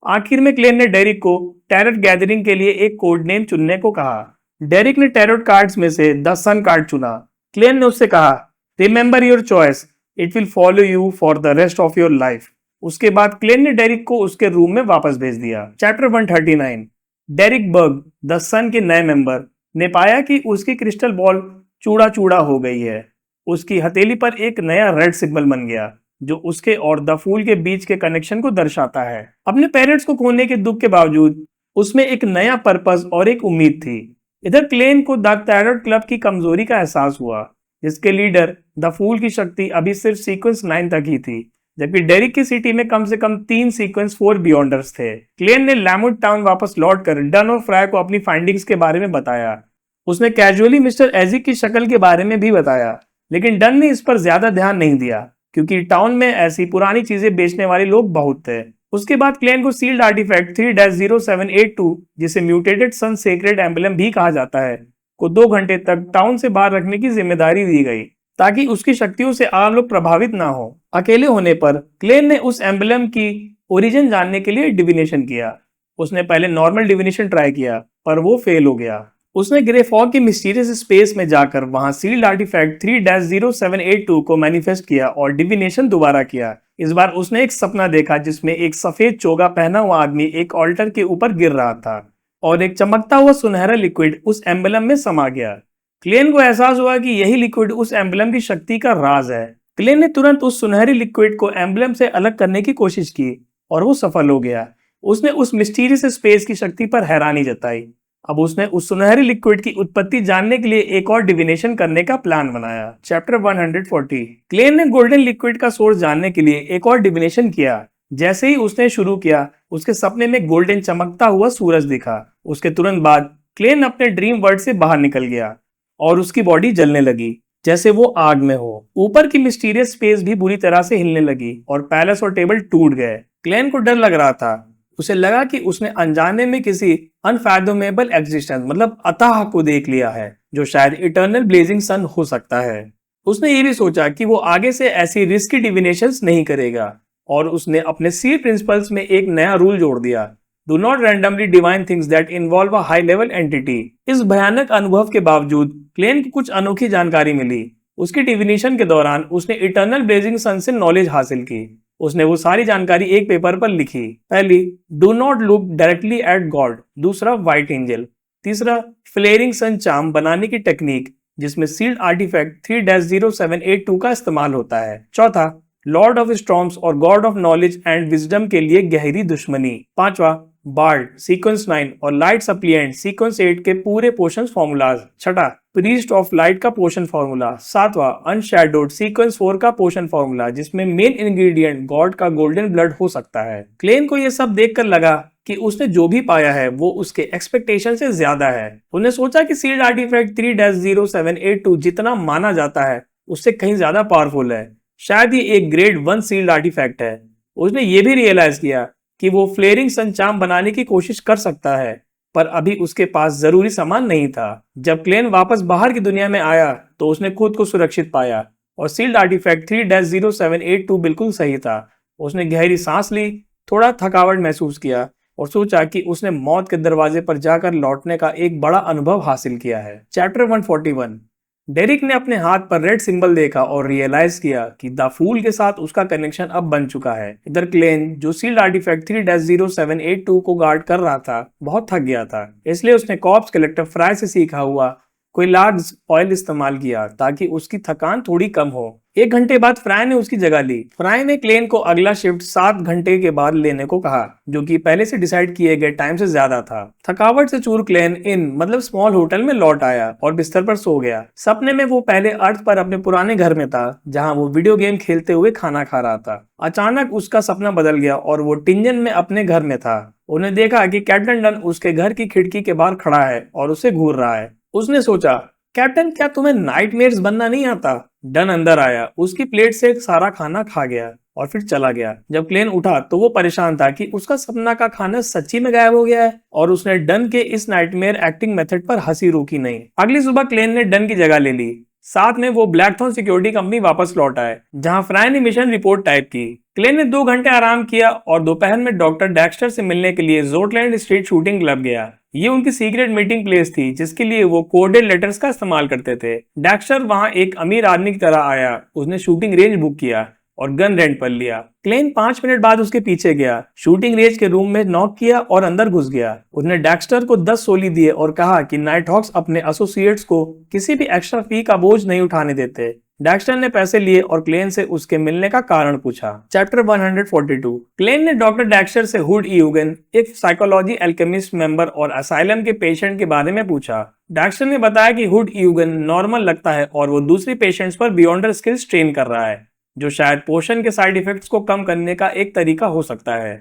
आखिर में क्लेन ने डेरिक को टैरोट गैदरिंग के लिए एक कोड नेम चुनने को कहा। डेरिक ने टैरोट कार्ड्स में से द सन कार्ड चुना। क्लेन ने उससे कहा, remember your choice, it will follow you for the rest of your life. उसके बाद क्लेन ने डेरिक को उसके रूम में वापस भेज दिया। चैप्टर 139। डेरिक बर्ग, द सन के नए मेंबर, ने पाया कि उसकी क्रिस्टल बॉल चूड़ा चूड़ा हो गई है। उसकी हथेली पर एक नया रेड सिग्नल बन गया जो उसके और द फूल के बीच के कनेक्शन को दर्शाता है। अपने पेरेंट्स को खोने के दुख के बावजूद उसमें एक नया पर्पस और एक उम्मीद थी। इधर क्लेन को द टैरोट क्लब की कमजोरी का एहसास हुआ, जिसके लीडर द फूल की शक्ति अभी सिर्फ सीक्वेंस 9 तक ही थी, जबकि डेरिक की सिटी में कम से कम 3 सीक्वेंस 4 बियॉन्डर्स थे। क्लेन ने लैमूड टाउन वापस लौटकर डन और फ्राई को अपनी फाइंडिंग्स के बारे में बताया। उसने कैजुअली मिस्टर एजिक की शक्ल के बारे में भी बताया, लेकिन डन ने इस पर ज्यादा ध्यान नहीं दिया क्योंकि टाउन में ऐसी पुरानी चीजें बेचने वाले लोग बहुत थे। उसके बाद क्लेन को सील्ड आर्टिफैक्ट 3-0782, जिसे म्यूटेटेड सन सेक्रेड एम्बलम भी कहा जाता है, को 2 घंटे तक टाउन से बाहर रखने की जिम्मेदारी दी गई ताकि उसकी शक्तियों से आम लोग प्रभावित ना हो। अकेले होने पर क्लेन ने उस एम्बलम की ओरिजिन जानने के लिए डिविनेशन किया। उसने पहले नॉर्मल डिविनेशन ट्राई किया पर वो फेल हो गया। उसने ग्रे फॉग के मिस्टीरियस स्पेस में जाकर वहां सील्ड आर्टिफैक्ट 3-0782 को मैनिफेस्ट किया और डिविनेशन दोबारा किया। इस बार उसने एक सपना देखा जिसमें एक सफेद चोगा पहना हुआ आदमी एक ऑल्टर के ऊपर गिर रहा था और एक चमकता हुआ सुनहरा लिक्विड उस एम्बलम में समा गया। क्लेन को एहसास हुआ कि यही लिक्विड उस एम्बलम की शक्ति का राज है। क्लेन ने तुरंत उस सुनहरी लिक्विड को एम्बलम से अलग करने की कोशिश की और वो सफल हो गया। उसने उस मिस्टीरियस स्पेस की शक्ति पर हैरानी जताई। अब उसने उस सुनहरी लिक्विड की उत्पत्ति जानने के लिए एक और डिविनेशन करने का प्लान बनाया। चैप्टर 140। क्लेन ने गोल्डन लिक्विड का सोर्स जानने के लिए एक और डिविनेशन किया, जैसे ही उसने शुरू किया, उसके सपने में गोल्डन चमकता हुआ सूरज दिखा। उसके तुरंत बाद क्लेन अपने ड्रीम वर्ल्ड से बाहर निकल गया और उसकी बॉडी जलने लगी जैसे वो आग में हो। ऊपर की मिस्टीरियस स्पेस भी बुरी तरह से हिलने लगी और पैलेस और टेबल टूट गए। क्लेन को डर लग रहा था। उसे लगा कि उसने अनजाने में किसी अनफैथोमेबल एग्जिस्टेंस मतलब अथाह को देख लिया है, जो शायद इटर्नल ब्लेजिंग सन हो सकता है। उसने ये भी सोचा कि वो आगे से ऐसी रिस्की डिविनेशंस नहीं करेगा और उसने अपने सी प्रिंसिपल्स में एक नया रूल जोड़ दिया, do not randomly divine things that involve a high level entity. इस भयानक अनुभव के बावजूद क्लेन को कुछ अनोखी जानकारी मिली। उसकी डिविनेशन के दौरान उसने इटर्नल ब्लेजिंग सन से नॉलेज हासिल की। उसने वो सारी जानकारी एक पेपर पर लिखी। पहली, do not look directly at God. दूसरा, व्हाइट एंजल। तीसरा, फ्लेयरिंग सन चार्म बनाने की टेक्निक जिसमें सील्ड आर्टिफैक्ट 3-0782 का इस्तेमाल होता है। चौथा, लॉर्ड ऑफ स्टॉर्म्स और God of knowledge and wisdom के लिए गहरी दुश्मनी। पांचवा, बार्ड सीक्वेंस 9 और लाइट सप्लिएंट सीक्वेंस 8 के पूरे पोशन फॉर्मूलाज। छठा, प्रीस्ट ऑफ लाइट का पोशन फॉर्मूला। सातवां, अनशैडोड सीक्वेंस 4 का पोशन फॉर्मूला जिसमें मेन इंग्रेडिएंट गॉड का गोल्डन ब्लड हो सकता है। क्लेन को यह सब देखकर लगा कि उसने जो भी पाया है वो उसके एक्सपेक्टेशन से ज्यादा है। उन्हें सोचा कि सील्ड आर्टिफैक्ट 3-0782 जितना माना जाता है उससे कहीं ज्यादा पावरफुल है। शायद ये एक ग्रेड 1 सील्ड आर्टिफैक्ट है। उसने ये भी रियलाइज किया कि वो फ्लेयरिंग सन चार्म बनाने की कोशिश कर सकता है, पर अभी उसके पास जरूरी सामान नहीं था। जब क्लेन वापस बाहर की दुनिया में आया तो उसने खुद को सुरक्षित पाया और सील्ड आर्टिफैक्ट 3-0782 बिल्कुल सही था। उसने गहरी सांस ली, थोड़ा थकावट महसूस किया और सोचा कि उसने मौत के दरवाजे पर जाकर लौटने का एक बड़ा अनुभव हासिल किया है। चैप्टर 141। डेरिक ने अपने हाथ पर रेड सिंबल देखा और रियलाइज किया कि द फूल के साथ उसका कनेक्शन अब बन चुका है। इधर क्लेन, जो सील्ड आर्टिफैक्ट 3-0782 को गार्ड कर रहा था, बहुत थक गया था। इसलिए उसने कॉर्प्स कलेक्टर फ्राई से सीखा हुआ कोई लार्ज ऑयल इस्तेमाल किया ताकि उसकी थकान थोड़ी कम हो। 1 घंटे बाद फ्राई ने उसकी जगह ली। फ्राई ने क्लेन को अगला शिफ्ट 7 घंटे के बाद लेने को कहा, जो कि पहले से डिसाइड किए गए टाइम से ज्यादा था। थकावट से चूर क्लेन इन मतलब स्मॉल होटल में लौट आया और बिस्तर पर सो गया। सपने में वो पहले अर्थ पर अपने पुराने घर में था जहाँ वो वीडियो गेम खेलते हुए खाना खा रहा था। अचानक उसका सपना बदल गया और वो टिंजन में अपने घर में था। उन्हें देखा कि कैप्टन डन उसके घर की खिड़की के बाहर खड़ा है और उसे घूर रहा है। उसने सोचा, कैप्टन क्या तुम्हें नाइटमेयर्स बनना नहीं आता? डन अंदर आया, उसकी प्लेट से सारा खाना खा गया और फिर चला गया। जब क्लेन उठा तो वो परेशान था कि उसका सपना का खाना सच्ची में गायब हो गया है और उसने डन के इस नाइटमेयर एक्टिंग मेथड पर हंसी रोकी नहीं। अगली सुबह क्लेन ने डन की जगह ले ली। साथ में वो ब्लैकथॉर्न सिक्योरिटी कंपनी वापस लौट आए जहां फ्राई ने मिशन रिपोर्ट टाइप की। क्लेन ने 2 घंटे आराम किया और दोपहर में डॉक्टर डेक्स्टर से मिलने के लिए जोटलैंड स्ट्रीट शूटिंग क्लब गया। ये उनकी सीक्रेट मीटिंग प्लेस थी जिसके लिए वो कोडेड लेटर्स का इस्तेमाल करते थे। डेक्स्टर वहां एक अमीर आदमी की तरह आया। उसने शूटिंग रेंज बुक किया और गन रेंट पर लिया। क्लेन 5 मिनट बाद उसके पीछे गया, शूटिंग रेंज के रूम में नॉक किया और अंदर घुस गया। उसने डेक्स्टर को 10 सोली दिए और कहा कि नाइटहॉक्स अपने एसोसिएट्स को किसी भी एक्स्ट्रा फी का बोझ नहीं उठाने देते। डेक्स्टर ने पैसे लिए और क्लेन से उसके मिलने का कारण पूछा। चैप्टर 142। क्लेन ने डॉक्टर डेक्स्टर से हुड यूगन, एक साइकोलॉजी एल्केमिस्ट मेंबर और असाइलम के पेशेंट के बारे में पूछा। डेक्स्टर ने बताया कि हुड यूगन नॉर्मल लगता है और वो दूसरी पेशेंट्स पर बियॉन्डर स्किल्स ट्रेन कर रहा है, जो शायद पोशन के साइड इफेक्ट्स को कम करने का एक तरीका हो सकता है।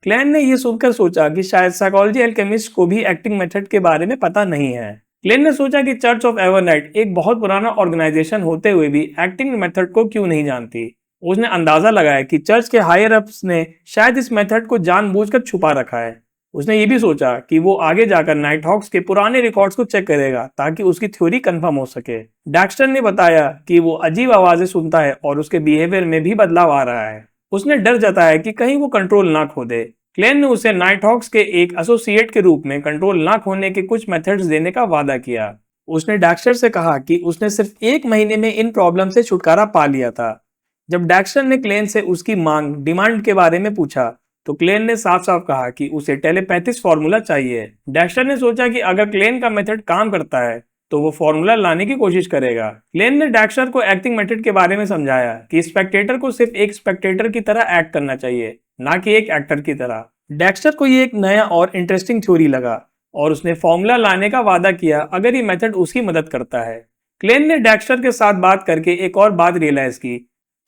क्लेन ने यह सुनकर सोचा कि शायद साइकोलॉजी एल्केमिस्ट को भी एक्टिंग मेथड के बारे में पता नहीं है। क्लेन ने सोचा कि चर्च ऑफ एवरनाइट एक बहुत पुराना ऑर्गेनाइजेशन होते हुए भी एक्टिंग मेथड को क्यों नहीं जानती। उसने अंदाजा लगाया कि चर्च के हायर अप्स ने शायद इस मेथड को जानबूझकर छुपा रखा है। उसने ये भी सोचा कि वो आगे जाकर नाइटहॉक्स के पुराने रिकॉर्ड्स को चेक करेगा ताकि उसकी थ्योरी कंफर्म हो सके। डेक्स्टर ने बताया कि वो अजीब आवाजें सुनता है और उसके बिहेवियर में भी बदलाव आ रहा है। उसने डर जताया कि कहीं वो कंट्रोल ना खो दे। क्लेन ने उसे नाइटहॉक्स के एक एसोसिएट के रूप में कंट्रोल ना खोने के कुछ मेथड्स देने का वादा किया। उसने डेक्स्टर से कहा कि उसने सिर्फ 1 महीने में इन प्रॉब्लम से छुटकारा पा लिया था। जब डेक्स्टर ने क्लेन से उसकी मांग डिमांड के बारे में पूछा तो क्लेन ने साफ साफ कहा कि उसे टेलीपैथिस फॉर्मूला चाहिए। डेक्स्टर ने सोचा कि अगर क्लेन का मेथड काम करता है तो वो फॉर्मूला लाने की कोशिश करेगा। क्लेन ने डेक्स्टर को एक्टिंग मेथड के बारे में समझाया कि स्पेक्टेटर को सिर्फ एक स्पेक्टेटर की तरह एक्ट करना चाहिए, ना कि एक एक्टर की तरह। डेक्स्टर को ये एक नया और इंटरेस्टिंग थ्योरी लगा और उसने फॉर्मूला लाने का वादा किया अगर ये मेथड उसकी मदद करता है। क्लेन ने डेक्स्टर के साथ बात करके एक और बात रियलाइज की।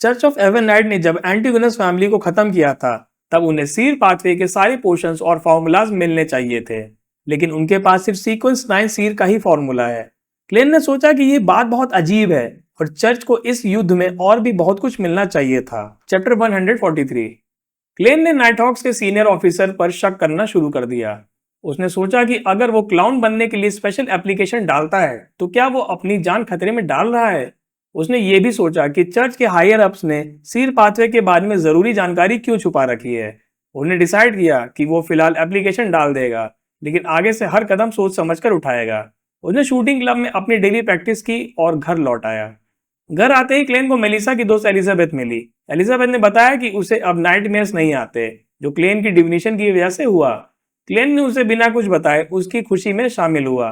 चर्च ऑफ एवरनाइट ने जब एंटीगोनस फैमिली को खत्म किया था तब उन्हें सीर पाथवे के सारे पोर्शंस और फॉर्मूलाज मिलने चाहिए थे, लेकिन उनके पास सिर्फ सीक्वेंस 9 सीर का ही फॉर्मूला है। क्लेन ने सोचा कि ये बात बहुत अजीब है और चर्च को इस युद्ध में और भी बहुत कुछ मिलना चाहिए था। चैप्टर 143। क्लेन ने नाइटहॉक्स के सीनियर ऑफिसर पर शक करना शुरू कर दिया। उसने सोचा कि अगर वो क्लाउन बनने के लिए स्पेशल एप्लीकेशन डालता है तो क्या वो अपनी जान खतरे में डाल रहा है। उसने ये भी सोचा कि चर्च के हायर अप्स ने सीर पाथवे के बारे में जरूरी जानकारी क्यों छुपा रखी है। उन्हें डिसाइड किया कि वो फिलहाल एप्लीकेशन डाल देगा, लेकिन आगे से हर कदम सोच समझकर उठाएगा। उसने शूटिंग क्लब में अपनी डेली प्रैक्टिस की और घर लौट आया। घर आते ही क्लेन को मेलिसा की दोस्त एलिजाबेथ मिली। एलिजाबेथ ने बताया कि उसे अब नाइटमेयर्स नहीं आते, जो क्लेन की डिविनेशन की वजह से हुआ। क्लेन ने उसे बिना कुछ बताए उसकी खुशी में शामिल हुआ।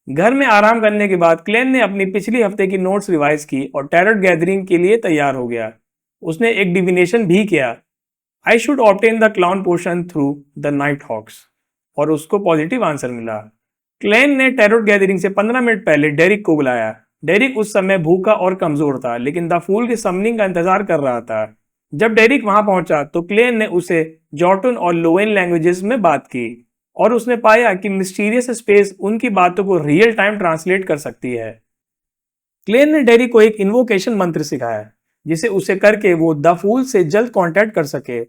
घर में आराम करने के बाद क्लेन ने अपनी पिछली हफ्ते की नोट्स रिवाइज की और टैरोट गैदरिंग के लिए तैयार हो गया। उसने एक डिविनेशन भी किया, I should obtain the clown potion through the Nighthawks, और उसको पॉजिटिव आंसर मिला। क्लेन ने टैरोट गैदरिंग से 15 मिनट पहले डेरिक को बुलाया। डेरिक उस समय भूखा और कमजोर था, लेकिन द फूल की समनिंग का इंतजार कर रहा था। जब डेरिक वहां पहुंचा तो क्लेन ने उसे जॉर्टन और लोवेन लैंग्वेजेस में बात की और उसने पाया कि मिस्टीरियस स्पेस उनकी बातों को रियल टाइम ट्रांसलेट कर सकती है। क्लेन ने डेरिक को एक इन्वोकेशन मंत्र सिखाया जिसे उसे करके वो द फूल से जल्द कांटेक्ट कर सके।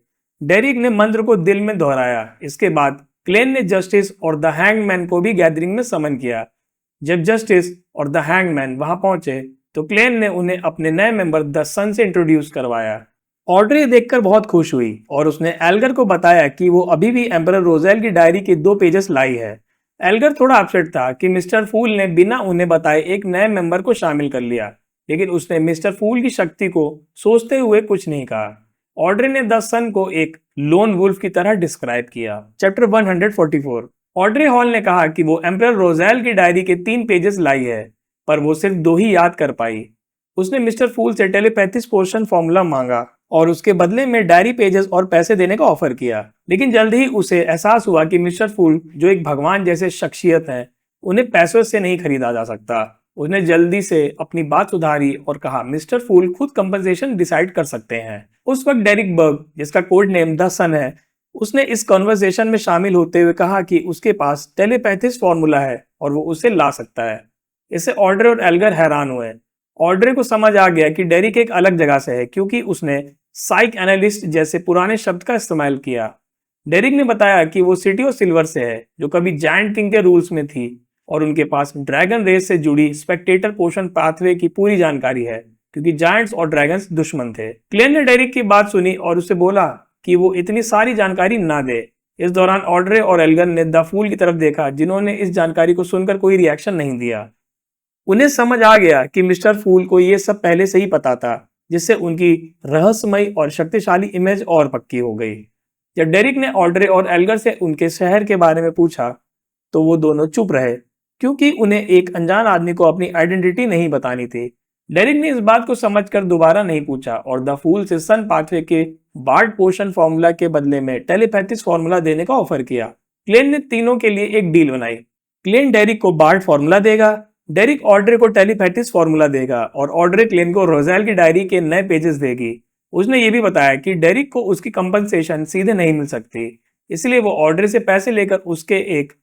डेरिक ने मंत्र को दिल में दोहराया। इसके बाद क्लेन ने जस्टिस और द हैंगमैन को भी गैदरिंग में समन किया। जब जस्टिस और द हैंगमैन वहां पहुंचे तो क्लेन ने उन्हें अपने नए मेंबर द सन से इंट्रोड्यूस करवाया। ऑड्रे देखकर बहुत खुश हुई और उसने एल्गर को बताया कि वो अभी भी एम्परर रोजेल की डायरी के 2 पेजेस लाई है। एल्गर थोड़ा अपसेट था कि मिस्टर फूल ने बिना उन्हें बताए एक नए मेंबर को शामिल कर लिया, लेकिन उसने मिस्टर फूल की शक्ति को सोचते हुए कुछ नहीं कहा। ऑड्रे ने द सन को एक लोन वुल्फ की तरह डिस्क्राइब किया। चैप्टर 144। ऑड्रे हॉल ने कहा कि वो एम्परर रोजेल की डायरी के 3 पेजेस लाई है, पर वो सिर्फ 2 ही याद कर पाई। उसने मिस्टर फूल से टेलीपैथिस पोर्शन फॉर्मूला मांगा और उसके बदले में डायरी पेजेस और पैसे देने का ऑफर किया, लेकिन जल्द ही उसे एहसास हुआ कि मिस्टर फूल, जो एक भगवान जैसे शख्सियत है, उन्हें पैसों से नहीं खरीदा जा सकता। उसने जल्दी से अपनी बात सुधारी और कहा मिस्टर फूल खुद कंपनसेशन डिसाइड कर सकते हैं। उस वक्त डेरिक बर्ग, जिसका कोड नेम द सन है, उसने इस कॉन्वर्सेशन में शामिल होते हुए कहा कि उसके पास टेलीपैथिस फॉर्मूला है और वो उसे ला सकता है। इससे ऑड्रे और एल्गर हैरान हुए। ऑड्रे को समझ आ गया कि डेरिक एक अलग जगह से है, क्योंकि उसने साइक एनालिस्ट जैसे पुराने शब्द का इस्तेमाल किया। डेरिक ने बताया कि वो सिटी ऑफ सिल्वर से है, जो कभी जायंट किंग के रूल्स में थी, और उनके पास ड्रैगन रेस से जुड़ी स्पेक्टेटर पोर्शन पाथवे की पूरी जानकारी है, क्योंकि जायंट्स और ड्रैगन्स दुश्मन थे। क्लेन ने डेरिक की बात सुनी और उसे बोला कि वो इतनी सारी जानकारी ना दे। इस दौरान ऑड्रे और एल्गर ने द फूल की तरफ देखा, जिन्होंने इस जानकारी को सुनकर कोई रिएक्शन नहीं दिया। उन्हें समझ आ गया कि मिस्टर फूल को ये सब पहले से ही पता था, जिससे उनकी रहस्यमयी और शक्तिशाली इमेज और पक्की हो गई। जब डेरिक ने ऑड्रे और एल्गर से उनके शहर के बारे में पूछा तो वो दोनों चुप रहे, क्योंकि उन्हें एक अनजान आदमी को अपनी आइडेंटिटी नहीं बतानी थी। डेरिक ने इस बात को समझकर दोबारा नहीं पूछा और द फूल से सन पाथवे के बार्ड पोर्शन फॉर्मूला के बदले में टेलीपैथिस फॉर्मूला देने का ऑफर किया। क्लेन ने तीनों के लिए एक डील बनाई। क्लेन डेरिक को बार्ड फॉर्मूला देगा, डेरिक ऑड्रे को टेलीपैथिस फॉर्मूला देगा और ऑड्रे क्लेन को रोजेल की डायरी के नए पेजेस देगी। उसने ये भी बताया कि डेरिक को उसकी कंपनसेशन सीधे नहीं मिल सकती, इसलिए वो ऑड्रे से पैसे लेकर उसके एक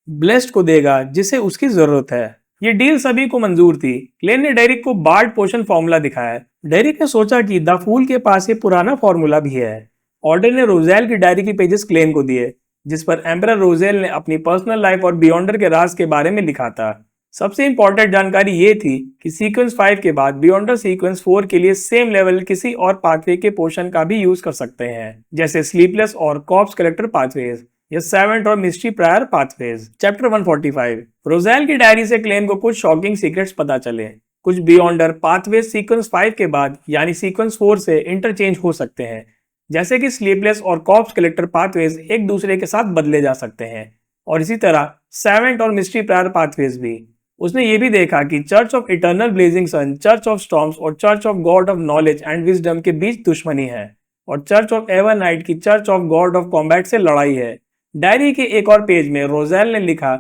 ब्लेस्ड को देगा जिसे उसकी जरूरत है। ये डील सभी को मंजूर थी। क्लेन ने डेरिक को बार्ड पोर्शन फॉर्मूला दिखाया। डेरिक ने सोचा कि द फूल के पास ये पुराना फॉर्मूला भी है। ऑड्रे ने रोजेल की डायरी के पेजेस क्लेन को दिए, जिस पर एम्परर रोजेल ने अपनी पर्सनल लाइफ और बियॉन्डर के राज के बारे में लिखा था। सबसे इंपॉर्टेंट जानकारी ये थी कि सीक्वेंस 5 के बाद बियॉन्डर सीक्वेंस 4 के लिए सेम लेवल किसी और पाथवे के पोर्शन का भी यूज कर सकते हैं, जैसे स्लीपलेस और कॉर्प्स कलेक्टर पाथवेज या सेवेंट और mystery prior pathways. Chapter 145। Roselle की डायरी से क्लेन को कुछ शॉकिंग सीक्रेट्स पता चले। कुछ बियॉन्डर पाथवेज सीक्वेंस 5 के बाद यानी सीक्वेंस 4 से इंटरचेंज हो सकते हैं, जैसे कि स्लीपलेस और कॉर्प्स कलेक्टर पाथवेज एक दूसरे के साथ बदले जा सकते हैं, और इसी तरह सेवेंट और मिस्ट्री प्रायर पाथवेज भी। उसने ये भी देखा कि church of eternal blazing sun, church of storms और church of God of knowledge and wisdom के बीच दुश्मनी है, और चर्च ऑफ एवरनाइट की church of God of combat से लड़ाई है। डायरी के एक और पेज में रोजेल ने लिखा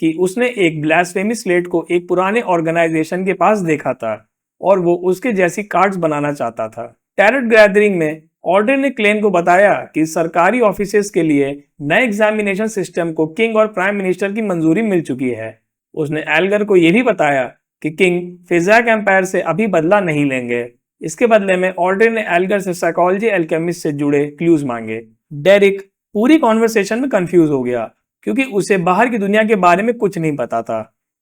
कि उसने एक ब्लास्फेमी स्लेट को एक पुराने ऑर्गेनाइजेशन के पास देखा था और वो उसके जैसी कार्ड्स बनाना चाहता था। टैरोट गैदरिंग में ऑड्रे ने क्लेन को बताया कि सरकारी ऑफिसेज के लिए नए एग्जामिनेशन सिस्टम को किंग और प्राइम मिनिस्टर की मंजूरी मिल चुकी है। उसने एल्गर को यह भी बताया कि किंग फिजाक एम्पायर से अभी बदला नहीं लेंगे। इसके बदले में ऑड्रे ने एल्गर से साइकोलॉजी एल्केमिस्ट से जुड़े क्लूज मांगे। डेरिक पूरी कॉन्वर्सेशन में कंफ्यूज हो गया क्योंकि उसे बाहर की दुनिया के बारे में कुछ नहीं पता था।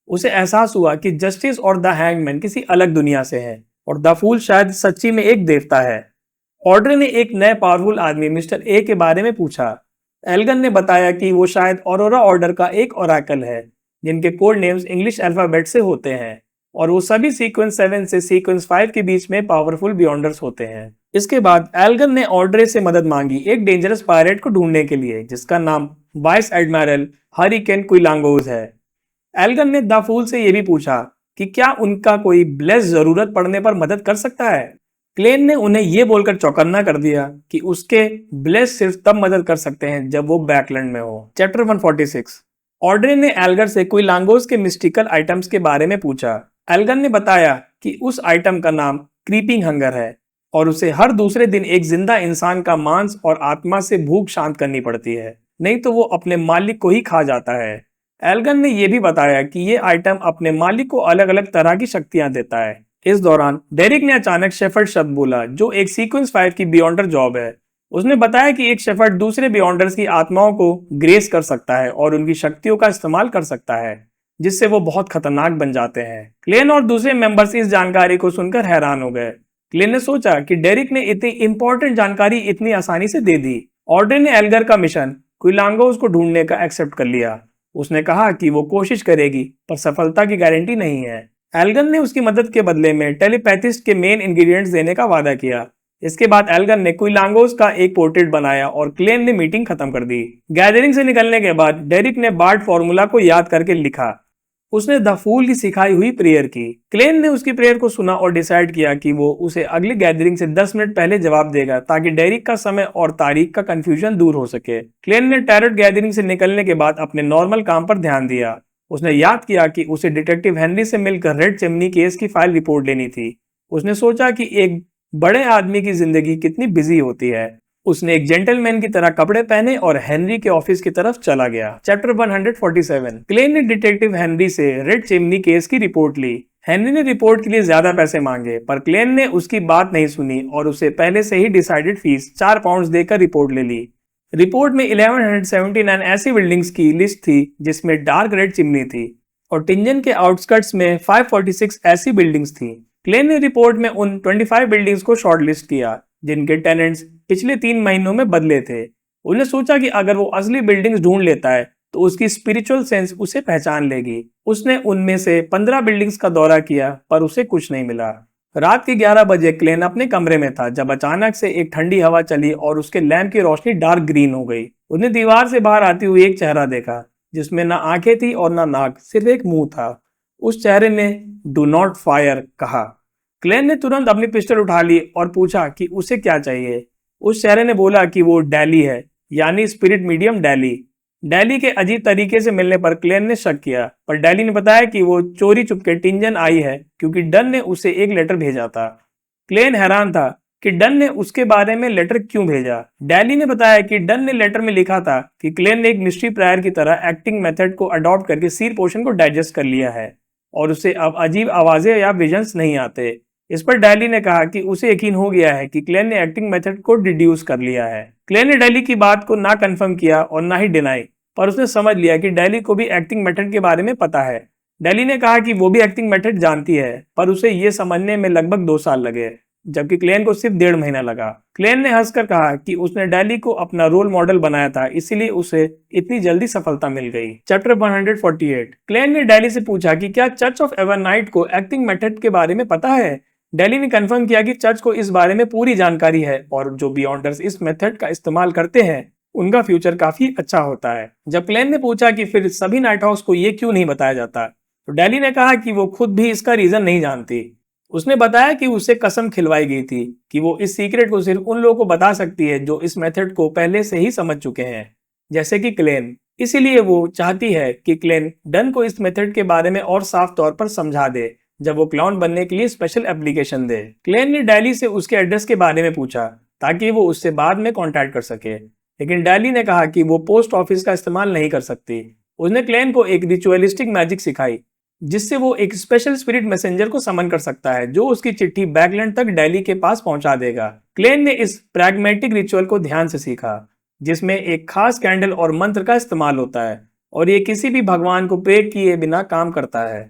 उसे एहसास हुआ कि जस्टिस और द हैंगमैन किसी अलग दुनिया से है और द फूल शायद सच्ची में एक देवता है। ऑड्रे ने एक नए पावरफुल आदमी मिस्टर ए के बारे में पूछा। एल्गन ने बताया कि वो शायद ऑरोरा ऑर्डर का एक ओरेकल है जिनके कोड नेम्स इंग्लिश अल्फाबेट से होते हैं और वो सभी सीक्वेंस 7 से सीक्वेंस 5 के बीच में पावरफुल बियॉन्डर्स होते हैं। इसके बाद एल्गन ने ऑड्रे से मदद मांगी एक डेंजरस पायरेट को ढूंढने के लिए जिसका नाम वाइस एडमिरल हरिकेन क्विलांगोज है। एल्गन ने द फूल से यह भी पूछा कि क्या उनका कोई ब्लेस जरूरत पड़ने पर मदद कर सकता है। क्लेन ने उन्हें यह बोलकर चौकन्ना कर दिया कि उसके ब्लेस सिर्फ तब मदद कर सकते हैं जब वो बैकलैंड में हो। चैप्टर 146। ऑड्रे ने एल्गर से क्विलांगोज के मिस्टिकल आइटम्स के बारे में पूछा। एल्गन ने बताया कि उस आइटम का नाम क्रीपिंग हंगर है और उसे हर दूसरे दिन एक जिंदा इंसान का मांस और आत्मा से भूख शांत करनी पड़ती है, नहीं तो वो अपने मालिक को ही खा जाता है। एल्गन ने यह भी बताया कि ये आइटम अपने मालिक को अलग अलग तरह की शक्तियां देता है। इस दौरान डेरिक ने अचानक शेफर्ड शब्द बोला जो एक सीक्वेंस 5 की बियॉन्डर जॉब है। उसने बताया कि एक शेफर्ड दूसरे बियॉन्डर्स की आत्माओं को ग्रेस कर सकता है और उनकी शक्तियों का इस्तेमाल कर सकता है जिससे वो बहुत खतरनाक बन जाते हैं। क्लेन और दूसरे मेंबर्स इस जानकारी को सुनकर हैरान हो गए। क्लेन ने सोचा कि डेरिक ने इतनी इंपॉर्टेंट जानकारी इतनी आसानी से दे दी। ऑड्रे ने एल्गर का मिशन क्विलांगोज को ढूंढने का एक्सेप्ट कर लिया। उसने कहा कि वो कोशिश करेगी पर सफलता की गारंटी नहीं है। एल्गन ने उसकी मदद के बदले में टेलीपैथिस्ट के मेन इंग्रेडिएंट्स देने का वादा किया। इसके बाद एल्गन ने क्विलांगोज का एक पोर्ट्रेट बनाया और क्लेन ने मीटिंग खत्म कर दी। गैदरिंग से निकलने के बाद डेरिक ने बार्ट फॉर्मूला को याद करके लिखा। उसने द फूल की सिखाई हुई प्रेयर की। क्लेन ने उसकी प्रेयर को सुना और डिसाइड किया कि वो उसे अगली गैदरिंग से 10 मिनट पहले जवाब देगा ताकि डेरिक का समय और तारीख का कंफ्यूजन दूर हो सके। क्लेन ने टैरोट गैदरिंग से निकलने के बाद अपने नॉर्मल काम पर ध्यान दिया। उसने याद किया कि उसे डिटेक्टिव हेनरी से मिलकर रेड चिमनी केस की फाइल रिपोर्ट लेनी थी। उसने सोचा कि एक बड़े आदमी की जिंदगी कितनी बिजी होती है। उसने एक जेंटलमैन की तरह कपड़े पहने और हेनरी के ऑफिस की तरफ चला गया। चैप्टर 147। क्लेन ने डिटेक्टिव हेनरी से रेड चिमनी केस की रिपोर्ट ली। हेनरी ने रिपोर्ट के लिए ज्यादा पैसे मांगे पर क्लेन ने उसकी बात नहीं सुनी और उसे पहले से ही डिसाइडेड फीस 4 पाउंड देकर रिपोर्ट ले ली। रिपोर्ट में 1179 ऐसी बिल्डिंग्स की लिस्ट थी जिसमें डार्क रेड चिमनी थी और टिंजन के आउटस्कर्ट्स में 546 ऐसी बिल्डिंग्स थी। क्लेन ने रिपोर्ट में उन 25 बिल्डिंग्स को शॉर्टलिस्ट किया जिनके टेनेंट्स पिछले 3 महीनों में बदले थे। उन्हें सोचा कि अगर वो असली बिल्डिंग्स ढूंढ लेता है तो उसकी स्पिरिचुअल सेंस उसे पहचान लेगी। उसने उनमें से 15 बिल्डिंग्स का दौरा किया पर उसे कुछ नहीं मिला। रात के 11 बजे क्लेन अपने कमरे में था जब अचानक से एक ठंडी हवा चली और उसके लैंप की रोशनी डार्क ग्रीन हो गई। उसने दीवार से बाहर आती हुई एक चेहरा देखा जिसमें ना आंखें थी और ना नाक, सिर्फ एक मुंह था। उस चेहरे ने डू नॉट फायर कहा। क्लेन ने तुरंत अपनी पिस्टल उठा ली और पूछा कि उसे क्या चाहिए। उस चेहरे ने बोला कि वो डैली है, यानी स्पिरिट मीडियम डैली। डैली के अजीब तरीके से मिलने पर क्लेन ने शक किया पर डैली ने बताया कि वो चोरी चुपके टिंजन आई है क्योंकि डन ने उसे एक लेटर भेजा था। क्लेन हैरान था कि डन ने उसके बारे में लेटर क्यों भेजा। डैली ने बताया कि डन ने लेटर में लिखा था कि क्लेन ने एक मिस्ट्री प्रायर की तरह एक्टिंग मेथड को अडॉप्ट करके सीर पोर्शन को डाइजेस्ट कर लिया है और उसे अब अजीब आवाजें या विजन्स नहीं आते। इस पर डैली ने कहा कि उसे यकीन हो गया है कि क्लेन ने एक्टिंग मेथड को डिड्यूस कर लिया है। क्लेन ने डैली की बात को ना कंफर्म किया और ना ही डिनाई, पर उसने समझ लिया कि डैली को भी एक्टिंग मेथड के बारे में पता है। डैली ने कहा कि वो भी एक्टिंग मेथड जानती है पर उसे ये समझने में लगभग 2 साल लगे जबकि क्लेन को सिर्फ 1.5 महीना लगा। क्लेन ने हंसकर कहा कि उसने डैली को अपना रोल मॉडल बनाया था इसीलिए उसे इतनी जल्दी सफलता मिल गई। चैप्टर 148। क्लेन ने डैली से पूछा कि क्या चर्च ऑफ एवरनाइट को एक्टिंग मेथड के बारे में पता है। डैली ने कंफर्म किया कि चर्च को इस बारे में पूरी जानकारी है और जो बियॉन्डर्स इस मेथड का इस्तेमाल करते हैं उनका फ्यूचर काफी अच्छा होता है। जब क्लेन ने पूछा कि फिर सभी नाइट हाउस को ये क्यों नहीं बताया जाता तो डैली ने कहा कि वो खुद भी इसका रीजन नहीं जानती। उसने बताया कि उसे कसम खिलवाई गई थी कि वो इस सीक्रेट को सिर्फ उन लोगों को बता सकती है जो इस मेथड को पहले से ही समझ चुके हैं, जैसे कि क्लेन। इसीलिए वो चाहती है कि क्लेन डन को इस मेथड के बारे में और साफ तौर पर समझा दे जब वो क्लाउन बनने के लिए स्पेशल एप्लीकेशन दे। क्लेन ने डैली से उसके एड्रेस के बारे में पूछा ताकि वो उससे बाद में कांटेक्ट कर सके। लेकिन डैली ने कहा कि वो पोस्ट ऑफिस का इस्तेमाल नहीं कर सकती। उसने क्लेन को एक रिचुअलिस्टिक मैजिक सिखाई जिससे वो एक स्पेशल स्पिरिट मैसेंजर को समन कर सकता है जो उसकी चिट्ठी बैकलैंड तक डैली के पास पहुंचा देगा। क्लेन ने इस प्रैग्मेटिक रिचुअल को ध्यान से सीखा जिसमें एक खास कैंडल और मंत्र का इस्तेमाल होता है और ये किसी भी भगवान को प्रे किए बिना काम करता है।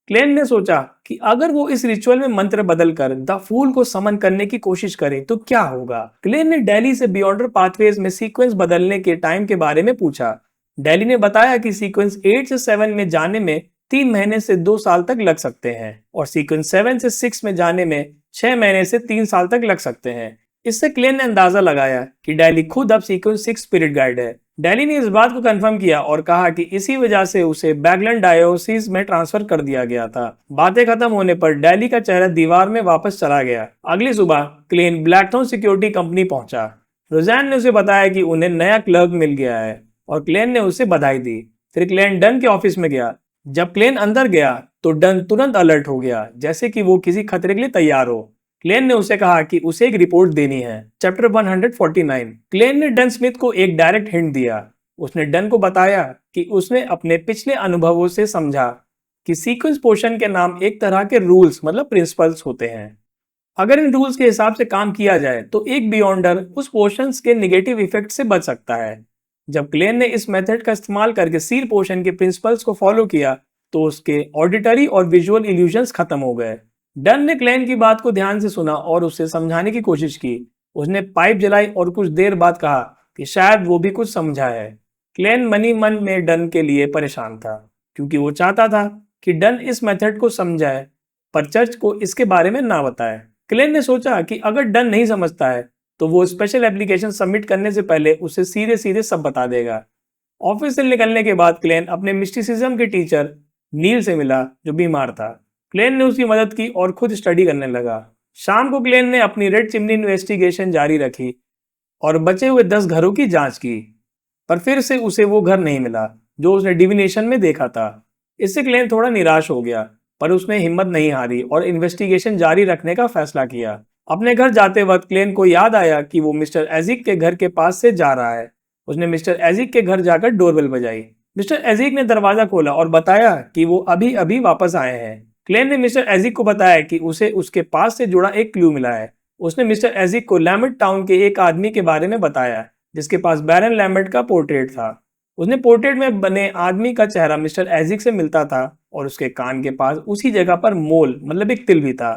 क्लेन ने सोचा कि अगर वो इस रिचुअल में मंत्र बदलकर द फूल को समन करने की कोशिश करे तो क्या होगा। क्लेन ने डैली से बियॉन्डर पाथवेज में सीक्वेंस बदलने के टाइम के बारे में पूछा। डैली ने बताया कि सीक्वेंस 8 से 7 में जाने में 3 महीने से 2 साल तक लग सकते हैं और सीक्वेंस 7 से 6 में जाने में 6 महीने से 3 साल तक लग सकते हैं। इससे क्लेन ने अंदाजा लगाया कि डैली खुद अब सीक्वेंस 6 स्पिरिट गाइड है। डैली ने इस बात को कंफर्म किया और कहा कि इसी वजह से उसे बैकलैंड डायोसिस में ट्रांसफर कर दिया गया था। बातें खत्म होने पर डैली का चेहरा दीवार में वापस चला गया। अगली सुबह क्लेन ब्लैकथॉर्न सिक्योरिटी कंपनी पहुंचा। रोजैन ने उसे बताया कि उन्हें नया क्लर्क मिल गया है और क्लेन ने उसे बधाई दी। फिर क्लेन डन के ऑफिस में गया। जब क्लेन अंदर गया तो डन तुरंत अलर्ट हो गया जैसे कि वो किसी खतरे के लिए तैयार हो। क्लेन ने उसे कहा कि उसे एक रिपोर्ट देनी है। चैप्टर 149। क्लेन ने डन स्मिथ को एक डायरेक्ट हिंट दिया। उसने डन को बताया कि उसने अपने पिछले अनुभवों से समझा कि सीक्वेंस पोर्शन के नाम एक तरह के रूल्स मतलब प्रिंसिपल्स होते हैं। अगर इन रूल्स के हिसाब से काम किया जाए तो एक बियॉन्डर उस पोर्शंस के नेगेटिव इफेक्ट से बच सकता है। जब क्लेन ने इस मेथड का इस्तेमाल करके सील पोर्शन के प्रिंसिपल्स को फॉलो किया तो उसके ऑडिटरी और विजुअल इल्यूजन्स खत्म हो गए। डन ने क्लेन की बात को ध्यान से सुना और उससे समझाने की कोशिश की। उसने पाइप जलाई और कुछ देर बाद कहा कि शायद वो भी कुछ समझा है। क्लेन मनी मन में डन के लिए परेशान था क्योंकि वो चाहता था कि डन इस मेथड को समझाए पर चर्च को इसके बारे में ना बताए। क्लेन ने सोचा कि अगर डन नहीं समझता है तो वो स्पेशल एप्लीकेशन सबमिट करने से पहले उसे सीधे सीधे सब बता देगा। ऑफिस से निकलने के बाद क्लेन अपने मिस्टिसिज्म के टीचर नील से मिला जो बीमार था। क्लेन ने उसकी मदद की और खुद स्टडी करने लगा। शाम को क्लेन ने अपनी रेड चिमनी इन्वेस्टिगेशन जारी रखी और बचे हुए 10 घरों की जांच की पर फिर से उसे वो घर नहीं मिला जो उसने डिविनेशन में देखा था। इससे क्लेन थोड़ा निराश हो गया पर उसने हिम्मत नहीं हारी और इन्वेस्टिगेशन जारी रखने का फैसला किया। अपने घर जाते वक्त क्लेन को याद आया कि वो मिस्टर एजिक के घर के पास से जा रहा है। उसने मिस्टर एजिक के घर जाकर डोरबेल बजाई। मिस्टर एजिक ने दरवाजा खोला और बताया कि वो अभी अभी वापस आए हैं। क्लेन ने मिस्टर एजिक को बताया कि उसे उसके पास से जुड़ा एक क्लू मिला है। उसने मिस्टर एजिक को लैम्बर्ट टाउन के एक आदमी के बारे में बताया जिसके पास बैरन लैम्बर्ट का पोर्ट्रेट था। उसने पोर्ट्रेट में बने आदमी का चेहरा मिस्टर एजिक से मिलता था और उसके कान के पास उसी जगह पर मोल मतलब एक तिल भी था।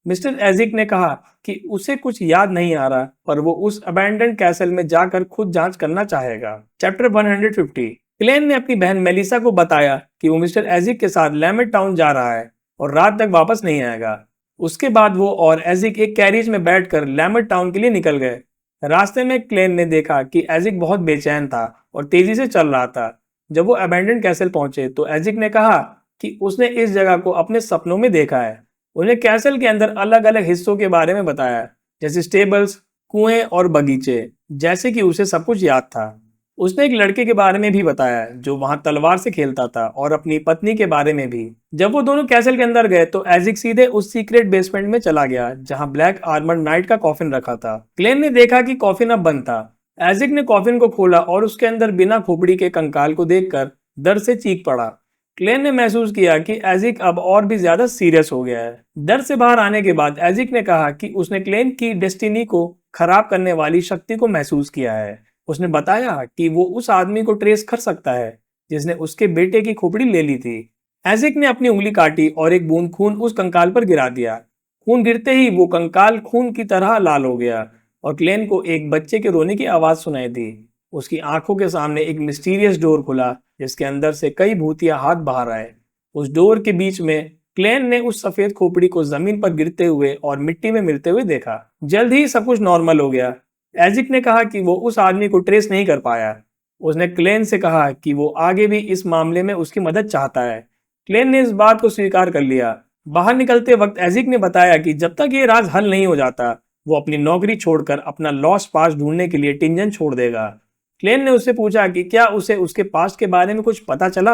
मिस्टर एजिक ने कहा कि उसे कुछ याद नहीं आ रहा पर वो उस अबैंडन्ड कैसल में जाकर खुद जांच करना चाहेगा। चैप्टर 150। क्लेन ने अपनी बहन मेलिसा को बताया कि वो मिस्टर एजिक के साथ लैम्बर्ट टाउन जा रहा है और रात तक वापस नहीं आएगा। उसके बाद वो और एजिक एक कैरिज में बैठकर लैम्बर्ट टाउन के लिए निकल गए। रास्ते में क्लेन ने देखा कि एजिक बहुत बेचैन था और तेजी से चल रहा था। जब वो अबैंडन्ड कैसल पहुंचे तो एजिक ने कहा कि उसने इस जगह को अपने सपनों में देखा है। उन्हें कैसल के अंदर अलग अलग हिस्सों के बारे में बताया जैसे स्टेबल्स, कुएं और बगीचे, जैसे कि उसे सब कुछ याद था। उसने एक लड़के के बारे में भी बताया जो वहां तलवार से खेलता था और अपनी पत्नी के बारे में भी। जब वो दोनों कैसल के अंदर गए तो एजिक सीधे उस सीक्रेट बेसमेंट में चला गया जहां ब्लैक आर्मर्ड नाइट का कॉफिन रखा था। क्लेन ने देखा कि कॉफिन अब बंद था। एजिक ने कॉफिन को खोला और उसके अंदर बिना खोपड़ी के कंकाल को देखकर दर्द से चीख पड़ा। क्लेन ने महसूस किया कि एजिक अब और भी ज्यादा सीरियस हो गया है। दर्द से बाहर आने के बाद एजिक ने कहा कि उसने क्लेन की डेस्टिनी को खराब करने वाली शक्ति को महसूस किया है। उसने बताया कि वो उस आदमी को ट्रेस कर सकता है जिसने उसके बेटे की खोपड़ी ले ली थी। एजिक ने अपनी उंगली काटी और एक बूंद खून उस कंकाल पर गिरा दिया। खून गिरते ही वो कंकाल खून की तरह लाल हो गया और क्लेन को एक बच्चे के रोने की आवाज सुनाई दी। उसकी आंखों के सामने एक मिस्टीरियस डोर खुला जिसके अंदर से कई भूतिया हाथ बाहर आए। उस डोर के बीच में क्लेन ने उस सफेद खोपड़ी को जमीन पर गिरते हुए और मिट्टी में मिलते हुए देखा। जल्द ही सब कुछ नॉर्मल हो गया। एजिक ने कहा कि वो उस आदमी को ट्रेस नहीं कर पाया। उसने क्लेन से कहा कि वो आगे भी इस मामले में उसकी मदद चाहता है। क्लेन ने इस बात को स्वीकार कर लिया। बाहर निकलते वक्त एजिक ने बताया कि जब तक ये राज हल नहीं हो जाता वो अपनी नौकरी छोड़कर अपना लॉस्ट पास्ट ढूंढने के लिए टिंजन छोड़ देगा। क्लेन ने उससे पूछा कि क्या उसे उसके पास्ट के बारे में कुछ पता चला।